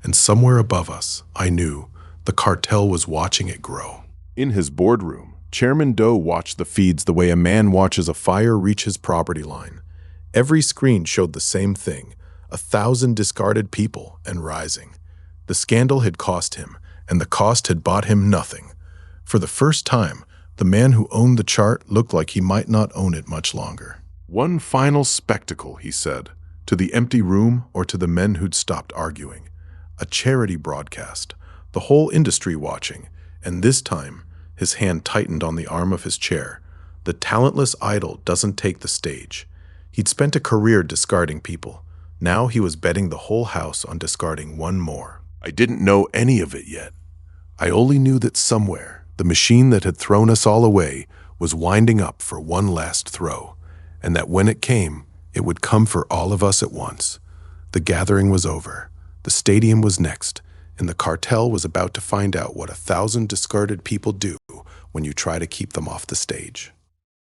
S1: And somewhere above us, I knew, the cartel was watching it grow.
S2: In his boardroom, Chairman Doe watched the feeds the way a man watches a fire reach his property line. Every screen showed the same thing, 1,000 discarded people and rising. The scandal had cost him, and the cost had bought him nothing. For the first time, the man who owned the chart looked like he might not own it much longer.
S1: One final spectacle, he said, to the empty room or to the men who'd stopped arguing. A charity broadcast, the whole industry watching, and this time, his hand tightened on the arm of his chair. The talentless idol doesn't take the stage. He'd spent a career discarding people. Now he was betting the whole house on discarding one more. I didn't know any of it yet. I only knew that somewhere, the machine that had thrown us all away was winding up for one last throw, and that when it came, it would come for all of us at once. The gathering was over. The stadium was next, and the cartel was about to find out what 1,000 discarded people do when you try to keep them off the stage.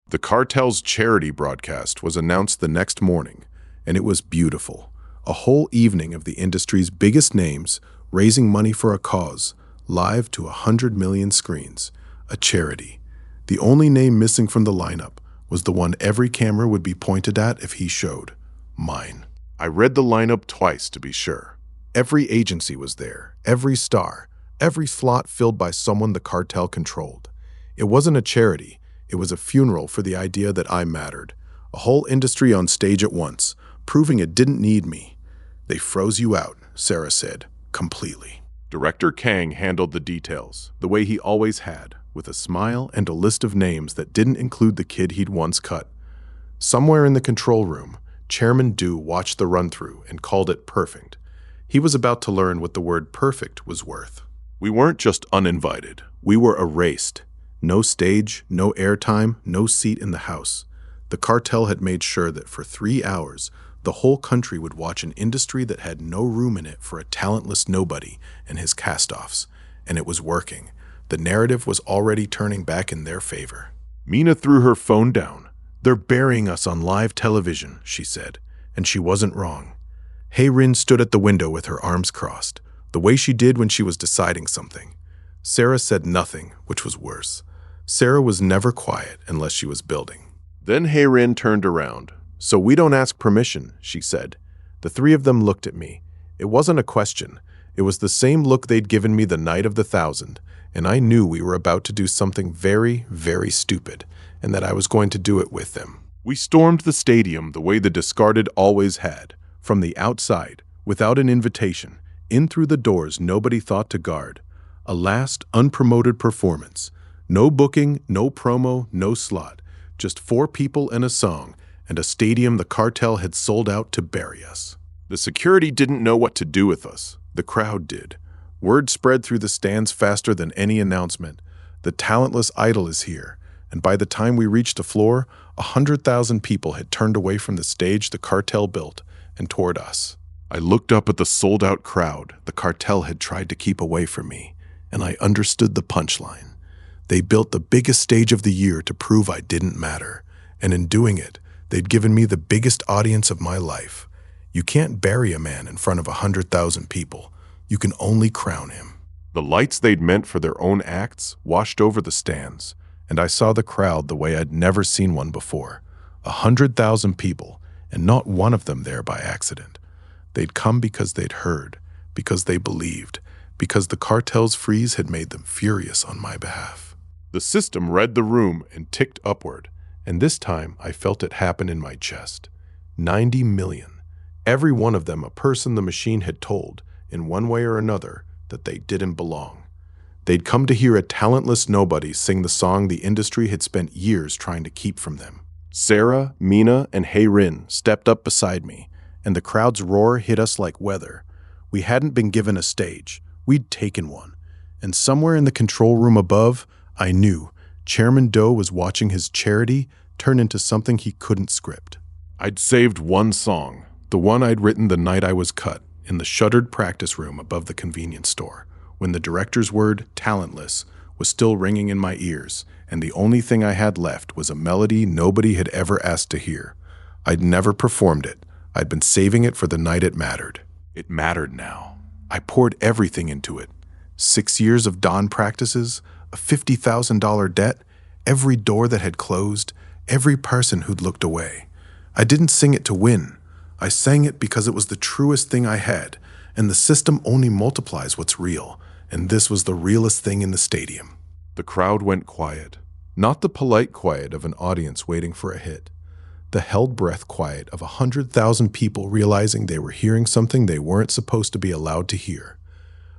S2: The cartel's charity broadcast was announced the next morning, and it was beautiful. A whole evening of the industry's biggest names raising money for a cause, live to 100 million screens. A charity. The only name missing from the lineup was the one every camera would be pointed at if he showed. Mine. I read the lineup twice to be sure.
S1: Every agency was there, every star, every slot filled by someone the cartel controlled. It wasn't a charity, it was a funeral for the idea that I mattered. A whole industry on stage at once, proving it didn't need me. They froze you out, Sarah said, completely.
S2: Director Kang handled the details, the way he always had,
S1: with a smile and a list of names that didn't include the kid he'd once cut. Somewhere in the control room, Chairman Doe watched the run-through and called it perfect. He was about to learn what the word perfect was worth.
S2: We weren't just uninvited, we were erased.
S1: No stage, no airtime, no seat in the house. The cartel had made sure that for 3 hours, the whole country would watch an industry that had no room in it for a talentless nobody and his cast-offs. And it was working. The narrative was already turning back in their favor.
S2: Mina threw her phone down.
S1: "They're burying us on live television," she said, and she wasn't wrong. Hae-rin stood at the window with her arms crossed, the way she did when she was deciding something. Sarah said nothing, which was worse. Sarah was never quiet unless she was building.
S2: Then Hae-rin turned around.
S1: "So we don't ask permission," she said. The three of them looked at me. It wasn't a question. It was the same look they'd given me the night of the 1,000, and I knew we were about to do something very, very stupid, and that I was going to do it with them.
S2: We stormed the stadium the way the discarded always had,
S1: from the outside, without an invitation, in through the doors nobody thought to guard. A last, unpromoted performance. No booking, no promo, no slot. Just 4 people and a song, and a stadium the cartel had sold out to bury us.
S2: The security didn't know what to do with us.
S1: The crowd did. Word spread through the stands faster than any announcement. The talentless idol is here. And by the time we reached the floor, 100,000 people had turned away from the stage the cartel built and toward us. I looked up at the sold-out crowd the cartel had tried to keep away from me, and I understood the punchline. They built the biggest stage of the year to prove I didn't matter, and in doing it, they'd given me the biggest audience of my life. You can't bury a man in front of 100,000 people. You can only crown him.
S2: The lights they'd meant for their own acts washed over the stands,
S1: and I saw the crowd the way I'd never seen one before. 100,000 people, and not one of them there by accident. They'd come because they'd heard, because they believed, because the cartel's freeze had made them furious on my behalf.
S2: The system read the room and ticked upward,
S1: and this time I felt it happen in my chest. 90 million. Every one of them a person the machine had told, in one way or another, that they didn't belong. They'd come to hear a talentless nobody sing the song the industry had spent years trying to keep from them. Sarah, Mina, and Hae-rin stepped up beside me, and the crowd's roar hit us like weather. We hadn't been given a stage. We'd taken one. And somewhere in the control room above, I knew Chairman Doe was watching his charity turn into something he couldn't script. I'd saved one song, the one I'd written the night I was cut, in the shuttered practice room above the convenience store, when the director's word, talentless, was still ringing in my ears, and the only thing I had left was a melody nobody had ever asked to hear. I'd never performed it. I'd been saving it for the night it mattered. It mattered now. I poured everything into it. 6 years of dawn practices, a $50,000 debt, every door that had closed, every person who'd looked away. I didn't sing it to win. I sang it because it was the truest thing I had, and the system only multiplies what's real, and this was the realest thing in the stadium.
S2: The crowd went quiet. Not the polite quiet of an audience waiting for a hit. The held breath quiet of 100,000 people realizing they were hearing something they weren't supposed to be allowed to hear.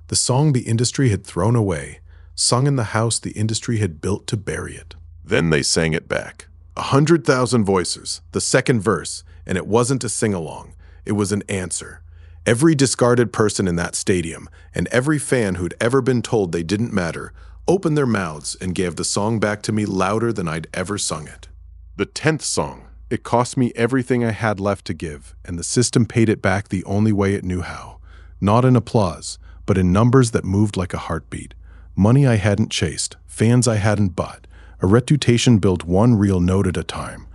S2: The song the industry had thrown away, sung in the house the industry had built to bury it. Then they sang it back. 100,000 voices, the second verse, and it wasn't a sing-along. It was an answer. Every discarded person in that stadium, and every fan who'd ever been told they didn't matter, opened their mouths and gave the song back to me louder than I'd ever sung it. The 10th song. It cost me everything I had left to give, and the system paid it back the only way it knew how. Not in applause, but in numbers that moved like a heartbeat. Money I hadn't chased, fans I hadn't bought, a reputation built one real note at a time.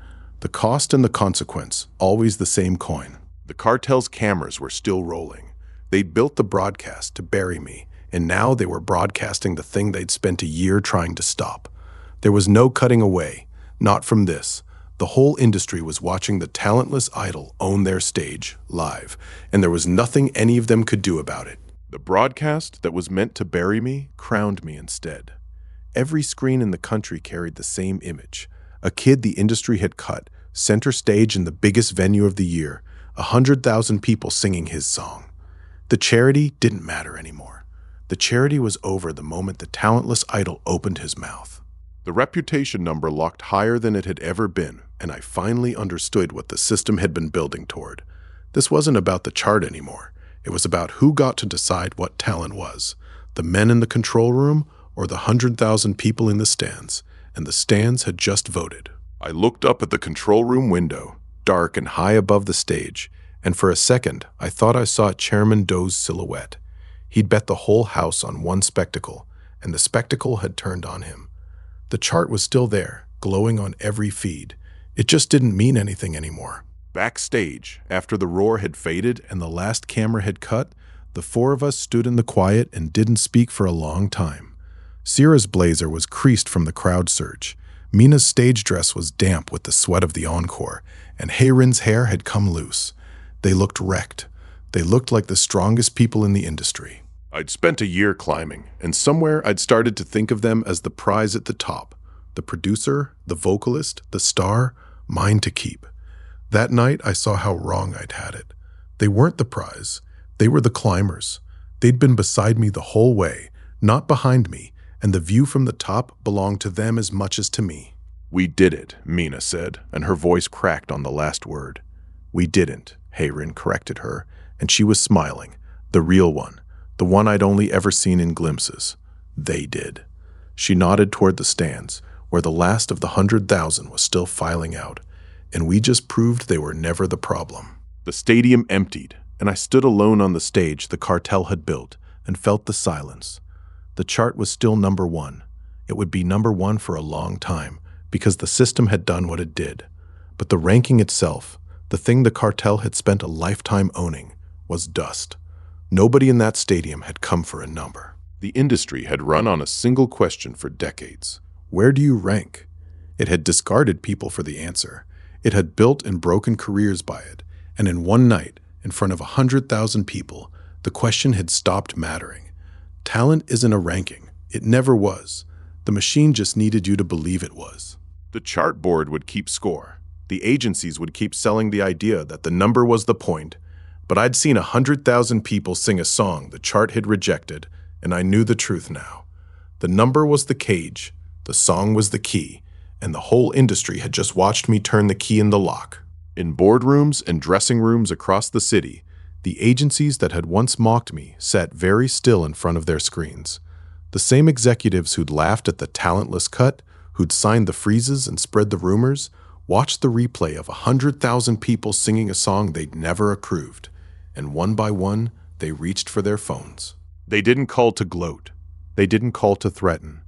S2: The cost and the consequence, always the same coin. The Cartel's cameras were still rolling. They'd built the broadcast to bury me, and now they were broadcasting the thing they'd spent a year trying to stop. There was no cutting away, not from this. The whole industry was watching the talentless idol own their stage, live, and there was nothing any of them could do about it. The broadcast that was meant to bury me crowned me instead. Every screen in the country carried the same image. A kid the industry had cut, center stage in the biggest venue of the year, 100,000 people singing his song. The charity didn't matter anymore. The charity was over the moment the talentless idol opened his mouth. The reputation number locked higher than it had ever been, and I finally understood what the system had been building toward. This wasn't about the chart anymore. It was about who got to decide what talent was, the men in the control room or the 100,000 people in the stands, and the stands had just voted. I looked up at the control room window, dark and high above the stage, and for a second I thought I saw Chairman Doe's silhouette. He'd bet the whole house on one spectacle, and the spectacle had turned on him. The chart was still there, glowing on every feed. It just didn't mean anything anymore. Backstage, after the roar had faded and the last camera had cut, the four of us stood in the quiet and didn't speak for a long time. Sierra's blazer was creased from the crowd surge. Mina's stage dress was damp with the sweat of the encore, and Hayrin's hair had come loose. They looked wrecked. They looked like the strongest people in the industry. I'd spent a year climbing, and somewhere I'd started to think of them as the prize at the top. The producer, the vocalist, the star, mine to keep. That night, I saw how wrong I'd had it. They weren't the prize. They were the climbers. They'd been beside me the whole way, not behind me, and the view from the top belonged to them as much as to me. We did it, Mina said, and her voice cracked on the last word. We didn't, Hayrin corrected her, and she was smiling, the real one. The one I'd only ever seen in glimpses. They did. She nodded toward the stands, where the last of the 100,000 was still filing out, and we just proved they were never the problem. The stadium emptied, and I stood alone on the stage the Cartel had built, and felt the silence. The chart was still number one. It would be number one for a long time, because the system had done what it did. But the ranking itself, the thing the Cartel had spent a lifetime owning, was dust. Nobody in that stadium had come for a number. The industry had run on a single question for decades. Where do you rank? It had discarded people for the answer. It had built and broken careers by it. And in one night, in front of 100,000 people, the question had stopped mattering. Talent isn't a ranking. It never was. The machine just needed you to believe it was. The chart board would keep score. The agencies would keep selling the idea that the number was the point. But I'd seen 100,000 people sing a song the chart had rejected, and I knew the truth now. The number was the cage, the song was the key, and the whole industry had just watched me turn the key in the lock. In boardrooms and dressing rooms across the city, the agencies that had once mocked me sat very still in front of their screens. The same executives who'd laughed at the talentless cut, who'd signed the freezes and spread the rumors, watched the replay of 100,000 people singing a song they'd never approved. And one by one, they reached for their phones. They didn't call to gloat. They didn't call to threaten.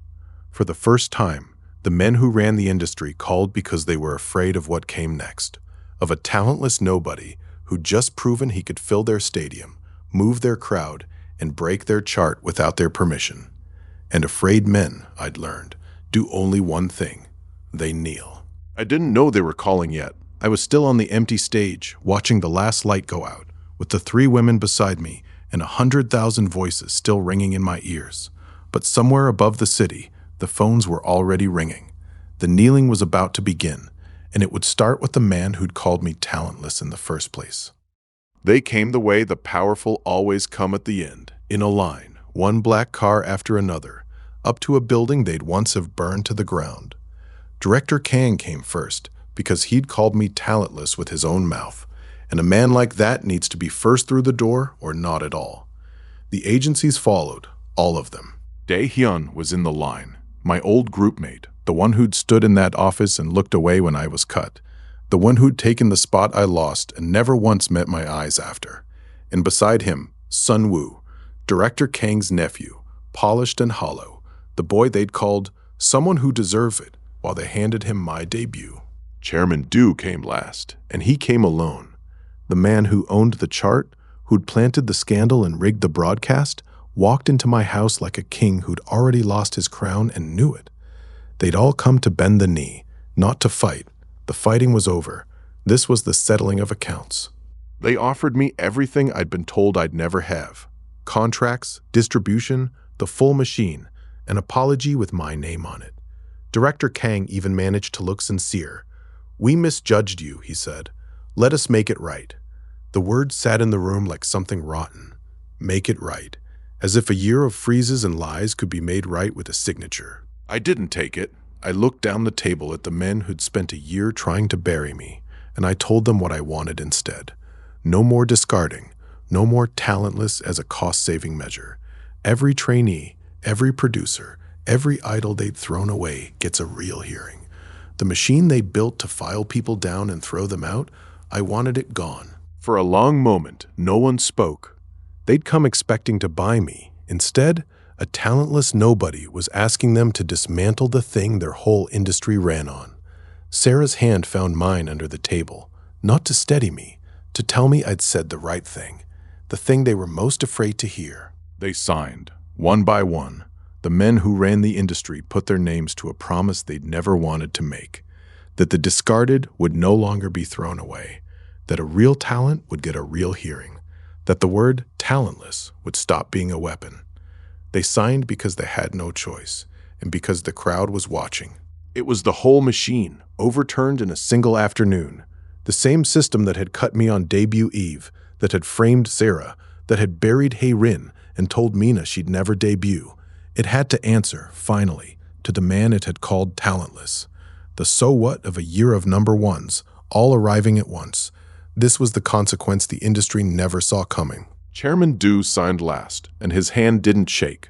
S2: For the first time, the men who ran the industry called because they were afraid of what came next, of a talentless nobody
S1: who'd just proven he could fill their stadium, move their crowd, and break their chart without their permission. And afraid men, I'd learned, do only one thing. They kneel.
S2: I didn't know they were calling yet.
S1: I was still on the empty stage, watching the last light go out, with the 3 women beside me and 100,000 voices still ringing in my ears. But somewhere above the city, the phones were already ringing. The kneeling was about to begin, and it would start with the man who'd called me talentless in the first place.
S2: They came the way the powerful always come at the end.
S1: In a line, one black car after another, up to a building they'd once have burned to the ground. Director Kang came first, because he'd called me talentless with his own mouth, and a man like that needs to be first through the door or not at all. The agencies followed, all of them.
S2: Dae-hyun was in the line, my old groupmate, the one who'd stood in that office and looked away when I was cut, the one who'd taken the spot I lost and never once met my eyes after. And beside him, Sun-woo, Director Kang's nephew, polished and hollow, the boy they'd called someone who deserved it, while they handed him my debut. Chairman Do came last,
S1: And he came alone. The man who owned the chart, who'd planted the scandal and rigged the broadcast, walked into my house like a king who'd already lost his crown and knew it. They'd all come to bend the knee, not to fight. The fighting was over. This was the settling of accounts.
S2: They offered me everything I'd been told I'd never have.
S1: Contracts, distribution, the full machine, an apology with my name on it. Director Kang even managed to look sincere. "We misjudged you," he said. "Let us make it right." The word sat in the room like something rotten. Make it right. As if a year of freezes and lies could be made right with a signature.
S2: I didn't take it.
S1: I looked down the table at the men who'd spent a year trying to bury me, and I told them what I wanted instead. No more discarding, no more talentless as a cost-saving measure. Every trainee, every producer, every idol they'd thrown away gets a real hearing. The machine they built to file people down and throw them out, I wanted it gone.
S2: For a long moment, no one spoke.
S1: They'd come expecting to buy me. Instead, a talentless nobody was asking them to dismantle the thing their whole industry ran on. Sarah's hand found mine under the table, not to steady me, to tell me I'd said the right thing, the thing they were most afraid to hear.
S2: They signed, one by one. The men who ran the industry put their names to a promise they'd never wanted to make, that the discarded would no longer be thrown away, that a real talent would get a real hearing, that the word talentless would stop being a weapon. They signed because they had no choice, and because the crowd was watching. It was the whole machine,
S1: overturned in a single afternoon. The same system that had cut me on debut eve, that had framed Sarah, that had buried Hae-rin and told Mina she'd never debut. It had to answer, finally, to the man it had called talentless. The so what of a year of number ones, all arriving at once. This was the consequence the industry never saw coming.
S2: Chairman Do signed last, and his hand didn't shake.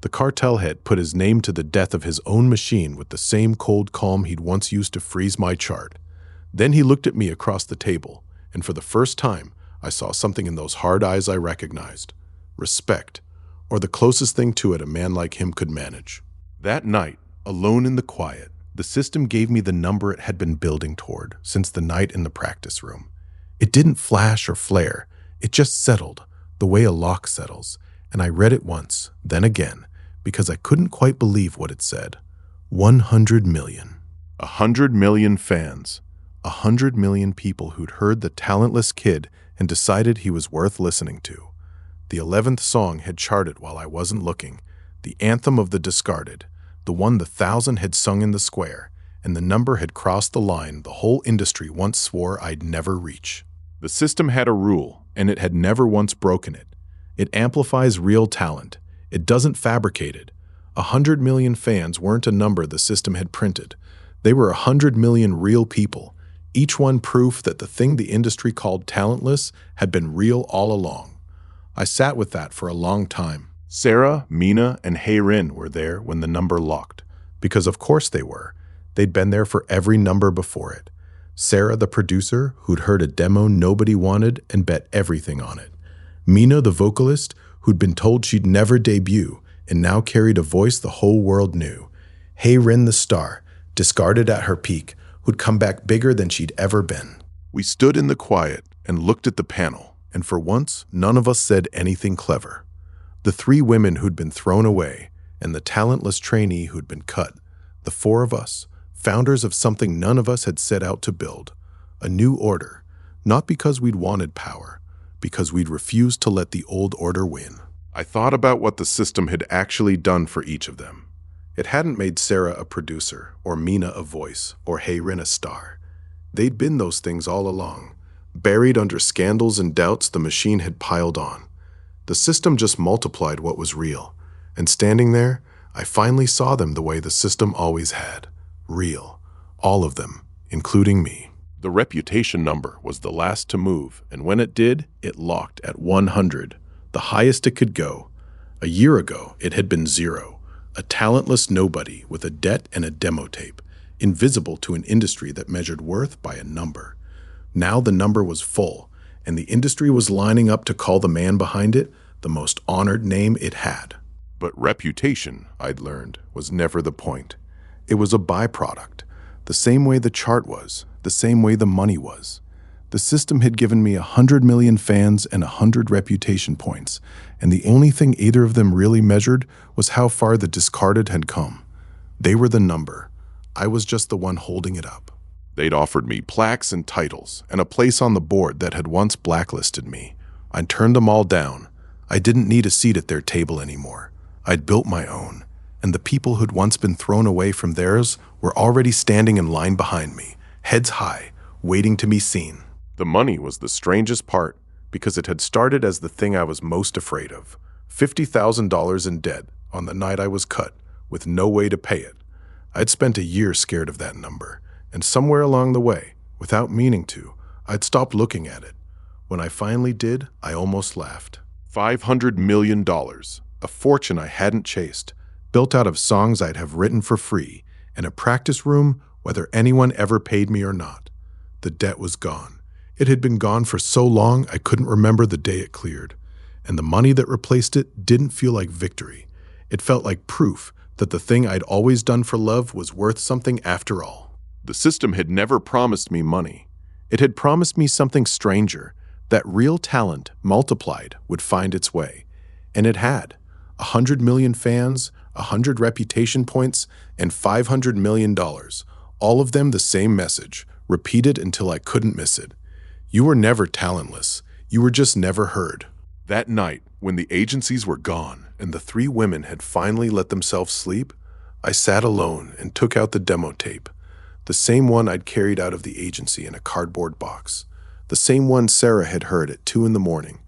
S1: The cartel head put his name to the death of his own machine with the same cold calm he'd once used to freeze my chart. Then he looked at me across the table, and for the first time, I saw something in those hard eyes I recognized. Respect, or the closest thing to it a man like him could manage. That night, alone in the quiet, the system gave me the number it had been building toward since the night in the practice room. It didn't flash or flare. It just settled, the way a lock settles, and I read it once, then again, because I couldn't quite believe what it said. 100 million.
S2: 100 million fans.
S1: 100 million people who'd heard the talentless kid and decided he was worth listening to. The 11th song had charted while I wasn't looking, the anthem of the discarded, the one the 1,000 had sung in the square, and the number had crossed the line the whole industry once swore I'd never reach.
S2: The system had a rule, and it had never once broken it.
S1: It amplifies real talent. It doesn't fabricate it. 100 million fans weren't a number the system had printed. They were 100 million real people, each one proof that the thing the industry called talentless had been real all along. I sat with that for a long time.
S2: Sarah, Mina, and Hae-rin were there when the number locked.
S1: Because of course they were. They'd been there for every number before it. Sarah, the producer, who'd heard a demo nobody wanted and bet everything on it. Mina, the vocalist, who'd been told she'd never debut and now carried a voice the whole world knew. Hae-rin, the star, discarded at her peak, who'd come back bigger than she'd ever been.
S2: We stood in the quiet, and looked at the panel, and for once, none of us said anything clever. The 3 women who'd been thrown away, and the talentless trainee who'd been cut, the 4 of us, founders of something none of us had set out to build, a new order, not because we'd wanted power, because we'd refused to let the old order win. I thought about what the system had actually done for each of them. It hadn't made Sarah a producer, or Mina a voice, or Hayrin a star. They'd been those things all along, buried under scandals and doubts the machine had piled on. The system just multiplied what was real, and standing there, I finally saw them the way the system always had. Real. All of them, including me. The reputation number was the last to move, and when it did, it locked at 100, the highest it could go. A year ago, it had been 0, a talentless nobody with a debt and a demo tape, invisible to an industry that measured worth by a number. Now the number was full, and the industry was lining up to call the man behind it the most honored name it had. But reputation, I'd learned, was never the point. It was a byproduct, the same way the chart was, the same way the money was. The system had given me 100 million fans and 100 reputation points, and the only thing either of them really measured was how far the discarded had come. They were the number. I was just the one holding it up. They'd offered me plaques and titles, and a place on the board that had once blacklisted me. I'd turned them all down. I didn't need a seat at their table anymore. I'd built my own, and the people who'd once been thrown away from theirs were already standing in line behind me, heads high, waiting to be seen. The money was the strangest part, because it had started as the thing I was most afraid of. $50,000 in debt on the night I was cut, with no way to pay it. I'd spent a year scared of that number, and somewhere along the way, without meaning to, I'd stopped looking at it. When I finally did, I almost laughed. $500 million, a fortune I hadn't chased, built out of songs I'd have written for free, and a practice room whether anyone ever paid me or not. The debt was gone. It had been gone for so long I couldn't remember the day it cleared, and the money that replaced it didn't feel like victory. It felt like proof that the thing I'd always done for love was worth something after all. The system had never promised me money. It had promised me something stranger, that real talent, multiplied, would find its way. And it had. 100 million fans, 100 reputation points, and $500 million. All of them the same message, repeated until I couldn't miss it. You were never talentless. You were just never heard. That night, when the agencies were gone and the 3 women had finally let themselves sleep, I sat alone and took out the demo tape. The same one I'd carried out of the agency in a cardboard box. The same one Sarah had heard at 2 in the morning.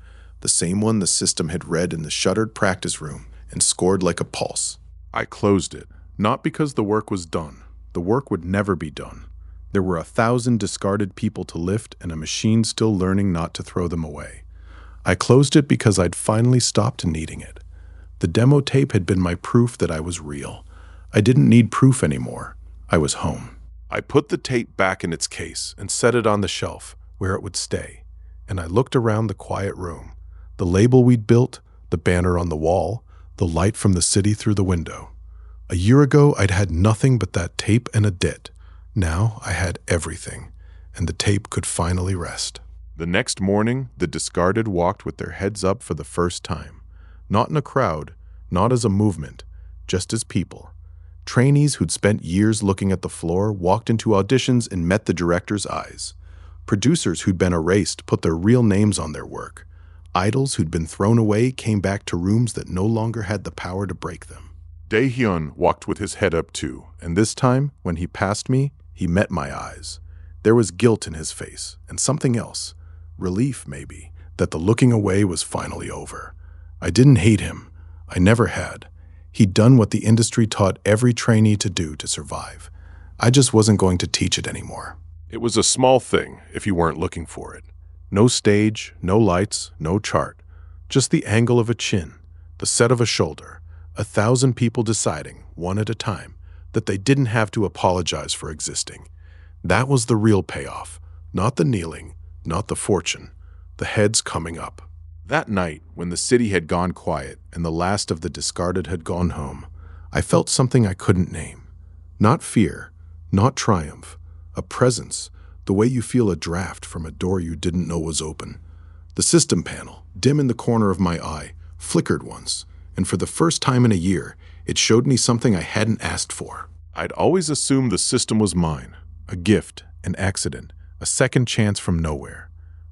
S2: The same one the system had read in the shuttered practice room and scored like a pulse. I closed it, not because the work was done. The work would never be done. There were 1,000 discarded people to lift and a machine still learning not to throw them away. I closed it because I'd finally stopped needing it. The demo tape had been my proof that I was real. I didn't need proof anymore. I was home. I put the tape back in its case and set it on the shelf where it would stay, and I looked around the quiet room. The label we'd built, the banner on the wall, the light from the city through the window. A year ago, I'd had nothing but that tape and a debt. Now I had everything, and the tape could finally rest. The next morning, the discarded walked with their heads up for the first time. Not in a crowd, not as a movement, just as people. Trainees who'd spent years looking at the floor walked into auditions and met the director's eyes. Producers who'd been erased put their real names on their work. Idols who'd been thrown away came back to rooms that no longer had the power to break them. Dae-hyun walked with his head up too, and this time, when he passed me, he met my eyes. There was guilt in his face, and something else. Relief, maybe, that the looking away was finally over. I didn't hate him. I never had. He'd done what the industry taught every trainee to do to survive. I just wasn't going to teach it anymore. It was a small thing if you weren't looking for it. No stage, no lights, no chart. Just the angle of a chin, the set of a shoulder, 1,000 people deciding, one at a time, that they didn't have to apologize for existing. That was the real payoff, not the kneeling, not the fortune, the heads coming up. That night, when the city had gone quiet and the last of the discarded had gone home, I felt something I couldn't name. Not fear, not triumph, a presence,
S1: the way you feel a draft from a door you didn't know was open. The system panel, dim in the corner of my eye, flickered once, and for the first time in a year, it showed me something I hadn't asked for.
S2: I'd always assumed the system was mine,
S1: A gift, an accident, a second chance from nowhere.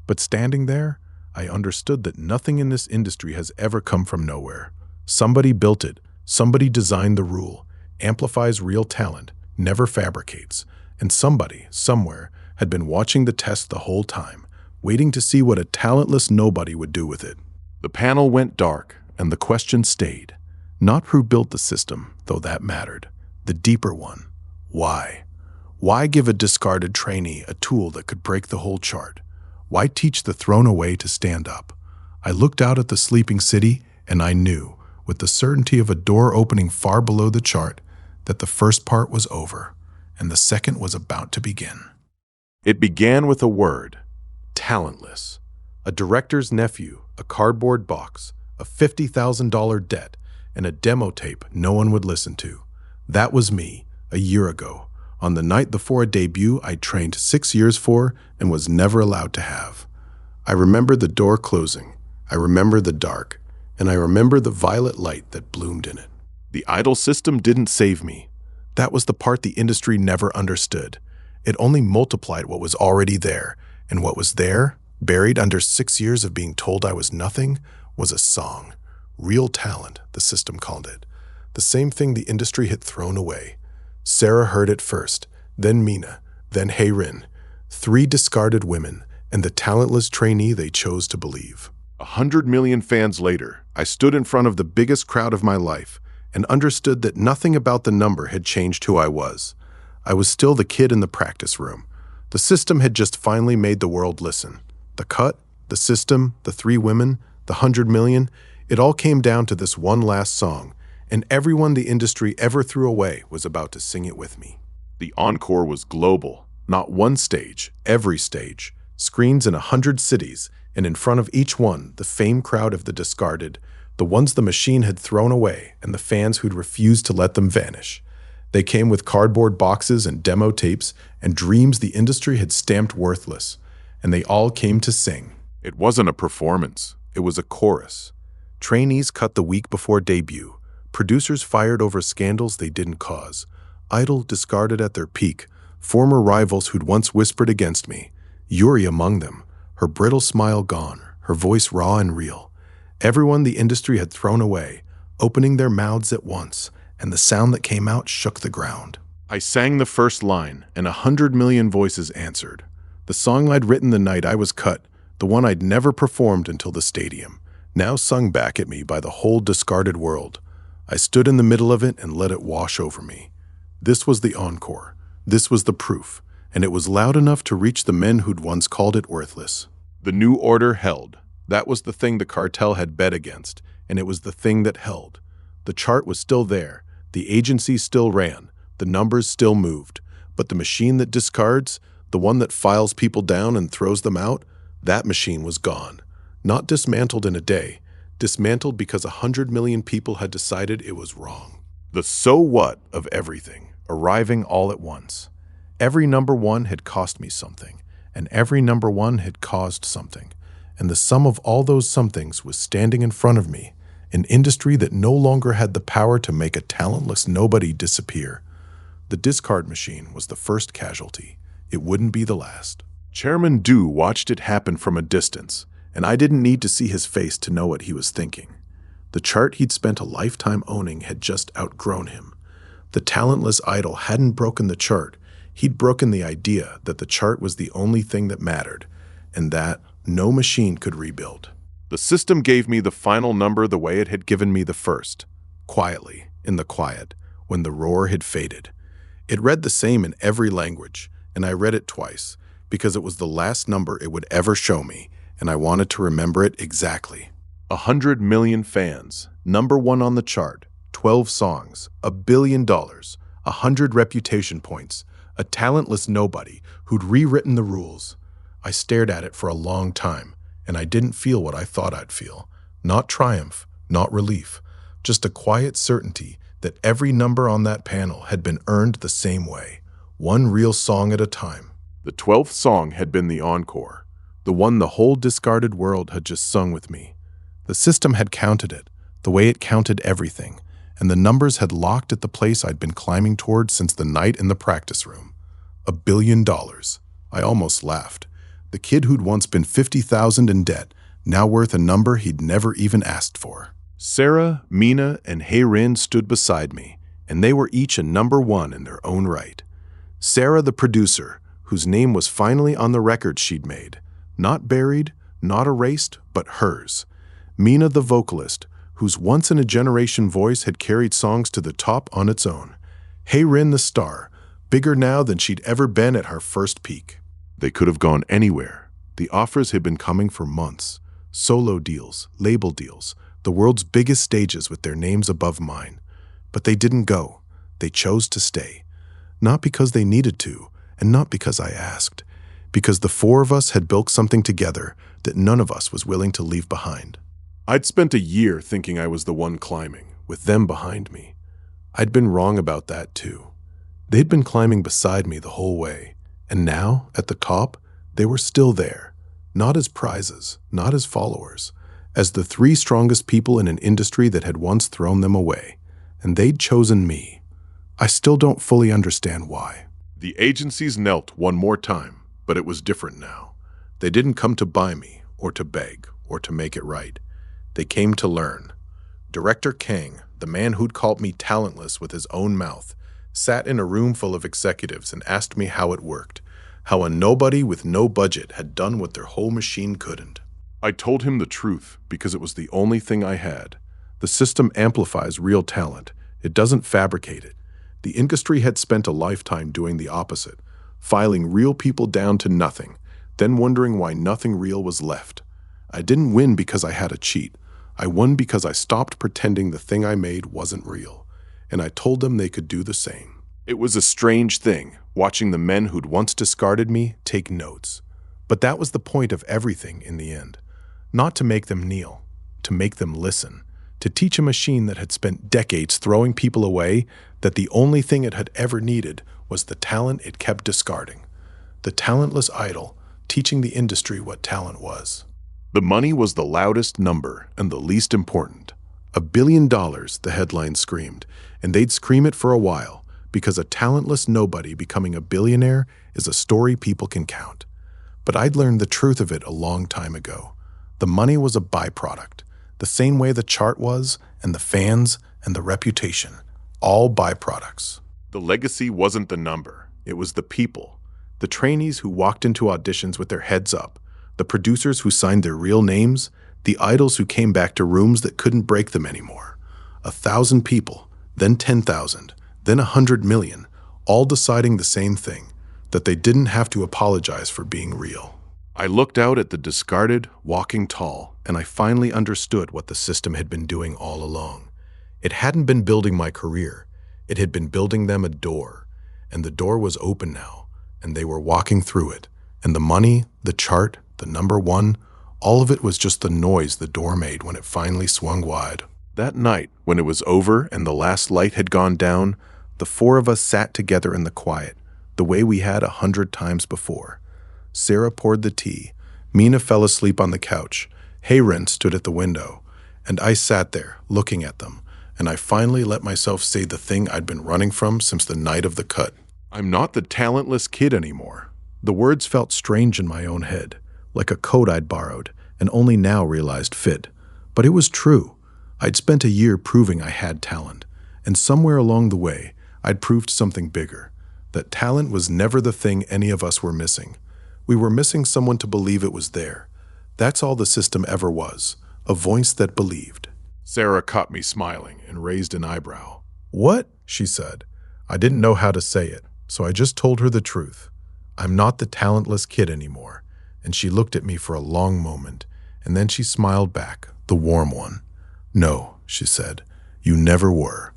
S1: But standing there, I understood that nothing in this industry has ever come from nowhere. Somebody built it, somebody designed the rule, amplifies real talent, never fabricates, and somebody, somewhere, had been watching the test the whole time, waiting to see what a talentless nobody would do with it.
S2: The panel went dark, and the question stayed.
S1: Not who built the system, though that mattered. The deeper one. Why? Why give a discarded trainee a tool that could break the whole chart? Why teach the thrown away to stand up? I looked out at the sleeping city, and I knew, with the certainty of a door opening far below the chart, that the first part was over, and the second was about to begin.
S2: It began with a word: talentless.
S1: A director's nephew, a cardboard box, a $50,000 debt, and a demo tape no one would listen to. That was me, a year ago, on the night before a debut I trained 6 years for and was never allowed to have. I remember the door closing, I remember the dark, and I remember the violet light that bloomed in it.
S2: The idol system didn't save me.
S1: That was the part the industry never understood. It only multiplied what was already there, and what was there, buried under 6 years of being told I was nothing, was a song. Real talent, the system called it. The same thing the industry had thrown away. Sarah heard it first, then Mina, then Hayrin. 3 discarded women, and the talentless trainee they chose to believe.
S2: 100 million fans later, I stood in front of the biggest crowd of my life and understood that nothing about the number had changed who I was. I was still the kid in the practice room. The system had just finally made the world listen. The cut, the system, the 3 women, the 100 million, it all came down to this one last song, and everyone the industry ever threw away was about to sing it with me. The encore was global.
S1: Not one stage, every stage. Screens in 100 cities, and in front of each one, the famed crowd of the discarded, the ones the machine had thrown away, and the fans who'd refused to let them vanish. They came with cardboard boxes and demo tapes and dreams the industry had stamped worthless, and they all came to sing.
S2: It wasn't a performance. It was a chorus.
S1: Trainees cut the week before debut. Producers fired over scandals they didn't cause. Idol discarded at their peak. Former rivals who'd once whispered against me. Yuri among them, her brittle smile gone, her voice raw and real. Everyone the industry had thrown away, opening their mouths at once, and the sound that came out shook the ground.
S2: I sang the first line, and 100 million voices answered.
S1: The song I'd written the night I was cut, the one I'd never performed until the stadium, now sung back at me by the whole discarded world. I stood in the middle of it and let it wash over me. This was the encore. This was the proof, and it was loud enough to reach the men who'd once called it worthless.
S2: The new order held.
S1: That was the thing the cartel had bet against, and it was the thing that held. The chart was still there, the agency still ran, the numbers still moved, but the machine that discards, the one that files people down and throws them out, that machine was gone. Not dismantled in a day, dismantled because 100 million people had decided it was wrong.
S2: The so what
S1: of everything, arriving all at once. Every number one had cost me something, and every number one had caused something, and the sum of all those somethings was standing in front of me, an industry that no longer had the power to make a talentless nobody disappear. The discard machine was the first casualty. It wouldn't be the last.
S2: Chairman Du watched it happen from a distance, and I didn't need to see his face to know what he was thinking.
S1: The chart he'd spent a lifetime owning had just outgrown him. The talentless idol hadn't broken the chart. He'd broken the idea that the chart was the only thing that mattered, and that no machine could rebuild.
S2: The system gave me the final number the way it had given me the first.
S1: Quietly, in the quiet, when the roar had faded. It read the same in every language, and I read it twice, because it was the last number it would ever show me, and I wanted to remember it exactly.
S2: 100 million fans, number 1 on the chart, 12 songs, $1 billion, 100 reputation points, a talentless nobody who'd rewritten the rules. I stared at it for a long time, and I didn't feel what I thought I'd feel. Not triumph, not relief, just a quiet certainty that every number on that panel had been earned the same way, one real song at a time. The 12th song had been the encore,
S1: the one the whole discarded world had just sung with me. The system had counted it, the way it counted everything, and the numbers had locked at the place I'd been climbing toward since the night in the practice room. $1 billion. I almost laughed. The kid who'd once been 50,000 in debt, now worth a number he'd never even asked for. Sarah, Mina, and Hae-rin stood beside me, and they were each a number one in their own right. Sarah, the producer, whose name was finally on the record she'd made. Not buried, not erased, but hers. Mina, the vocalist, whose once-in-a-generation voice had carried songs to the top on its own. Hae-rin, the star, bigger now than she'd ever been at her first peak. They could have gone anywhere. The offers had been coming for months. Solo deals, label deals, the world's biggest stages with their names above mine. But they didn't go. They chose to stay. Not because they needed to, and not because I asked. Because the four of us had built something together that none of us was willing to leave behind. I'd spent a year thinking I was the one climbing, with them behind me. I'd been wrong about that too. They'd been climbing beside me the whole way, and now, at the top, they were still there, not as prizes, not as followers, as the three strongest people in an industry that had once thrown them away, and they'd chosen me. I still don't fully understand why. The agencies knelt one more time, but it was different now. They didn't come to buy me, or to beg, or to make it right. They came to learn. Director Kang, the man who'd called me talentless with his own mouth, sat in a room full of executives and asked me how it worked, how a nobody with no budget had done what their whole machine couldn't. I told him the truth because it was the only thing I had. The system amplifies real talent. It doesn't fabricate it. The industry had spent a lifetime doing the opposite, filing real people down to nothing, then wondering why nothing real was left. I didn't win because I had a cheat. I won because I stopped pretending the thing I made wasn't real, and I told them they could do the same. It was a strange thing, watching the men who'd once discarded me take notes. But that was the point of everything in the end. Not to make them kneel, to make them listen, to teach a machine that had spent decades throwing people away that the only thing it had ever needed was the talent it kept discarding. The talentless idol, teaching the industry what talent was. The money was the loudest number and the least important. $1 billion, the headline screamed, and they'd scream it for a while, because a talentless nobody becoming a billionaire is a story people can count. But I'd learned the truth of it a long time ago. The money was a byproduct, the same way the chart was, and the fans, and the reputation, all byproducts. The legacy wasn't the number, it was the people. The trainees who walked into auditions with their heads up, the producers who signed their real names, the idols who came back to rooms that couldn't break them anymore. 1,000 people, then 10,000, then 100 million, all deciding the same thing, that they didn't have to apologize for being real. I looked out at the discarded, walking tall, and I finally understood what the system had been doing all along. It hadn't been building my career, it had been building them a door, and the door was open now, and they were walking through it, and the money, the chart, the number one, all of it was just the noise the door made when it finally swung wide. That night, when it was over and the last light had gone down, the four of us sat together in the quiet, the way we had 100 times before. Sarah poured the tea, Mina fell asleep on the couch, Hae-rin stood at the window, and I sat there, looking at them, and I finally let myself say the thing I'd been running from since the night of the cut. I'm not the talentless kid anymore. The words felt strange in my own head, like a code I'd borrowed, and only now realized fit. But it was true. I'd spent a year proving I had talent, and somewhere along the way, I'd proved something bigger, that talent was never the thing any of us were missing. We were missing someone to believe it was there. That's all the system ever was, a voice that believed. Sarah caught me smiling and raised an eyebrow. What? She said. I didn't know how to say it, so I just told her the truth. I'm not the talentless kid anymore. And she looked at me for a long moment, and then she smiled back, the warm one. No, she said, you never were.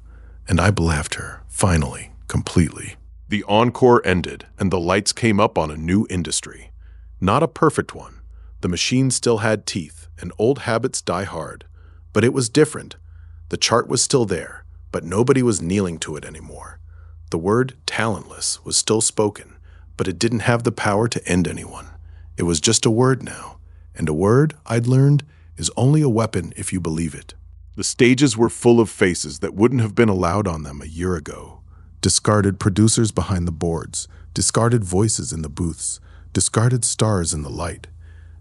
S1: And I believed her, finally, completely. The encore ended, and the lights came up on a new industry. Not a perfect one. The machine still had teeth, and old habits die hard. But it was different. The chart was still there, but nobody was kneeling to it anymore. The word talentless was still spoken, but it didn't have the power to end anyone. It was just a word now, and a word, I'd learned, is only a weapon if you believe it.
S2: The stages were full of faces that wouldn't have been allowed on them a year ago.
S1: Discarded producers behind the boards, discarded voices in the booths, discarded stars in the light.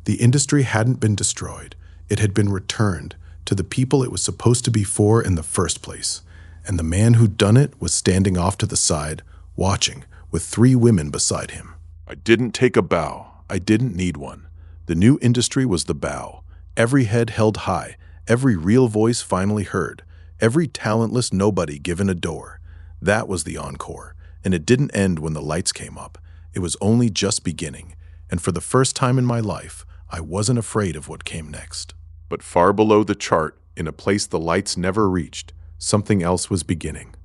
S1: The industry hadn't been destroyed. It had been returned to the people it was supposed to be for in the first place. And the man who'd done it was standing off to the side, watching, with 3 women beside him.
S2: I didn't take a bow. I didn't need one. The new industry was the bow. Every head held high, every real voice finally heard, every talentless nobody given a door. That was the encore, and it didn't end when the lights came up. It was only just beginning, and for the first time in my life, I wasn't afraid of what came next. But far below the chart, in a place the lights never reached, something else was beginning.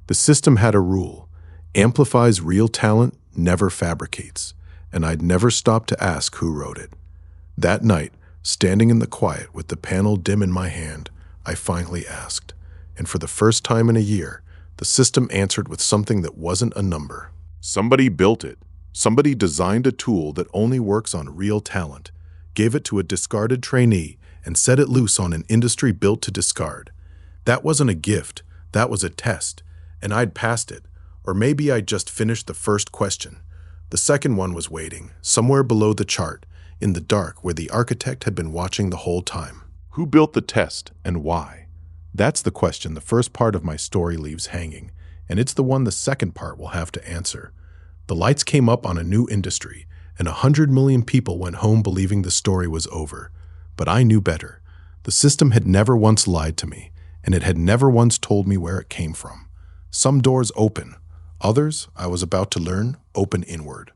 S1: The system had a rule: amplifies real talent, never fabricates, and I'd never stopped to ask who wrote it. That night, standing in the quiet with the panel dim in my hand, I finally asked, and for the first time in a year, the system answered with something that wasn't a number.
S2: Somebody built it. Somebody designed a tool that only works on real talent, gave it to a discarded trainee, and set it loose on an industry built to discard. That wasn't a gift, that was a test, and I'd passed it. Or maybe I'd just finished the first question. The second one was waiting, somewhere below the chart, in the dark where the architect had been watching the whole time. Who built the test and why?
S1: That's the question the first part of my story leaves hanging, and it's the one the second part will have to answer. The lights came up on a new industry, and 100 million people went home believing the story was over. But I knew better. The system had never once lied to me, and it had never once told me where it came from. Some doors open. Others, I was about to learn, open inward.